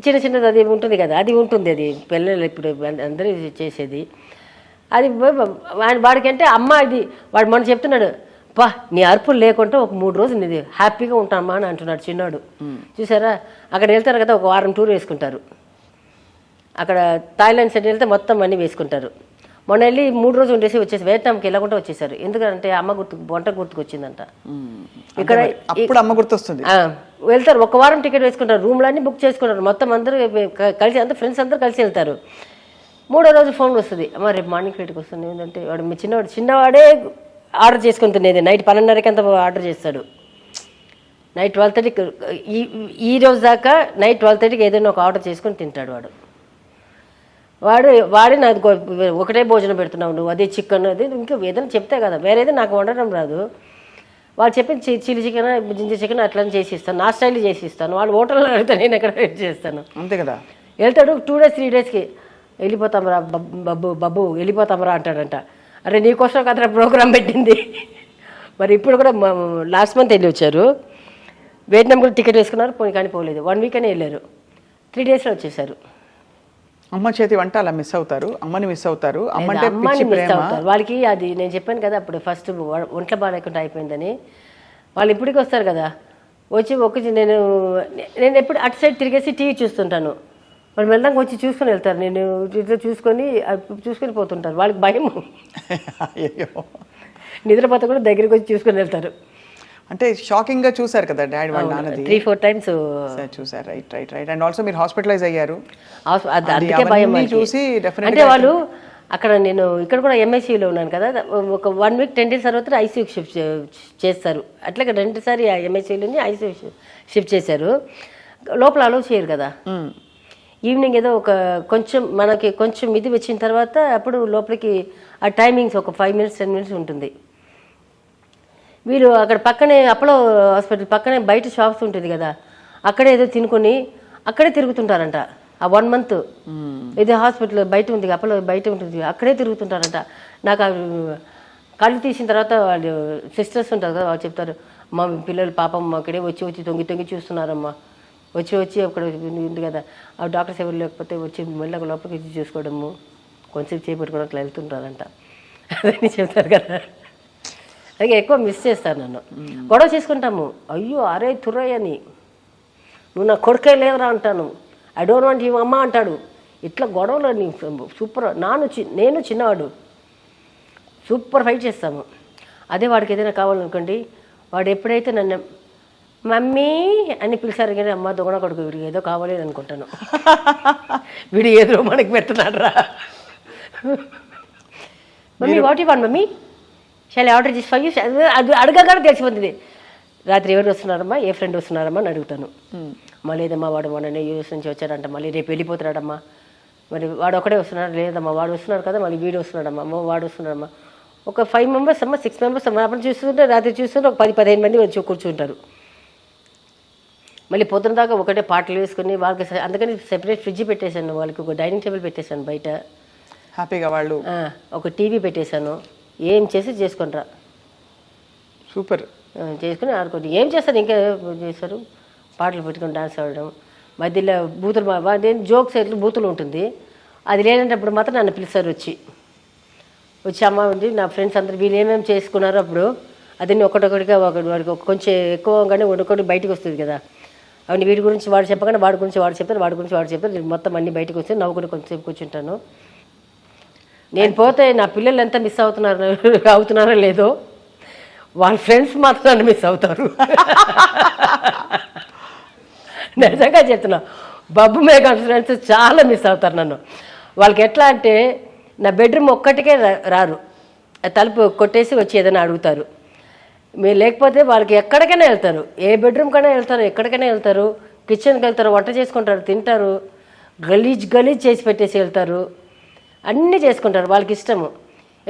చిన్నది అది ఉంటుంది కదా, అది ఉంటుంది. అది పిల్లలు ఇప్పుడు అందరూ చేసేది అది. వాడికంటే అమ్మ ఇది, వాడు మొన్న చెప్తున్నాడు, పా నీ అరుపులు లేకుంటే ఒక 3 రోజులు నీది హ్యాపీగా ఉంటామా అని అంటున్నాడు చిన్నాడు. చూసారా, అక్కడ వెళ్తారు కదా, ఒక వారం టూర్ వేసుకుంటారు. అక్కడ థాయిలాండ్ సైడ్ వెళ్తే మొత్తం అన్నీ వేసుకుంటారు. మొన్న వెళ్ళి 3 రోజులు ఉండేసి వచ్చేసి వియత్నాంకి వెళ్ళకుండా వచ్చేసారు. ఎందుకంటే అమ్మ వంట గుర్తుకు వచ్చిందంట. ఇక్కడ అమ్మ గుర్తొస్తుంది. వెళ్తారు, ఒక వారం టికెట్ వేసుకుంటారు, రూమ్లు అన్నీ బుక్ చేసుకుంటారు, మొత్తం అందరూ కలిసి, అందరూ ఫ్రెండ్స్ అందరూ కలిసి వెళ్తారు. 3వ రోజు ఫోన్ వస్తుంది, అమ్మ రేపు మార్నింగ్ ఫ్లైట్కి వస్తుంది. ఏంటంటే వాడు చిన్నవాడే ఆర్డర్ చేసుకుని తినేది, నైట్ 12:30కి అంతా ఆర్డర్ చేస్తాడు. నైట్ 12:30కి ఈ రోజు దాకా నైట్ 12:30కి ఏదైనా ఒక ఆర్డర్ చేసుకొని తింటాడు వాడే నాకు ఒకటే భోజనం పెడుతున్నావు నువ్వు, అదే చికెన్ అది ఇంకా ఏదైనా చెప్తే కదా, వేరేది నాకు వండడం రాదు. వాళ్ళు చెప్పిన చిల్లీ చికెన్ జింజర్ చికెన్ అట్లా చేసి ఇస్తాను, నా స్టైల్ చేసి ఇస్తాను. వాళ్ళు హోటల్లో అడిగితే నేను ఎక్కడ వెయిట్ చేస్తాను. అంతే కదా. వెళ్తాడు 2 days 3 daysకి వెళ్ళిపోతామరా బబ్బు వెళ్ళిపోతామరా అంటాడంట. అరే నీకోసం కదరా ప్రోగ్రామ్ పెట్టింది. మరి ఇప్పుడు కూడా లాస్ట్ మంత్ వెళ్ళి వచ్చారు, వియట్నాం కూడా టికెట్ వేసుకున్నారు, కానీ పోలేదు. 1 week అని వెళ్ళారు, 3 daysలో వచ్చేసారు. అమ్మ చేతి వంట అలా మిస్ అవుతారు, అమ్మని మిస్ అవుతారు. అమ్మంటే అమ్మని మిస్ అవుతారు. వాళ్ళకి అది నేను చెప్పాను కదా అప్పుడు ఫస్ట్ ఒంట్లో బాగాలేకుండా అయిపోయిందని. వాళ్ళు ఇప్పటికి వస్తారు కదా, వచ్చి నేను ఎప్పుడు అటు సైడ్ తిరిగేసి టీవీ చూస్తుంటాను. వాళ్ళు మెల్లగా వచ్చి చూసుకొని వెళ్తారు, నేను ఇట్లా చూసుకొని పోతుంటారు. వాళ్ళకి భయం, నిద్రపోతే కూడా దగ్గరికి వచ్చి చూసుకొని వెళ్తారు. అంటే షాకింగ్ గా చూసారు కదా డాడీ వాళ్ళ నాన్నది, 3-4 times చూసారు. రైట్. అండ్ ఆల్సో మీరు హాస్పిటలైజ్ అయ్యారు, అందుకే భయం చూసి. అంటే వాళ్ళు అక్కడ నేను ఇక్కడ కూడా ఎంఐసీయూలో ఉన్నాను కదా, ఒక 1 week 10 days తర్వాత ఐసీయూకి షిఫ్ట్ చేస్తారు. అట్లాగే 2 సారి ఎంఐసీయూలోని ఐసీయూ షిఫ్ట్ చేశారు. లోపల అలౌ చేయరు కదా. ఈవినింగ్ ఏదో ఒక మనకి కొంచెం ఇది వచ్చిన తర్వాత అప్పుడు లోపలికి ఆ టైమింగ్స్ ఒక 5 minutes 10 minutes ఉంటుంది. వీళ్ళు అక్కడ పక్కనే అపోలో హాస్పిటల్ పక్కనే బయట షాప్స్ ఉంటుంది కదా, అక్కడే ఏదో తినుకొని అక్కడే తిరుగుతుంటారంట. ఆ 1 month ఇది హాస్పిటల్ బయట ఉంది, అపోలో బయట ఉంటుంది, అక్కడే తిరుగుతుంటారంట. నాకు కళ్ళు తీసిన తర్వాత వాళ్ళు సిస్టర్స్ ఉంటారు కదా, వాళ్ళు చెప్తారు, మా పిల్లలు పాపం అక్కడే వచ్చి తొంగి చూస్తున్నారమ్మా, వచ్చి అక్కడ ఉంది కదా, ఆ డాక్టర్స్ ఎవరు లేకపోతే వచ్చి మళ్ళీ లోపలికి వచ్చి చూసుకోవడము, కొంచెం చేపెట్టుకోవడం అట్లా వెళ్తుంటారంట. అదని చెప్తారు కదా. అలాగే ఎక్కువ మిస్ చేస్తాను నన్ను. గొడవ చేసుకుంటాము, అయ్యో అరే తుర్రయ్య అని, నువ్వు నా కొడుకే లేదురా అంటాను, ఐ డోంట్ వాంట్ యూ అమ్మ అంటాడు. ఇట్లా గొడవలు సూపర్. నేను చిన్నవాడు సూపర్ ఫైట్ చేస్తాము. అదే వాడికి ఏదైనా కావాలనుకోండి, వాడు ఎప్పుడైతే నన్ను మమ్మీ అని పిలిచారు కానీ అమ్మ దొంగ కొడుకు వీడికి ఏదో కావాలి అనుకుంటాను, వీడు ఏదో మనకి పెడుతున్నాడు రా. Mummy what you want mummy, చాలా ఆర్డర్ చేసి 5 years అది అడగగానే తెలిసిపోతుంది. రాత్రి ఎవరు వస్తున్నారమ్మా, ఏ ఫ్రెండ్ వస్తున్నారమ్మా అని అడుగుతాను. మళ్ళీ లేదమ్మా వాడు మొన్న యూఎస్ నుంచి వచ్చాడంట, మళ్ళీ రేపు వెళ్ళిపోతున్నాడమ్మా, మరి వాడు ఒకడే వస్తున్నాడు, లేదమ్మా వాడు వస్తున్నాడు కదా, మళ్ళీ వీడు వస్తున్నాడమ్మా, వాడు వస్తున్నాడమ్మా. ఒక 5 members అమ్మా 6 members అమ్మా. అప్పుడు చూస్తుంటే రాత్రి చూస్తుంటే ఒక 10-15 మంది వచ్చి కూర్చుంటారు. మళ్ళీ పొద్దున దాకా ఒకటే పాటలు వేసుకుని వాళ్ళకి, అందుకని సెపరేట్ ఫ్రిడ్జ్ పెట్టేశాను, వాళ్ళకి ఒక డైనింగ్ టేబుల్ పెట్టేశాను బయట, హ్యాపీగా వాళ్ళు ఒక టీవీ పెట్టేశాను. ఏం చేసుకుంటారా సూపర్ చేసుకుని ఆడుకోండి. ఏం చేస్తారు ఇంకా చేస్తారు, పాటలు పెట్టుకొని డాన్స్ ఆడడం, మధ్యలో బూతులు నేను జోక్స్ ఎట్లు బూతులు ఉంటుంది. అది లేనప్పుడు మాత్రం నన్ను పిలుస్తారు, వచ్చి అమ్మ ఉంది నా ఫ్రెండ్స్ అందరూ వీళ్ళు ఏమేమి చేసుకున్నారో అప్పుడు అదన్నీ ఒకటొకటిగా వాడికి కొంచెం ఎక్కువగానే ఒకటి బయటకు వస్తుంది కదా, అవన్నీ వీడి గురించి వాడు చెప్పగానే వాడి గురించి వాడు చెప్తారు, వాడి గురించి వాడు చెప్తారు, మొత్తం అన్నీ బయటకు వస్తే నవ్వుకుని కొంచెంసేపు కూర్చుంటాను. నేను పోతే నా పిల్లలు ఎంత మిస్ అవుతున్నారో లేదో, వాళ్ళ ఫ్రెండ్స్ మాత్రం నన్ను మిస్ అవుతారు. నిజంగా చెప్తున్నా, బబ్బు మేఘ ఫ్రెండ్స్ చాలా మిస్ అవుతారు నన్ను. వాళ్ళకి ఎట్లా అంటే నా బెడ్రూమ్ ఒక్కటికే రారు, తలుపు కొట్టేసి వచ్చి ఏదైనా అడుగుతారు. మీరు లేకపోతే వాళ్ళకి ఎక్కడికైనా వెళ్తారు, ఏ బెడ్రూమ్ కైనా వెళ్తారు, ఎక్కడికైనా వెళ్తారు, కిచెన్కి వెళ్తారు, వంట చేసుకుంటారు, తింటారు, గలీజ్ చేసి పెట్టేసి వెళ్తారు, అన్నీ చేసుకుంటారు, వాళ్ళకి ఇష్టము.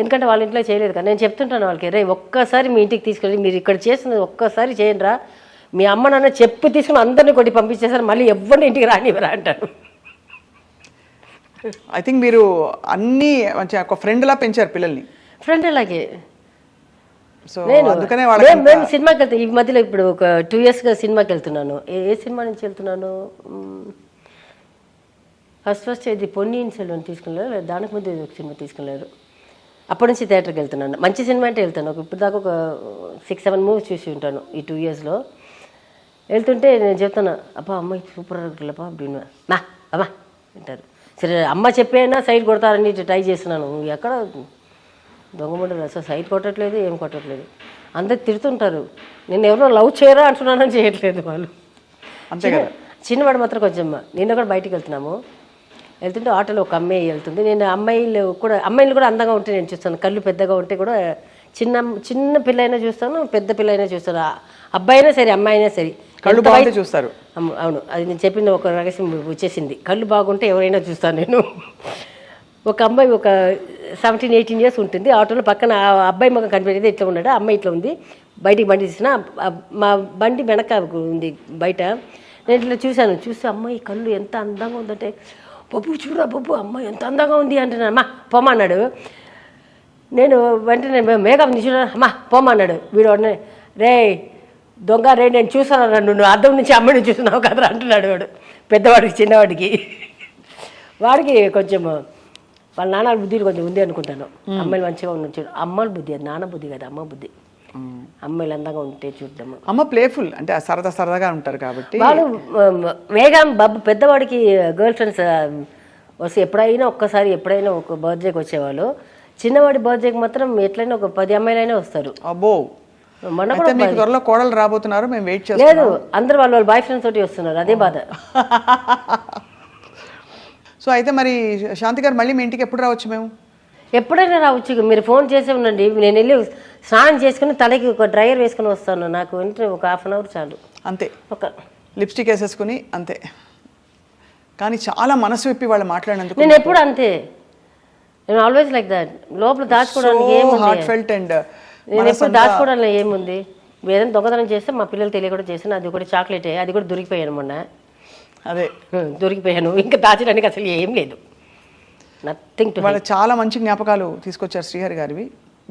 ఎందుకంటే వాళ్ళ ఇంట్లో చేయలేదు కదా. నేను చెప్తుంటాను వాళ్ళకి, రే ఒక్కసారి మీ ఇంటికి తీసుకెళ్ళి మీరు ఇక్కడ చేసినది ఒక్కసారి చేయండి రా, మీ అమ్మ నాన్న చెప్పు తీసుకుని అందరినీ కొట్టి పంపించేసారు, మళ్ళీ ఎవరిని ఇంటికి రానివ్వరా అంటాను. ఐ థింక్ మీరు అన్నీ మంచి ఒక ఫ్రెండ్ లా పెంచారు పిల్లల్ని. ఫ్రెండ్ అలాగే. సో నేను అందుకనే సినిమాకి వెళ్తాను ఈ మధ్యలో, ఇప్పుడు ఒక 2 yearsగా సినిమాకి వెళ్తున్నాను. ఏ సినిమా నుంచి వెళ్తున్నాను, ఫస్ట్ ఇది పొన్నియిన్ సెల్వన్ తీసుకెళ్ళారు, దానికి ముందు ఒక సినిమా తీసుకెళ్ళారు, అప్పటి నుంచి థియేటర్కి వెళ్తున్నాను. మంచి సినిమా అంటే వెళ్తాను. ఇప్పుడు దాకా ఒక 6-7 movies చూసి ఉంటాను ఈ 2 yearsలో. వెళ్తుంటే నేను చెప్తాను, అబ్బా అమ్మాయి సూపర్ అబ్బా அப்படின்னு నా అమ్మా అంటారు. సరే అమ్మ చెప్పైనా సైడ్ కొడతారని ట్రై చేస్తున్నాను, ఎక్కడ దొంగమంటారు అసలు సైడ్ కొట్టట్లేదు, ఏం కొట్టట్లేదు, అందరు తిడుతుంటారు. నేను ఎవరో లవ్ చేయరా అంటున్నానని చేయట్లేదు వాళ్ళు. అంతే కదా. చిన్నవాడు మాత్రం కొంచెం, నిన్న కూడా బయటికి వెళ్తుంటే ఆటోలో ఒక అమ్మాయి వెళ్తుంది. నేను అమ్మాయిలు కూడా అందంగా ఉంటే నేను చూస్తాను, కళ్ళు పెద్దగా ఉంటే కూడా చిన్న చిన్న పిల్లైనా చూస్తాను, పెద్ద పిల్లైనా చూస్తాను. అబ్బాయి అయినా సరే, అమ్మాయి అయినా సరే. కళ్ళు బాగుంటే చూస్తారు. అవును, అది నేను చెప్పిన ఒక రహస్యం వచ్చేసింది. కళ్ళు బాగుంటే ఎవరైనా చూస్తాను నేను. ఒక అమ్మాయి ఒక 17-18 ఇయర్స్ ఉంటుంది. ఆటోలో పక్కన ఆ అబ్బాయి మొక్క కనిపెట్టేది ఇట్లా ఉన్నాడు, అమ్మాయి ఇట్లా ఉంది. బయటికి బండి తీసిన, మా బండి వెనక ఉంది బయట. నేను ఇట్లా చూసి అమ్మాయి కళ్ళు ఎంత అందంగా ఉందంటే, బొబ్బు చూడరా బొబ్బు, అమ్మాయి ఎంత అందంగా ఉంది అంటున్నాను. అమ్మా పొమ్మన్నాడు. నేను వెంటనే మేకప్ చూడ, అమ్మా పొమ్మన్నాడు. వీడు రే దొంగ రే, నేను చూసాను, నువ్వు అద్దం నుంచి అమ్మాయిని చూస్తున్నావు కదరా అంటున్నాడు వాడు. పెద్దవాడికి చిన్నవాడికి. వాడికి కొంచెం వాళ్ళ నాన్న బుద్ధి కొంచెం ఉంది అనుకుంటాను. అమ్మాయిలు మంచిగా ఉండొచ్చు. అమ్మాయిల బుద్ధి, అది నాన్న బుద్ధి కదా, అమ్మ బుద్ధి. అమ్మాయిలు అందంగా ఉంటే చూద్దాము. అమ్మ ప్లేఫుల్ అంటే సరదాగా ఉంటారు కాబట్టి. వాళ్ళు వేగం బాబు పెద్దవాడికి గర్ల్ ఫ్రెండ్స్ వస్తే ఎప్పుడైనా ఒక బర్త్డేకి వచ్చేవాళ్ళు. చిన్నవాడి బర్త్డేకి మాత్రం ఎట్లయినా ఒక 10 అమ్మాయిలైనా వస్తారు. అబ్బో, మొన్న కూడా మీకు త్వరలో కోడలు రాబోతున్నారు, మేము వెయిట్ చేస్తాం. లేదు, అందరు వాళ్ళ బాయ్ ఫ్రెండ్స్ తోటి వస్తున్నారు, అదే బాధ. సో అయితే మరి శాంతి గారు మళ్ళీ మీ ఇంటికి ఎప్పుడు రావచ్చు? మేము ఎప్పుడైనా రావచ్చు, మీరు ఫోన్ చేసే ఉండండి. నేను వెళ్ళి స్నానం చేసుకుని తలకి ఒక డ్రైయర్ వేసుకుని వస్తాను. నాకు వెంటనే ఒక 1/2 అవర్ చాలు. అంతే, ఒక లిప్స్టిక్ వేసేసుకుని అంతే. కానీ చాలా మనసు విప్పి వాళ్ళు మాట్లాడినందుకు నేను ఎప్పుడు అంతే, నేను ఆల్వేస్ లైక్ దట్. లోపల దాచుకోవడానికి ఏముంది, నేను ఎప్పుడు దాచుకోవడానికి ఏముంది. ఏదైనా దొంగతనం చేస్తే మా పిల్లలు తెలియకుండా చేస్తాను. అది కూడా చాక్లెటే, అది కూడా దొరికిపోయాను మొన్న. అదే దొరికిపోయాను, ఇంకా దాచడానికి అసలు ఏం లేదు. Nothing to. వాళ్ళు చాలా మంచి జ్ఞాపకాలు తీసుకొచ్చారు శ్రీహరి గారివి.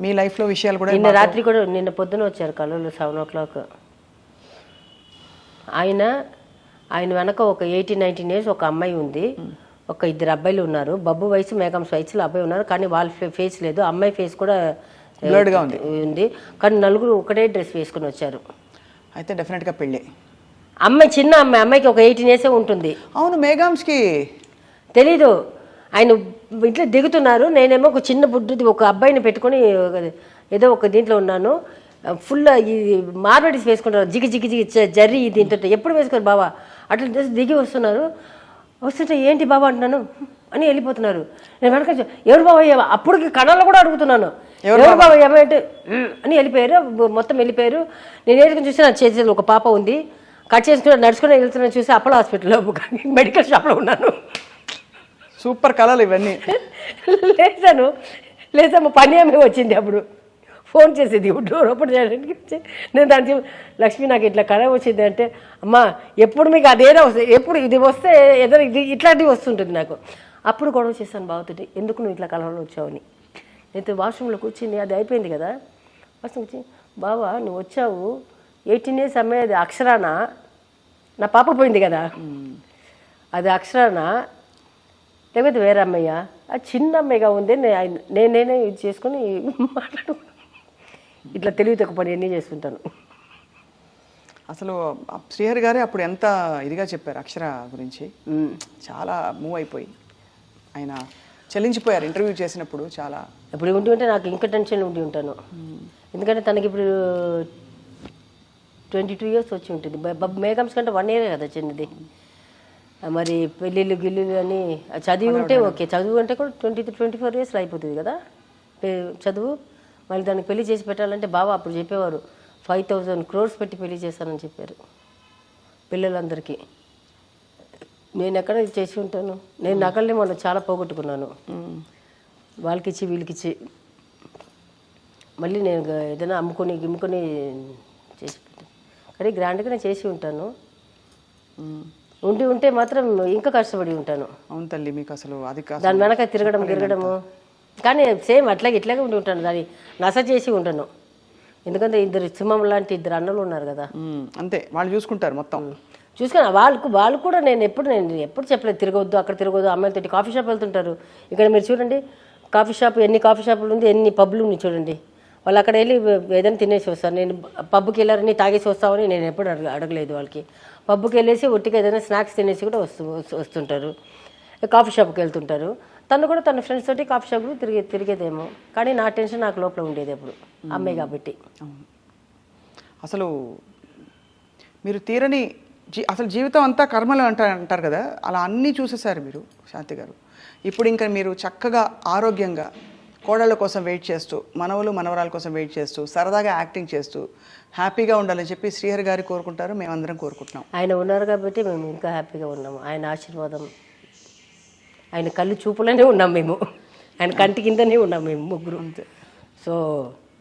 మీ లైఫ్లో విషయాలు కూడా నిన్న రాత్రి కూడా, నిన్న పొద్దున వచ్చారు కల్లూరులో 7 o'clock. ఆయన వెనక ఒక 18-19 years ఒక అమ్మాయి ఉంది, ఒక 2 అబ్బాయిలు ఉన్నారు. బబ్బు వయసు మేఘమ్స్ వయసులో అబ్బాయి ఉన్నారు, కానీ వాళ్ళ ఫేస్ లేదు. అమ్మాయి ఫేస్ కూడా బ్లర్డ్గా ఉంది. కానీ నలుగురు ఒకటే డ్రెస్ వేసుకుని వచ్చారు. అయితే డెఫినెట్గా పెళ్ళి. అమ్మాయి చిన్న అమ్మాయికి ఒక 18 years ఉంటుంది. అవును, మేఘామ్స్కి తెలీదు. ఆయన ఇట్లా దిగుతున్నారు, నేనేమో ఒక చిన్న బుడ్డిది ఒక అబ్బాయిని పెట్టుకొని ఏదో ఒక దీంట్లో ఉన్నాను. ఫుల్ ఈ మార్బడీస్ వేసుకుంటారు, జిగి జిగి జిగి జర్రీ దీంతో ఎప్పుడు వేసుకోరు బాబా. అట్లా దిగి వస్తుంటే ఏంటి బాబా అంటున్నాను అని వెళ్ళిపోతున్నారు. నేను వెనక ఎవరు బాబా, అప్పటికి కణాల్లో కూడా అడుగుతున్నాను, ఎవరు బాబా ఏమంటే అని వెళ్ళిపోయారు. మొత్తం వెళ్ళిపోయారు. నేను వేసుకుని చూసి నా చేతిలో ఒక పాప ఉంది, కట్ చేసుకుని నడుచుకుని వెళ్తున్నా. చూసి అపోలో హాస్పిటల్లో మెడికల్ షాప్లో ఉన్నాను. సూపర్ కళలు ఇవన్నీ. లేదమ్మా పని ఆమె వచ్చింది, అప్పుడు ఫోన్ చేసేది డోర్ ఓపెన్ చేయడానికి. నేను దానికి లక్ష్మి నాకు ఇట్లా కళ వచ్చింది అంటే, అమ్మా ఎప్పుడు మీకు అదేదో వస్తుంది, ఎప్పుడు ఇది వస్తే ఏదో ఇది ఇట్లాంటివి వస్తుంటుంది నాకు. అప్పుడు గొడవ చేశాను బాగుతుంది, ఎందుకు నువ్వు ఇట్లా కళలో వచ్చావని. నేను వాష్రూమ్లో కూర్చుని అది అయిపోయింది కదా, వాష్రూమ్ వచ్చి బావా నువ్వు వచ్చావు 18 years అమ్మాయి, అది అక్షరానా, నా పాప పోయింది కదా, అది అక్షరానా లేకపోతే వేరే అమ్మాయ్య, అది చిన్న అమ్మాయిగా ఉంది, నేనే ఇది చేసుకుని మాట్లాడు. ఇట్లా తెలివి తక్కువ పని అన్నీ చేసుకుంటాను. అసలు శ్రీహరి గారే అప్పుడు ఎంత ఇదిగా చెప్పారు అక్షర గురించి, చాలా మూవ్ అయిపోయి ఆయన చెల్లించిపోయారు ఇంటర్వ్యూ చేసినప్పుడు. చాలా ఇప్పుడు ఉంటే నాకు ఇంకా టెన్షన్ ఉండి ఉంటాను, ఎందుకంటే తనకి ఇప్పుడు 22 years వచ్చి ఉంటుంది. మేఘమ్స్ కంటే 1 year కదా చిన్నది. మరి పెళ్ళిళ్ళు గిల్లులు అని చదివి ఉంటే ఓకే, చదువు అంటే కూడా 23-24 years అయిపోతుంది కదా చదువు. మళ్ళీ దానికి పెళ్లి చేసి పెట్టాలంటే బాబా అప్పుడు చెప్పేవారు 5,000 crores పెట్టి పెళ్లి చేస్తానని చెప్పారు పిల్లలందరికీ. నేను ఎక్కడ చేసి ఉంటాను, నేను నగల్ని మొన్న చాలా పోగొట్టుకున్నాను, వాళ్ళకిచ్చి వీళ్ళకిచ్చి. మళ్ళీ నేను ఏదైనా అమ్ముకొని చేసి పెట్టాను, కానీ గ్రాండ్గానే చేసి ఉంటాను. ఉంటే మాత్రం ఇంకా కష్టపడి ఉంటాను. అవును తల్లి, మీకు అసలు అది దాని వెనక తిరగడము, కానీ సేమ్ ఇట్లాగే ఉండి ఉంటాను, దాన్ని నస చేసి ఉంటాను. ఎందుకంటే 2 సింహం లాంటి 2 అన్నలు ఉన్నారు కదా, అంతే వాళ్ళు చూసుకుంటారు మొత్తం. చూసుకుని వాళ్ళు కూడా నేను ఎప్పుడు చెప్పలేదు తిరగవద్దు, అక్కడ తిరగవద్దు. అమ్మాయిలతో కాఫీ షాప్ వెళ్తుంటారు. ఇక్కడ మీరు చూడండి కాఫీ షాప్ ఎన్ని కాఫీ షాపులు ఉంది, ఎన్ని పబ్లు ఉన్నాయి చూడండి. వాళ్ళు అక్కడ వెళ్ళి ఏదైనా తినేసి వస్తారు. నేను పబ్కి వెళ్ళారని తాగేసి వస్తామని నేను ఎప్పుడు అడగలేదు వాళ్ళకి. పబ్కి వెళ్ళేసి ఒట్టిగా ఏదైనా స్నాక్స్ తినేసి కూడా వస్తుంటారు, కాఫీ షాప్కి వెళ్తుంటారు. తను కూడా తన ఫ్రెండ్స్ తోటి కాఫీ షాప్కి తిరిగేదేమో, కానీ నా టెన్షన్ నాకు లోపల ఉండేది ఎప్పుడు, అమ్మాయి కాబట్టి. అసలు మీరు తీరని అసలు జీవితం అంతా కర్మలు అంటారు కదా, అలా అన్నీ చూసేసారు మీరు శాంతి గారు. ఇప్పుడు ఇంకా మీరు చక్కగా ఆరోగ్యంగా కోడళ్ళ కోసం వెయిట్ చేస్తూ, మనవలు మనవరాల కోసం వెయిట్ చేస్తూ, సరదాగా యాక్టింగ్ చేస్తూ హ్యాపీగా ఉండాలని చెప్పి శ్రీహరి గారు కోరుకుంటారు, మేమందరం కోరుకుంటున్నాం. ఆయన ఉన్నారు కాబట్టి మేము ఇంకా హ్యాపీగా ఉన్నాము. ఆయన ఆశీర్వాదం, ఆయన కళ్ళు చూపులోనే ఉన్నాం మేము, ఆయన కంటి కిందనే ఉన్నాం మేము ముగ్గురు. అంతే. సో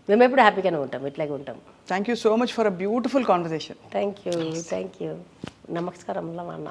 మేము ఎప్పుడు హ్యాపీగానే ఉంటాం, ఇట్లాగే ఉంటాం. Thank you so much for a beautiful conversation. Thank you. నమస్కారం అన్న.